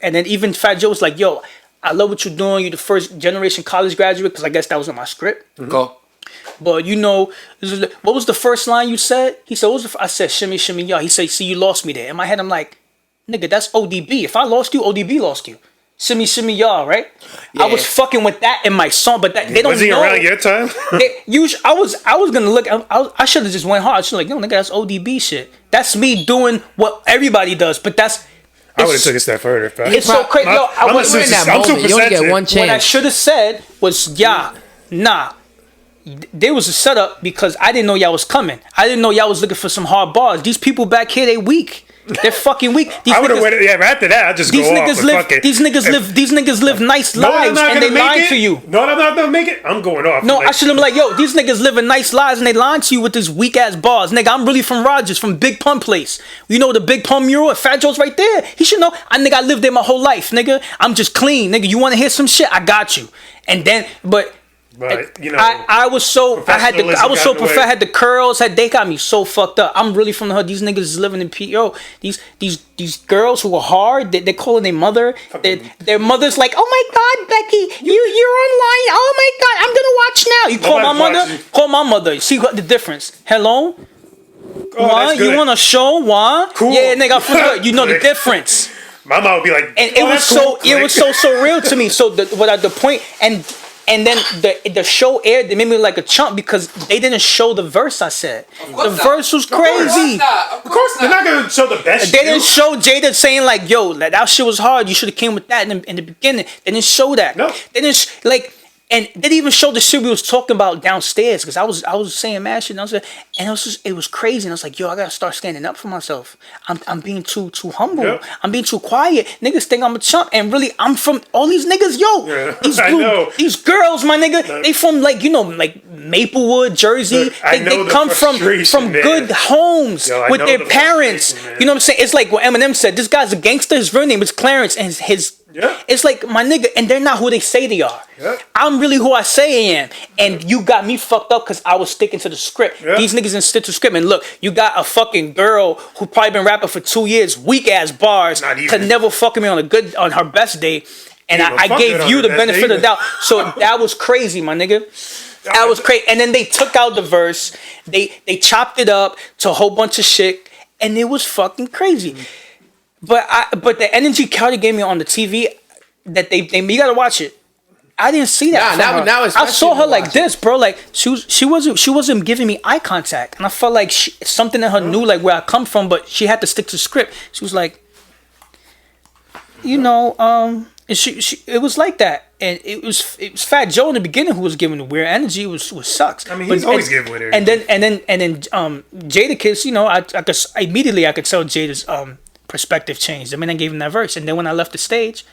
And then even Fat Joe was like, yo, I love what you're doing. You're the first generation college graduate, because I guess that was in my script. Mm-hmm. Go. But what was the first line you said? He said, I said, shimmy, shimmy, y'all. He said, see, you lost me there. In my head, I'm like, nigga, that's ODB. If I lost you, ODB lost you. Shimmy Shimmy Y'all, right? Yeah. I was fucking with that in my song, but that they don't know. Was he around your time? I was gonna look. I should have just went hard. I should like, yo, nigga, that's ODB shit. That's me doing what everybody does, but that's. I would have took it a step further. It's so crazy. No, I wasn't in that moment. You only get one chance. What I should have said was, nah. There was a setup because I didn't know y'all was coming. I didn't know y'all was looking for some hard bars. These people back here, they weak. They're fucking weak. I would have waited. Yeah, after that, I just these go niggas off. Live. These niggas live nice lives, and they lying to you. No, I'm not gonna make it. I'm going off. No, I should have been like, yo, these niggas living nice lives, and they lying to you with this weak ass bars, nigga. I'm really from Rogers, from Big Pun Place. You know the Big Pun mural at Fat Joe's right there. He should know. I lived there my whole life, nigga. I'm just clean, nigga. You want to hear some shit? I got you. And then, but you know, I was so I had the curls. They got me so fucked up. I'm really from the hood. These niggas is living in PO. These girls who are hard. They're calling their mother. Their mother's like, oh my god, Becky, you're online. Oh my god, I'm gonna watch now. You call my mother. Call my mother. See what the difference? Hello. What? You want a show? What? Cool. Yeah, nigga, I forgot. You know the difference. My mom would be like, and it was so surreal to me. So the point and then the show aired. They made me like a chump because they didn't show the verse I said. The verse was crazy. Of course, they're not gonna show the best. They didn't show Jada saying like, "Yo, that shit was hard. You should have came with that in the beginning." They didn't show that. No, they didn't and they didn't even show the shit we was talking about downstairs because I was saying mad shit and it was crazy and I was like, yo, I gotta start standing up for myself. I'm being too humble. Yep. I'm being too quiet. Niggas think I'm a chump and really I'm from all these niggas. Yo, yeah. these girls, my nigga, they from like like Maplewood, Jersey. They come from good homes with their parents. You know what I'm saying? It's like what Eminem said. This guy's a gangster. His real name is Clarence and his. Yeah. It's like my nigga, and they're not who they say they are. Yeah. I'm really who I say I am, and you got me fucked up because I was sticking to the script. Yeah. These niggas didn't stick to the script, and look, you got a fucking girl who probably been rapping for 2 years, weak ass bars, could never fuck with me on her best day, and I gave you the benefit of the doubt. So that was crazy, my nigga. That was crazy. And then they took out the verse, they chopped it up to a whole bunch of shit, and it was fucking crazy. But the energy Cardi gave me on the TV that they you gotta watch it. I didn't see that. Now I saw her like this, bro. Like she wasn't giving me eye contact, and I felt like something in her knew like where I come from, but she had to stick to script. She was like, and it was like that, and it was Fat Joe in the beginning who was giving the weird energy. It was sucks. I mean, he's always giving weird energy. And then Jadakiss, I could tell Jada's perspective changed. I mean, I gave him that verse, and then when I left the stage,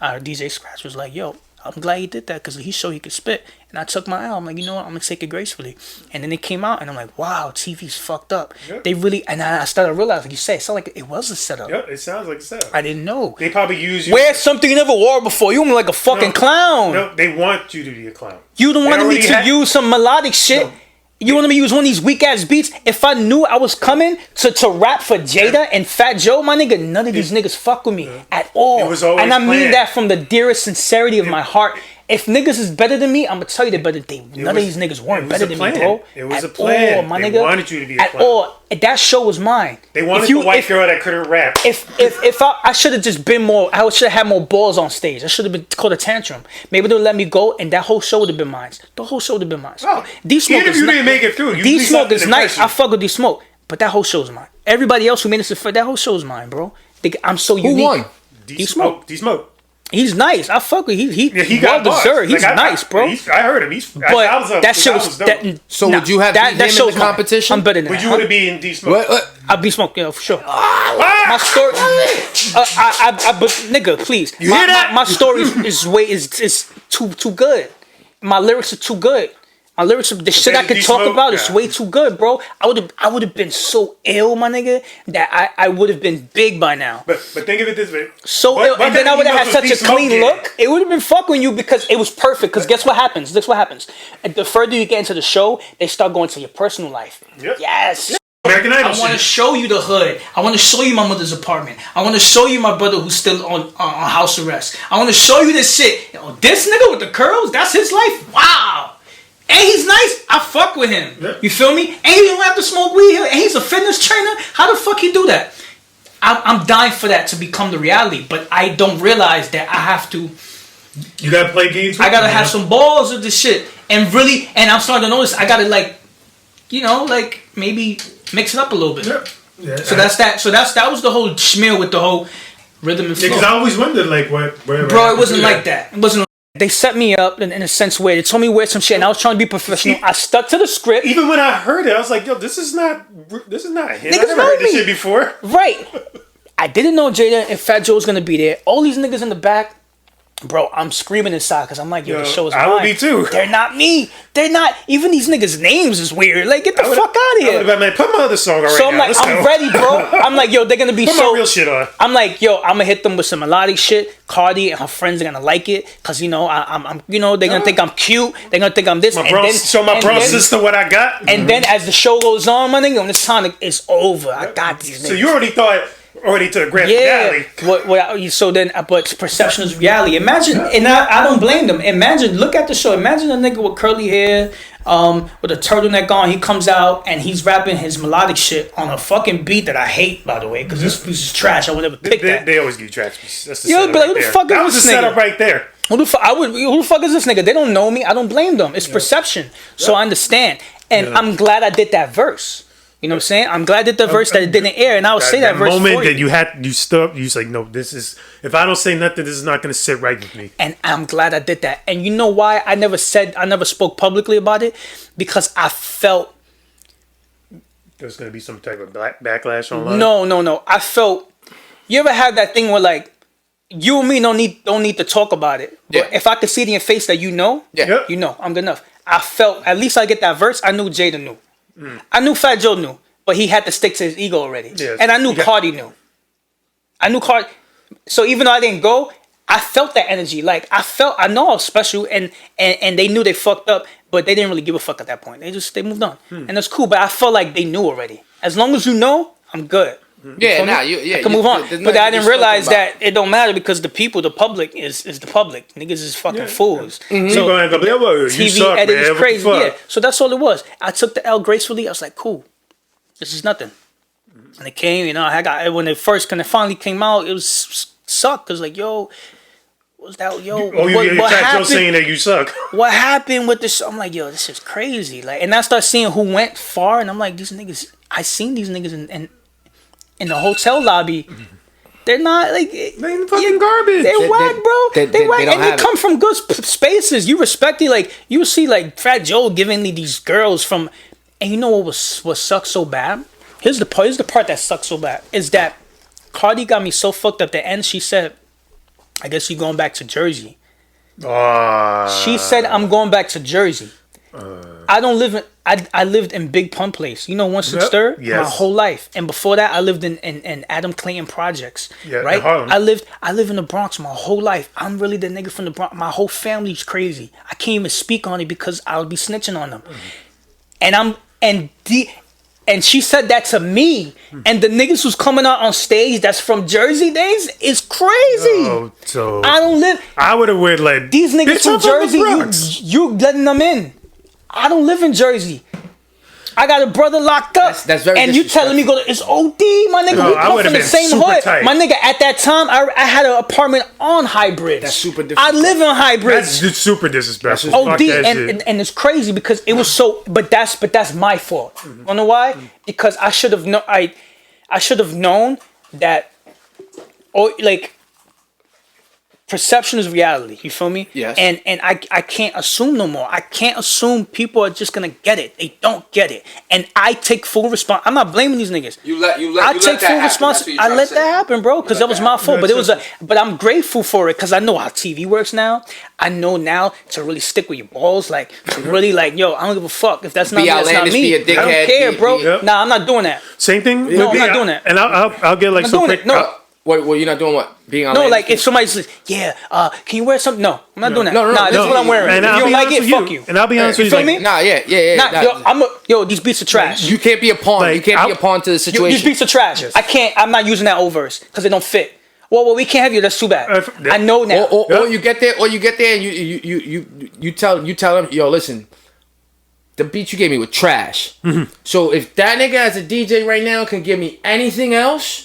DJ Scratch was like, "Yo, I'm glad he did that because he showed he could spit." And I took my L. I'm like, you know what? I'm gonna take it gracefully. And then it came out, and I'm like, wow, TV's fucked up. Yep. They really, and I started to realize, like you said, it sounded like it was a setup. Yeah, it sounds like a setup. I didn't know. They probably use you. Wear something you never wore before. You were like a fucking clown. No, they want you to be a clown. You don't want me to use some melodic shit. No. You want me to use one of these weak ass beats? If I knew I was coming to rap for Jada and Fat Joe, my nigga, none of these niggas fuck with me at all. It was always and I mean that from the dearest sincerity of my heart. If niggas is better than me, I'm gonna tell you they're better than me. None of these niggas weren't better than me, bro. It was a plan. All, my they nigga. wanted you to be a at clown. All. That show was mine. They wanted the white girl that couldn't rap. If I should have just been more, I should have had more balls on stage. I should have been called a tantrum. Maybe they'll let me go, and that whole show would have been mine. The whole show would have been mine. Oh, even if you didn't make it through, D-Smoke is nice. I fuck with D-Smoke, but that whole show is mine. Everybody else who made it to that whole show is mine, bro. I'm so unique. Who won? D-Smoke. D-Smoke. He's nice. I fuck with he got well deserved. He's nice, bro. I heard him. That shit was dope. So would you have him in the competition? I'm better than that. Would you want to be in D-Smoke? I'll be Smoke, for sure. My story, but nigga, please. You hear that? My story is too good. My lyrics are too good. My lyrics, the shit I could talk about is way too good, bro. I would have been so ill, my nigga, that I would have been big by now. But think of it this way. So ill, and then I would have had such a clean look. It would have been fucking you because it was perfect. Because guess what happens? This what happens. And the further you get into the show, they start going to your personal life. Yep. Yes. Yep. I want to show you the hood. I want to show you my mother's apartment. I want to show you my brother who's still on house arrest. I want to show you this shit. This nigga with the curls, that's his life. Wow. And he's nice. I fuck with him. Yeah. You feel me? And he don't have to smoke weed. And he's a fitness trainer. How the fuck he do that? I'm dying for that to become the reality, but I don't realize that I have to. You gotta play games. I gotta have some balls of this shit, and I'm starting to notice I gotta like maybe mix it up a little bit. Yeah. So that was the whole schmear with the whole rhythm and flow. Because I always wondered where. Bro, it wasn't like that. It wasn't. They set me up in a sense where they told me wear some shit, and I was trying to be professional. I stuck to the script. Even when I heard it, I was like, "Yo, this is not him. I Niggas never heard this shit before." Right. I didn't know Jada and Fat Joe was gonna be there. All these niggas in the back, bro. I'm screaming inside because I'm like, yo, the show is mine. I would be too. They're not me. They're not. Even these niggas' names is weird. Like, get the fuck out of here. Man, put my other song on so I'm like, I'm ready, bro. I'm like, yo, they're gonna be put my real shit on. I'm like, yo, I'm gonna hit them with some melodic shit. Cardi and her friends are gonna like it because I'm they're gonna think I'm cute. They're gonna think I'm this. Show my bro sister what I got. And then as the show goes on, my nigga, when it's time, it's over. I got these niggas. So you already thought. Already to the grand finale. So then, but perception is reality. Imagine, and I don't blame them. Imagine, look at the show. Imagine a nigga with curly hair, with a turtleneck on. He comes out and he's rapping his melodic shit on a fucking beat that I hate, by the way, because this piece is trash. I would never pick that. They always give you trash pieces. That's the setup. Like, who the fuck that is was this the nigga? setup right there. Who the fuck is this nigga? They don't know me. I don't blame them. It's perception. So I understand, and I'm glad I did that verse. You know what I'm saying? I'm glad that the verse that it didn't air, and I would say that verse moment for that you stood up, you was like, no, this is. If I don't say nothing, this is not going to sit right with me. And I'm glad I did that. And you know why I never spoke publicly about it? Because I felt there's going to be some type of backlash online. No. I felt. You ever had that thing where like you and me don't need to talk about it. Yeah. But if I could see it in your face that you know, I'm good enough. I felt at least I get that verse. I knew Jada knew. I knew Fat Joe knew, but he had to stick to his ego already. Yes. And I knew Cardi knew. So even though I didn't go, I felt that energy. Like I know I was special, and they knew they fucked up, but they didn't really give a fuck at that point. They moved on, and that's cool. But I felt like they knew already. As long as you know, I'm good. I can move on. But I didn't realize that it don't matter because the people, the public is the public. Niggas is fucking fools. Mm-hmm. So TV edit is crazy. Yeah. So that's all it was. I took the L gracefully. I was like, cool. This is nothing. And it came, I got when it finally came out, it was sucked because like, yo, what's that? Yo, what happened? Saying that you suck. What happened with this? I'm like, yo, this is crazy. Like, and I start seeing who went far, and I'm like, these niggas. I seen these niggas in the hotel lobby. They're not like they fucking garbage. They're whack, bro. They whack, and they come from good spaces. You respect it. Like you will see, like Fat Joe giving me these girls from, and you know what sucks so bad? Here's the part that sucks so bad is that Cardi got me so fucked up. At the end, she said, "I guess you're going back to Jersey." She said, "I'm going back to Jersey." I don't live in. I lived in Big Pun Place. You know, once it's stirred, my whole life. And before that, I lived in Adam Clayton Projects. Yeah, right. I live in the Bronx my whole life. I'm really the nigga from the Bronx. My whole family's crazy. I can't even speak on it because I would be snitching on them. And she said that to me. And the niggas who's coming out on stage that's from Jersey days is crazy. So I don't live. I would have weird like these niggas from Jersey. You letting them in. I don't live in Jersey. I got a brother locked up. That's very and you telling me it's OD, my nigga. We come from the same hood. Tight. My nigga, at that time, I had an apartment on High Bridge. That's super disrespectful. I live on High Bridge. That's super disrespectful. OD, and it's crazy because it was so. But that's my fault. Mm-hmm. You know why? Mm-hmm. Because I should have I should have known that. Perception is reality. You feel me? Yes. And I can't assume no more. I can't assume people are just gonna get it. They don't get it. And I take full response. I'm not blaming these niggas. I take full responsibility. I let that happen, bro, because that was my fault. But I'm grateful for it because I know how TV works now. I know now to really stick with your balls, like to really like, yo, I don't give a fuck if that's not me. That's not me. I don't care, bro. Nah, I'm not doing that. Same thing. No, I'm not doing that. And I'll get like some quick. No. What you're not doing? What being on? No, like if somebody says, "Yeah, can you wear something?" No, I'm not doing that. No, this is what I'm wearing. And if you don't like it, fuck you. And I'll be honest with you, feel me? Nah, yeah. These beats are trash. You can't be a pawn. You can't be a pawn to the situation. These beats are trash. I can't. I'm not using that old verse because they don't fit. Well, we can't have you. That's too bad. I know now. Or you get there, and you tell them, yo, listen. The beat you gave me was trash. Mm-hmm. So if that nigga as a DJ right now can give me anything else.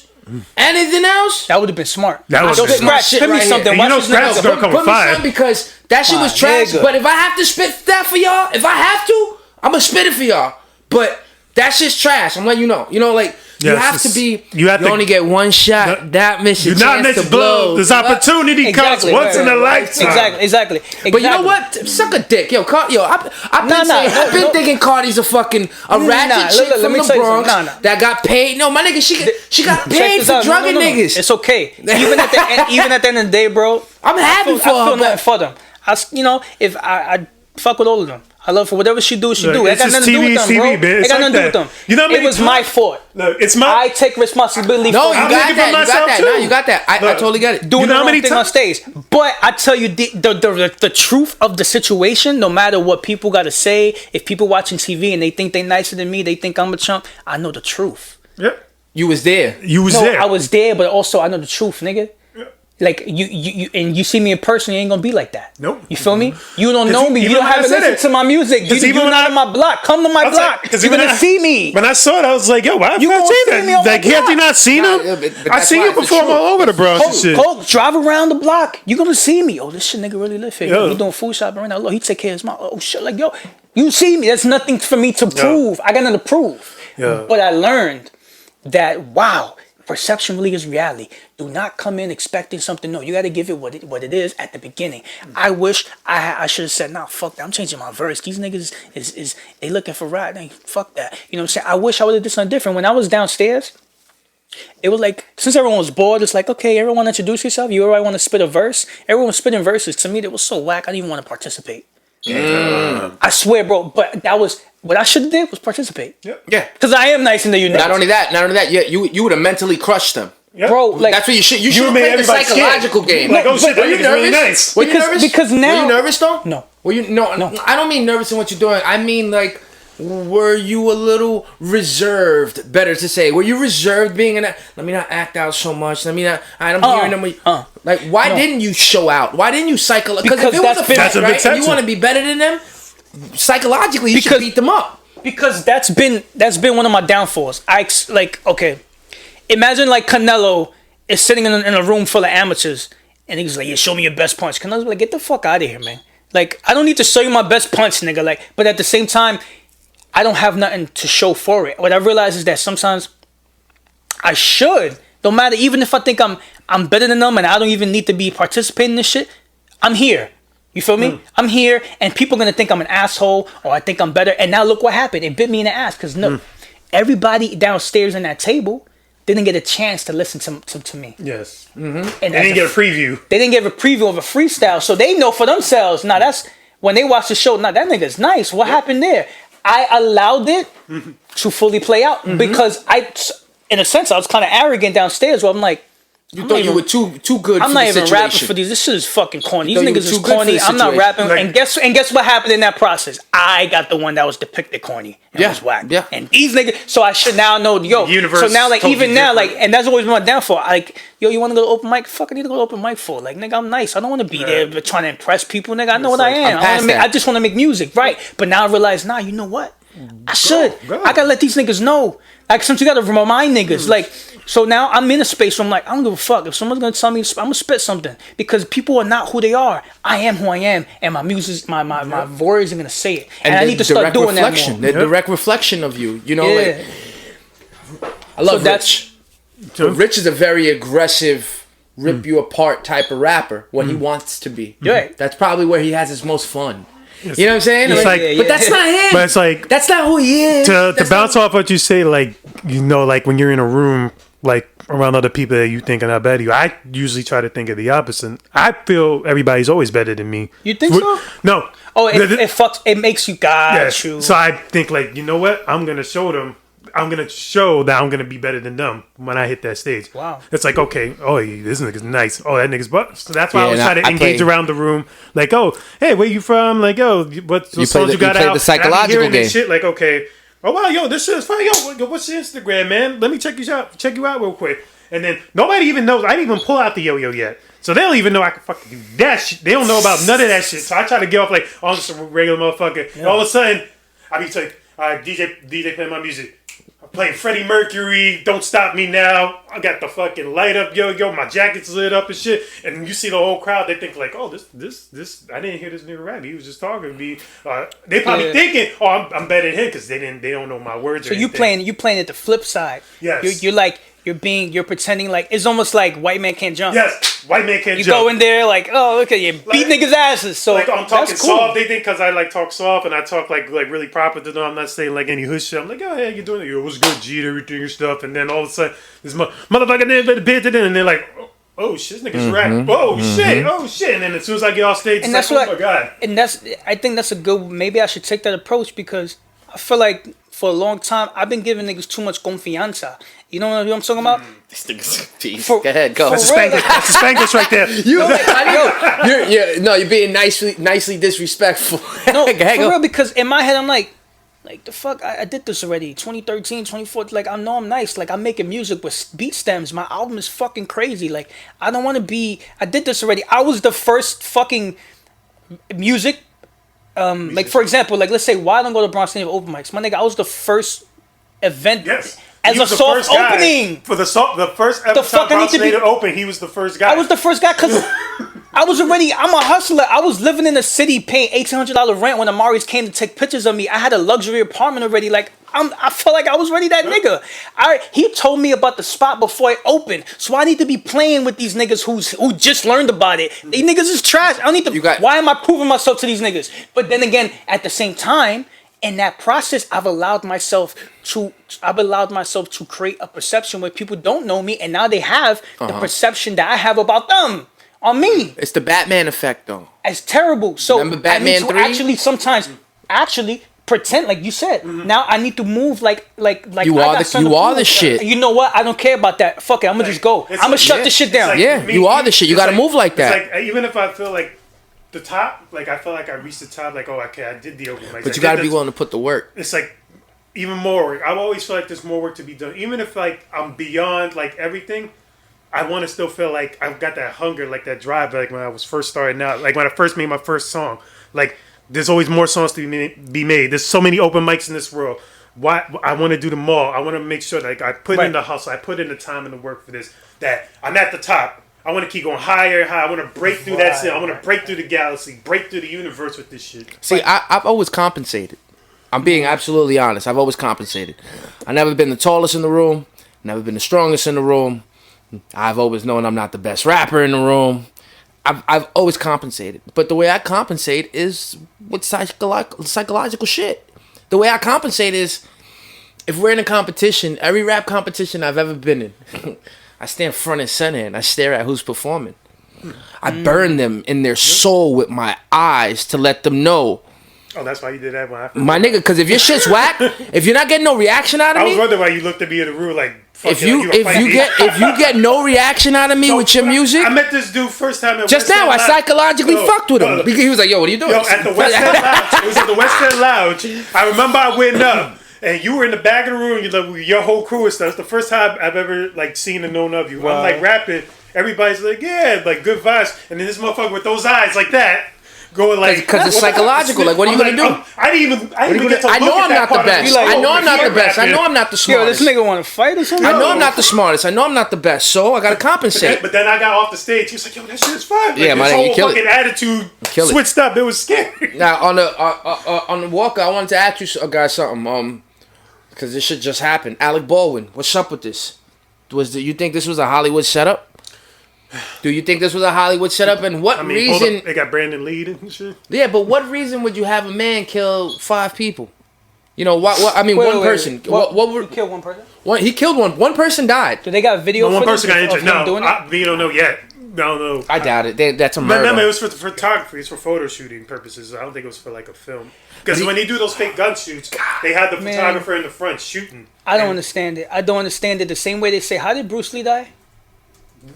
Anything else? That would have been smart. That was Scratch. shit Put me right something. here. And you Watch know this Scratch is nigga. gonna come with Put me fire. some because that shit was My trash. nigga. But if I have to spit that for y'all, if I have to, I'm gonna spit it for y'all. But that shit's trash. I'm letting you know. You know, like you have to be. You only get one shot. That mission. Do not miss blow. This opportunity comes once in a lifetime. Exactly. But you know what? Suck a dick, yo. I've been thinking Cardi's a fucking ratchet chick from the Bronx that got paid. No, my nigga, she got paid for drugging niggas. It's okay. Even at the end of the day, bro. I'm happy for her. I feel nothing for them. If I fuck with all of them. I love her. Whatever she do, she do. It got nothing to do with them, bro. It got nothing to do with them. You know, it was my fault. Look, it's my. I take responsibility. No, for you got that. Nah, you got that. I totally get it. Doing the wrong thing on stage. But I tell you, the truth of the situation. No matter what people got to say, if people watching TV and they think they nicer than me, they think I'm a chump. I know the truth. Yeah. You was there. I was there, but also I know the truth, nigga. Like you see me in person, you ain't gonna be like that. Nope. You feel me? You don't know me. You don't have to listen to my music. You're not on my block. Come to my block. You're gonna see me. When I saw it, I was like, yo, why have you not seen that? Like, have you not seen him? I seen you perform all over the Bronx and shit. Go drive around the block. You're gonna see me. Oh, this shit nigga really live here. He doing food shopping right now. Look, he take care of his mom. Oh shit, like yo, you see me. There's nothing for me to prove. I got nothing to prove. Yeah. But I learned that perception really is reality. Do not come in expecting something. No, you got to give it what it is at the beginning. I wish I should have said, nah, fuck that. I'm changing my verse. These niggas is they looking for rap. Fuck that. You know what I'm saying? I wish I would have did something different. When I was downstairs, it was like, since everyone was bored, it's like, okay, everyone introduce yourself. You already want to spit a verse? Everyone was spitting verses. To me, that was so whack. I didn't even want to participate. I swear, bro. But that was what I should have did was participate. Yeah. Because I am nice and you. Not only that. Yeah, you would have mentally crushed them. Yep. Bro, like that's what you should. You should play the psychological game. Like, oh shit, that nigga's really nice. Were you nervous? Because now, were you nervous though? No. Were you no? I don't mean nervous in what you're doing. I mean like, were you a little reserved? Better to say, were you reserved being in that? Let me not act out so much. Let me not. I'm hearing them. Like, why didn't you show out? Why didn't you psychologize? Because if it was a fight, right, and you want to be better than them, psychologically, you should beat them up. Because that's been one of my downfalls. Imagine like Canelo is sitting in a room full of amateurs, and he's like, "Yeah, show me your best punch." Canelo's like, "Get the fuck out of here, man! Like, I don't need to show you my best punch, nigga." Like, but at the same time, I don't have nothing to show for it. What I realize is that sometimes I should, no matter, even if I think I'm better than them, and I don't even need to be participating in this shit. I'm here. You feel me? I'm here, and people are gonna think I'm an asshole, or I think I'm better. And now look what happened. It bit me in the ass because everybody downstairs in that table didn't get a chance to listen to me. Yes. And they didn't get a preview. They didn't get a preview of a freestyle, so they know for themselves. Now that's when they watch the show. Now that nigga's nice. What happened there? I allowed it to fully play out because in a sense, I was kind of arrogant downstairs. Where I'm like, you thought you were too good. I'm not even rapping for these. This shit is fucking corny. These niggas is corny. I'm not rapping. Like, and guess what happened in that process? I got the one that was depicted corny and was whack. Yeah. And these niggas. So I should now know. Yo. So now, like even now, like, and that's always been my downfall. Like, yo, you want to go to open mic? Fuck, I need to go to open mic for. Like, nigga, I'm nice. I don't want to be there but trying to impress people. Nigga, I know what I am. I just want to make music, right? But now I realize, nah, you know what? I should. I gotta let these niggas know. Like, sometimes you gotta remind niggas. Like, so now I'm in a space where I'm like, I don't give a fuck. If someone's gonna tell me, I'm gonna spit something. Because people are not who they are. I am who I am. And my music, my words are gonna say it. And I need to start doing that more. The direct reflection of you. You know, like, I love Rich. Rich is a very aggressive, rip you apart type of rapper. What he wants to be. Right. That's probably where he has his most fun. You know what I'm saying? It's but that's not him. But it's like, that's not who he is. To bounce off what you say, like, you know, like when you're in a room, like around other people that you think are not better than you, I usually try to think of the opposite. I feel everybody's always better than me. You think so? No. Oh, it makes you got you. So I think, like, you know what? I'm gonna show that I'm gonna be better than them when I hit that stage. Wow. It's like, okay, oh, this nigga's nice. Oh, that nigga's butt. So that's why I was trying to engage around the room. Like, oh, hey, where you from? Like, oh, what songs you got out? The psychological game. Shit, like, okay, oh wow, yo, this shit is fine. Yo, what's your Instagram, man? Let me check you out real quick. And then nobody even knows. I didn't even pull out the yo-yo yet. So they don't even know I can fucking do that shit. They don't know about none of that shit. So I try to get off like, oh, I'm just a regular motherfucker. Yeah. All of a sudden, I be like, all right, DJ playing my music. playing Freddie Mercury, Don't Stop Me Now. I got the fucking light up, yo, my jacket's lit up and shit. And you see the whole crowd, they think like, oh, this, I didn't hear this nigga rap. He was just talking to me. They probably thinking, oh, I'm better than him because they don't know my words. So you playing it the flip side. Yes. You're like, you're pretending like, it's almost like White Man Can't Jump. Yes, White Man Can't Jump. You go in there like, oh, look at you, beat niggas' asses. So like I'm talking cool. soft. They think because I like talk soft and I talk like really proper to them. I'm not saying like any hood shit. I'm like, oh, hey, you doing it? Yo, what's good, G, and everything and stuff. And then all of a sudden, this motherfucker didn't bit it in, and they're like, oh shit, this nigga's rap. Oh shit. And then as soon as I get off stage, and it's like, oh my god. And I think that's a good. Maybe I should take that approach because I feel like for a long time I've been giving niggas too much confianza. You know what I'm talking about? This nigga's peace. Go ahead, go. That's a Spanglish right there. You're being nicely disrespectful. No, go ahead, for real, because in my head I'm like the fuck, I did this already. 2013, 2014, like I know I'm nice. Like I'm making music with beat stems. My album is fucking crazy. Like I don't want to be. I did this already. I was the first fucking music. Like for example, like let's say why I don't go to Bronx Native open mics. My nigga, I was the first event. Yes. As a soft opening. For the first ever time Bronx Native open, he was the first guy. I was the first guy because I'm a hustler. I was living in the city paying $1,800 rent when Amaris came to take pictures of me. I had a luxury apartment already. Like, I felt like I was already that nigga. He told me about the spot before it opened. So I need to be playing with these niggas who just learned about it. These niggas is trash. I don't need to. Why am I proving myself to these niggas? But then again, at the same time, in that process, I've allowed myself to create a perception where people don't know me, and now they have the perception that I have about them on me. It's the Batman effect, though. It's terrible. So remember Batman 3? Actually pretend like you said. Now I need to move like you are the shit. You know what? I don't care about that. Fuck it. I'm gonna just go. I'm gonna shut this shit down. You are the shit. You gotta move like that. It's like even if I feel like the top, like I feel like I reached the top, like okay, I did the open mics. But you gotta be willing to put the work. It's like even more work. I always feel like there's more work to be done. Even if like I'm beyond like everything, I want to still feel like I've got that hunger, like that drive, like when I was first starting out, like when I first made my first song. Like there's always more songs to be made. There's so many open mics in this world. Why I want to do them all. I want to make sure like I put in the hustle, I put in the time and the work for this. That I'm at the top. I want to keep going higher and higher. I want to break through that shit. I want to break through the galaxy, break through the universe with this shit. See, I've always compensated. I'm being absolutely honest. I've always compensated. I've never been the tallest in the room. Never been the strongest in the room. I've always known I'm not the best rapper in the room. I've always compensated. But the way I compensate is with psychological shit. The way I compensate is, if we're in a competition, every rap competition I've ever been in, I stand front and center and I stare at who's performing. I burn them in their soul with my eyes to let them know. Oh, that's why you did that when I my nigga, because if your shit's whack, if you're not getting no reaction out of me, I was wondering why you looked at me in the room like. If you get no reaction out of me with your music, I met this dude first time. Just now, I psychologically fucked with him because he was like, "Yo, what are you doing?" At the West End Lounge. It was at the West End Lounge. I remember I went up. And you were in the back of the room, your whole crew and stuff. It's the first time I've ever like seen and known of you. Wow. I'm like rapping, everybody's like, yeah, like good vibes. And then this motherfucker with those eyes like that, going like, because it's psychological. Like, what are you gonna do? I didn't even get to look I know at I'm that not the part best. Like, I know I'm not the best. I know I'm not the smartest. Yo, this nigga want to fight or something? I know I'm not the smartest. I know I'm not the best. So I gotta compensate. But then I got off the stage. He was like, yo, that shit's fun. Like, yeah, my nigga, you kill it. His whole fucking attitude switched up. It was scary. Now on the Walker, I wanted to ask you guys something. Because this shit just happened. Alec Baldwin, what's up with this? You think this was a Hollywood setup? Do you think this was a Hollywood setup? And what reason? They got Brandon Lee and shit. Yeah, but what reason would you have a man kill 5 people? You know what? I mean, one person. He killed one person. He killed one. One person died. Do they got video? One person got injured. No, we don't know yet. No. I doubt it. That's a murder. Remember, it was for photography. It's for photo shooting purposes. I don't think it was for like a film. Because when they do those fake gun shoots, they had the photographer in the front shooting. I don't understand it. The same way they say, how did Bruce Lee die?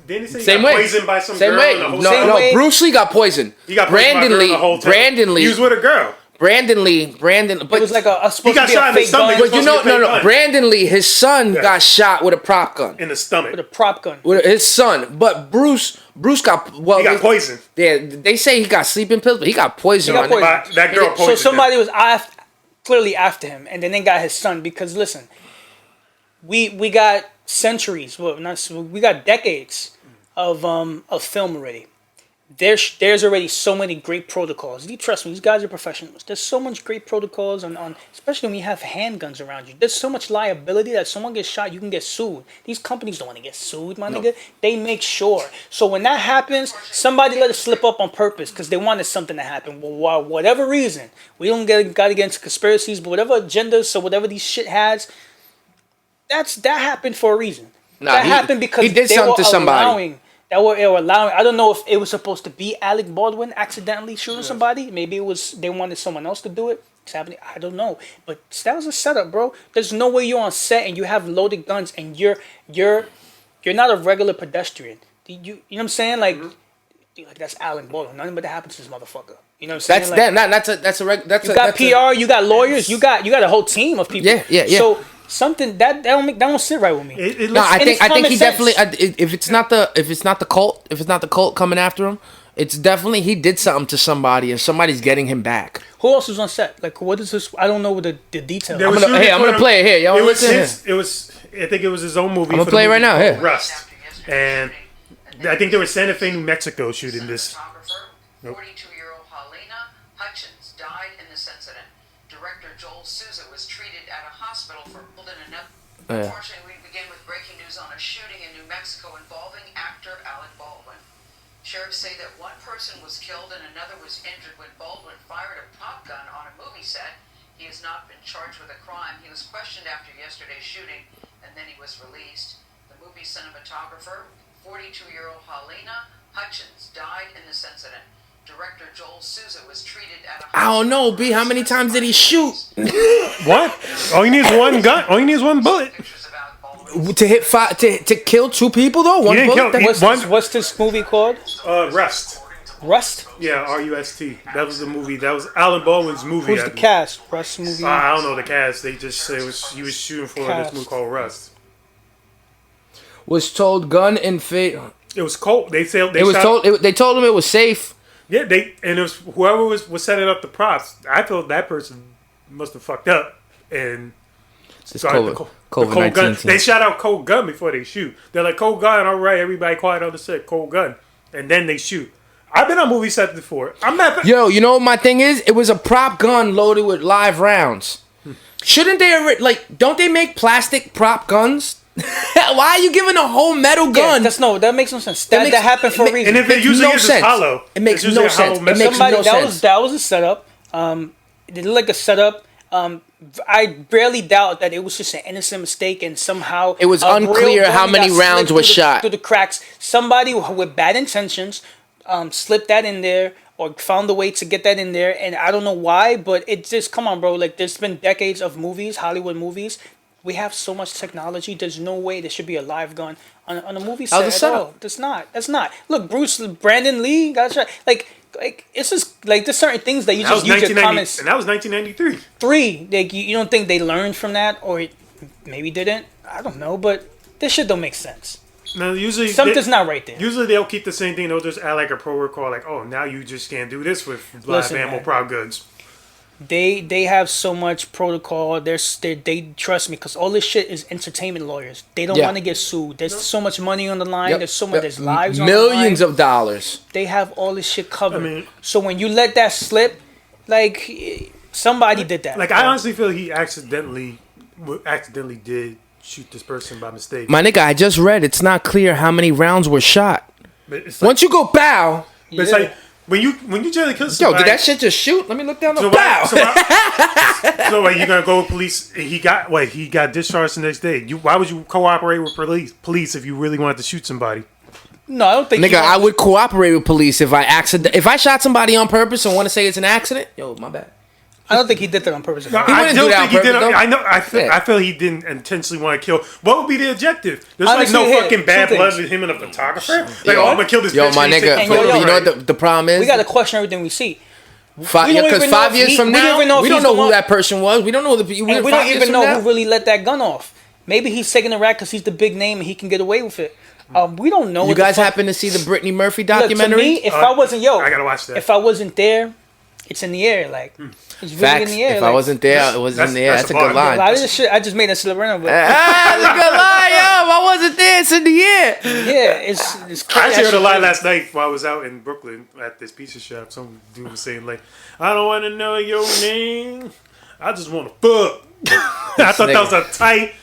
Didn't they say he got poisoned by some girl? No, Bruce Lee got poisoned. He got poisoned by a girl the whole time. Brandon Lee. He was with a girl. Brandon Lee, but it was like supposed he got to be shot a fake gun. But no. Brandon Lee, his son got shot with a prop gun in the stomach. With a prop gun. With his son, but Bruce got he got poisoned. Yeah, they say he got sleeping pills, but he got poisoned. That girl poisoned. So somebody was clearly after him, and then they got his son because listen. we got centuries. Well, not we got decades of film already. There's already so many great protocols. You trust me, these guys are professionals. There's so much great protocols on especially when you have handguns around you. There's so much liability that someone gets shot, you can get sued. These companies don't want to get sued, my nigga. They make sure. So when that happens, somebody let it slip up on purpose because they wanted something to happen. Well, whatever reason, we don't got to get into conspiracies, but whatever agendas, so whatever these shit has, that happened for a reason. That happened because he did something to somebody. They were allowing. I don't know if it was supposed to be Alec Baldwin accidentally shooting somebody. Maybe it was they wanted someone else to do it. It's happening. I don't know. But that was a setup, bro. There's no way you're on set and you have loaded guns and you're not a regular pedestrian. You know what I'm saying? Like that's Alec Baldwin. Nothing but that happens to this motherfucker. You know what I'm saying? That's you got PR. You got lawyers. You got a whole team of people. Yeah. So. Something that don't sit right with me. I think he definitely. If it's not the cult coming after him, it's definitely he did something to somebody and somebody's getting him back. Who else was on set? Like, what is this? I don't know the details. I'm gonna play it here. Y'all listen. I think it was his own movie. I'm gonna play it right now. Here. Rust, and I think they were Santa Fe, New Mexico, shooting this. Nope. 42-year-old Helena Hutchins died in this incident. Director Joel Souza was treated at a hospital for Unfortunately, we begin with breaking news on a shooting in New Mexico involving actor Alec Baldwin. Sheriffs say that one person was killed and another was injured when Baldwin fired a pop gun on a movie set. He has not been charged with a crime. He was questioned after yesterday's shooting, and then he was released. The movie cinematographer, 42-year-old Helena Hutchins, died in this incident. Director Joel Souza was treated at a I don't know, B. How many times did he shoot? What? All you need is one gun. All you need is one bullet. To hit to kill two people though. One bullet. What's this movie called? Rust. Rust? Yeah, R-U-S-T. That was the movie. That was Alec Baldwin's movie. Who's the cast? Rust movie. I don't know the cast. They just say he was shooting for this movie called Rust. Was told gun and fate. It was cold. They told him it was safe. Yeah, it was whoever was setting up the props. I thought that person must have fucked up and started the cold gun. They shot out cold gun before they shoot. They're like cold gun, all right, everybody quiet on the set, cold gun, and then they shoot. I've been on movie sets before. I'm not. Yo, you know what my thing is? It was a prop gun loaded with live rounds. Shouldn't they don't they make plastic prop guns? Why are you giving a whole metal gun? That makes no sense. That happened for a reason. And if it usually is hollow, it makes no sense. That was a setup. It looked like a setup. I barely doubt that it was just an innocent mistake and somehow it was unclear how many rounds were shot through the cracks. Somebody with bad intentions slipped that in there or found a way to get that in there, and I don't know why, but it just come on, bro. Like there's been decades of movies, Hollywood movies. We have so much technology. There's no way there should be a live gun on a movie set at all. That's not. Look, Brandon Lee got shot. Like it's just like there's certain things that you just use your comments. And that was 1993. Like you don't think they learned from that, or maybe didn't? I don't know, but this shit don't make sense. No, usually something's not right there. Usually they'll keep the same thing. They'll just add like a protocol, like, oh, now you just can't do this with live ammo prop guns. They have so much protocol. They trust me because all this shit is entertainment lawyers. They don't want to get sued. There's so much money on the line. There's so much. There's lives on the line. Millions of dollars. They have all this shit covered. So when you let that slip, like somebody did that. Like I honestly feel he accidentally did shoot this person by mistake. My nigga, I just read. It's not clear how many rounds were shot. Once you go bow, it's like. When you generally kill somebody... Yo, did that shit just shoot? Let me look down the bow. So wait, you gonna go with police? He got discharged the next day. Why would you cooperate with police if you really wanted to shoot somebody? No, I don't think. Nigga, I would cooperate with police if I shot somebody on purpose and want to say it's an accident. Yo, my bad. I don't think he did that on purpose. No, I don't think he did. I feel he didn't intentionally want to kill. What would be the objective? There's like no fucking bad blood with him and a photographer. Like, oh, I'm gonna kill this bitch. Yo, my nigga, you know what the problem is? We gotta question everything we see. Because 5 years from now, we don't know who that person was. We don't know we don't even know who really let that gun off. Maybe he's taking the rack because he's the big name and he can get away with it. We don't know. You guys happen to see the Brittany Murphy documentary? Look, to me, if I wasn't, I gotta watch that. If I wasn't there, It's in the air, like it's really Facts. in the air. If like, I wasn't there, it was in the air. That's a good line. A lot of this shit, I just made that shit random, but That's a good line, yo. If I wasn't there, it's in the air. Yeah, it's crazy. I actually heard a line last night while I was out in Brooklyn at this pizza shop. Some dude was saying like, "I don't want to know your name. I just want to fuck." I thought that was a tight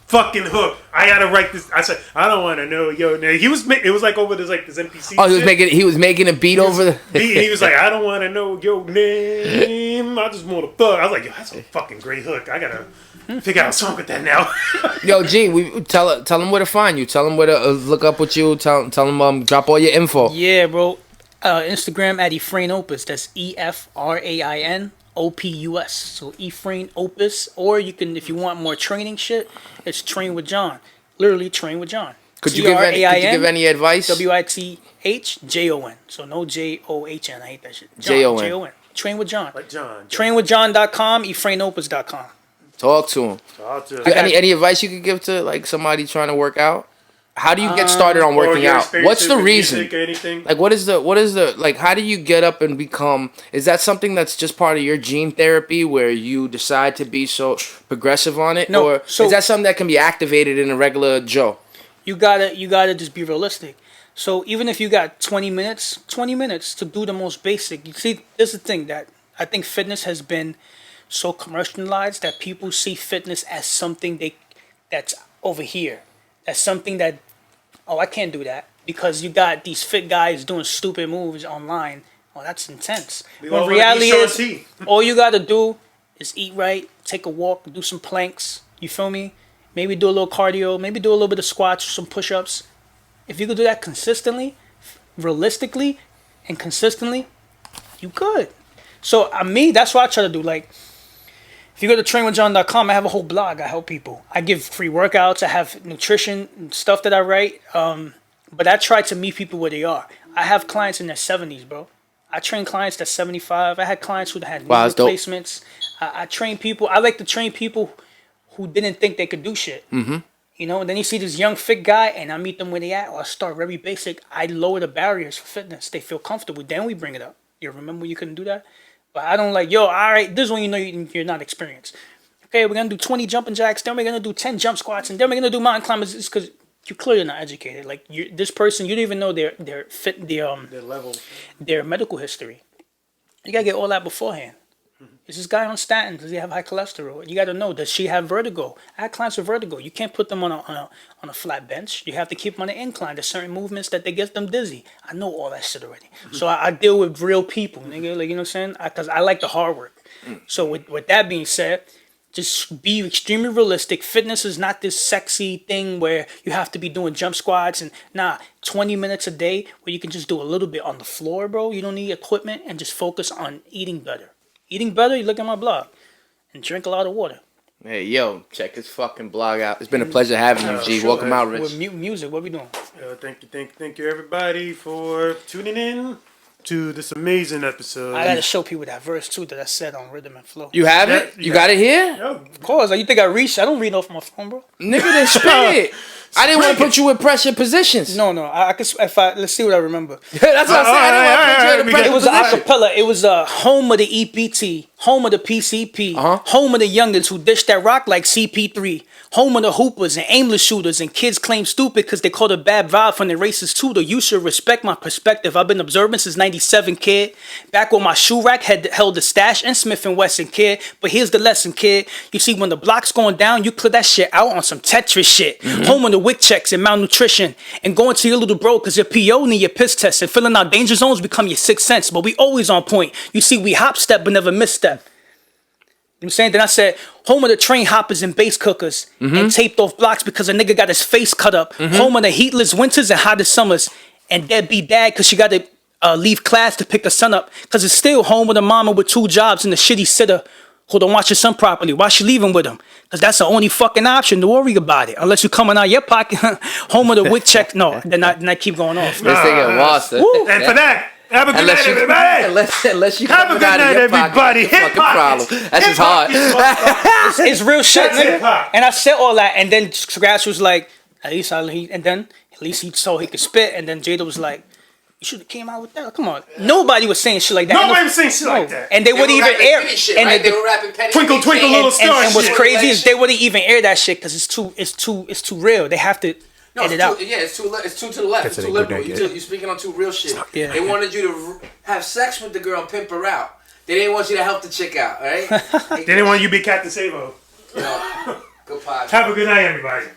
fucking hook. I gotta write this. I said, "I don't want to know your name." It was like over this like this NPC. Oh, he was making a beat over the. He was like, "I don't want to know your name. I just want to fuck." I was like, "Yo, that's a fucking great hook. I gotta figure out a song with that now." Yo, G, we tell them where to find you. Tell them where to look up with you. Tell them drop all your info. Yeah, bro. Instagram at Efrain Opus. That's EFRAIN OPUS. So Efrain Opus. Or you can, if you want more training shit, it's Train with John. Literally Train with John. Could you give any advice? WITHJON. So no JOHN. I hate that shit. JON. JON. Train with John. Like John. Trainwithjohn.com. EfrainOpus.com. Talk to him. Any advice you could give to like somebody trying to work out? How do you get started on working out? What's the reason? Like, what is the like? How do you get up and become? Is that something that's just part of your gene therapy where you decide to be so progressive on it, No, or is that something that can be activated in a regular Joe? You gotta just be realistic. So even if you got 20 minutes to do the most basic. You see, this is the thing that I think fitness has been so commercialized that people see fitness as something that's over here. That's something that, oh, I can't do that because you got these fit guys doing stupid moves online. Oh, that's intense. When reality is, all you got to do is eat right, take a walk, do some planks. You feel me? Maybe do a little cardio. Maybe do a little bit of squats, some push-ups. If you could do that consistently, realistically, and consistently, you could. So me, that's what I try to do. Like, if you go to trainwithjohn.com, I have a whole blog. I help people. I give free workouts. I have nutrition and stuff that I write. But I try to meet people where they are. I have clients in their 70s, bro. I train clients that's 75. I had clients who had knee replacements. I train people. I like to train people who didn't think they could do shit. Mm-hmm. You know, and then you see this young fit guy, and I meet them where they at. Or I start very basic. I lower the barriers for fitness. They feel comfortable. Then we bring it up. You remember you couldn't do that? But I don't like, yo, all right, this is when you know you're not experienced. Okay, we're going to do 20 jumping jacks, then we're going to do 10 jump squats, and then we're going to do mountain climbers. It's because you're clearly not educated. Like, this person, you don't even know their level, their medical history. You got to get all that beforehand. Is this guy on statins? Does he have high cholesterol? You got to know, does she have vertigo? I have clients with vertigo. You can't put them on a flat bench. You have to keep them on an incline. There's certain movements that they get them dizzy. I know all that shit already. So I deal with real people, nigga. Like, you know what I'm saying? Because I like the hard work. So with that being said, just be extremely realistic. Fitness is not this sexy thing where you have to be doing jump squats and 20 minutes a day where you can just do a little bit on the floor, bro. You don't need equipment, and just focus on eating better. Eating better, you look at my blog. And drink a lot of water. Hey, yo, check his fucking blog out. It's been a pleasure having you, G. Welcome out, Rich. With music, what we doing? Thank you, everybody, for tuning in to this amazing episode. I gotta show people that verse, too, that I said on Rhythm and Flow. You have it? You got it here? Yo. Of course. You think I reached? I don't read off my phone, bro. Nigga, then spit it. I didn't want to put you in pressure positions. No. I could. Let's see what I remember. That's what I'm saying. I didn't want to put you in pressure It was an acapella. It was home of the EPT, home of the PCP, home of the youngins who dish that rock like CP3, home of the hoopers and aimless shooters, and kids claim stupid because they caught a bad vibe from their racist tutor. You should respect my perspective. I've been observing since '97, kid. Back when my shoe rack held the stash and Smith & Wesson, kid. But here's the lesson, kid. You see, when the block's going down, you clear that shit out on some Tetris shit. Home of the WIC checks and malnutrition, and going to your little bro because your PO need your piss test, and filling out danger zones become your sixth sense. But we always on point. You see, we hop step but never misstep. You know what I'm saying? Then I said, home of the train hoppers and base cookers, and taped off blocks because a nigga got his face cut up. Home of the heatless winters and hottest summers, and deadbeat dad because she got to leave class to pick her son up, because it's still home of the mama with 2 jobs and the shitty sitter who don't watch your son properly. Why she leaving with him? Because that's the only fucking option. Don't worry about it. Unless you coming out of your pocket. Home of the WIC check. No, then I keep going off. This nigga lost it. And for that, have a good night, everybody. Unless you have a good night, everybody. Hip problem. That's just hard. It's real shit, nigga. And I said all that, and then Scratch was like, at least he saw he could spit, and then Jada was like, You should have came out with that. Come on. Nobody was saying shit like that. Nobody was saying shit like that. And they wouldn't even air. Shit, and right? They were rapping petty. Twinkle, twinkle, little star. And what's crazy is they wouldn't even air that shit because it's too real. They have to edit out. Yeah, it's too to the left. It's too liberal. You're speaking on too real shit. Yeah. They wanted you to have sex with the girl and pimp her out. They didn't want you to help the chick out, right? They didn't want you to be Captain Sabo. Good pod. Have a good night, everybody.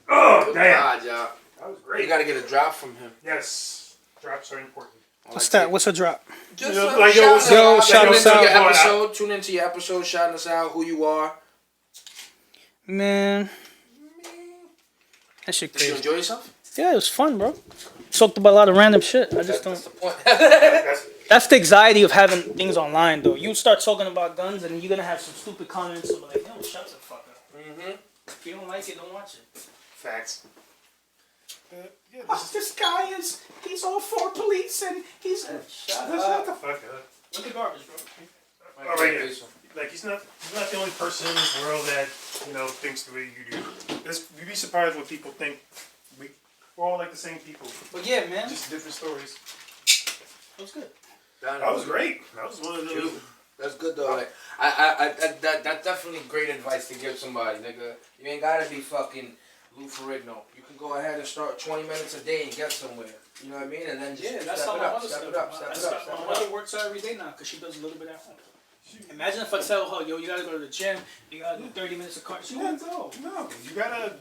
Oh, good damn. Pod, y'all. That was great. You got to get a drop from him. Yes. Drops are important. What's that? What's a drop? Just shout us out. Tune into your episode, shouting us out, who you are. Man. That shit crazy. Did you enjoy yourself? Yeah, it was fun, bro. Talked about a lot of random shit. I just don't. That's the point. That's the anxiety of having things online, though. You start talking about guns, and you're gonna have some stupid comments of like, "Yo, shut the fuck up." If you don't like it, don't watch it. Facts. This guy he's all for police, and he's shut the fuck up. With the garbage, bro. Oh, right here. Like he's not the only person in this world that thinks the way you do. You'd be surprised what people think. We're all like the same people. But yeah, man, just different stories. That was good. That was great. That was one of those. That's good though. Like that's definitely great advice to give somebody, nigga. You ain't gotta be fucking Lou Ferrigno. You can go ahead and start 20 minutes a day and get somewhere. You know what I mean? And then just that's step how it my up, mother step it up, step it up. My mother works out every day now because she does a little bit at home. Imagine if I tell her, yo, you gotta go to the gym, you gotta do 30 minutes of cardio. She won't go. No, you gotta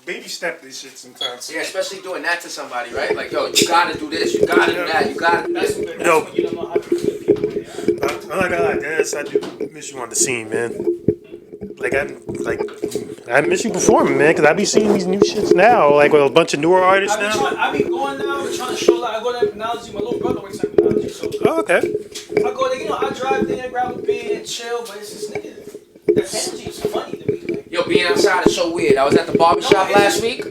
baby step this shit sometimes. Yeah, especially doing that to somebody, right? Like, yo, you gotta do this, you gotta do that, you gotta do this. That's when you don't know how to treat people. I'm not gonna lie, Dennis, I do miss you on the scene, man. I miss you performing, man, because I be seeing these new shits now, like with a bunch of newer artists now. I be going now, trying to show, like, I go to Technology, my little brother works at Technology, so. Oh, okay. I go there, I drive there, grab a beer and chill, but it's just, nigga, the energy is funny to me. Like, yo, being outside is so weird. I was at the barbershop last week.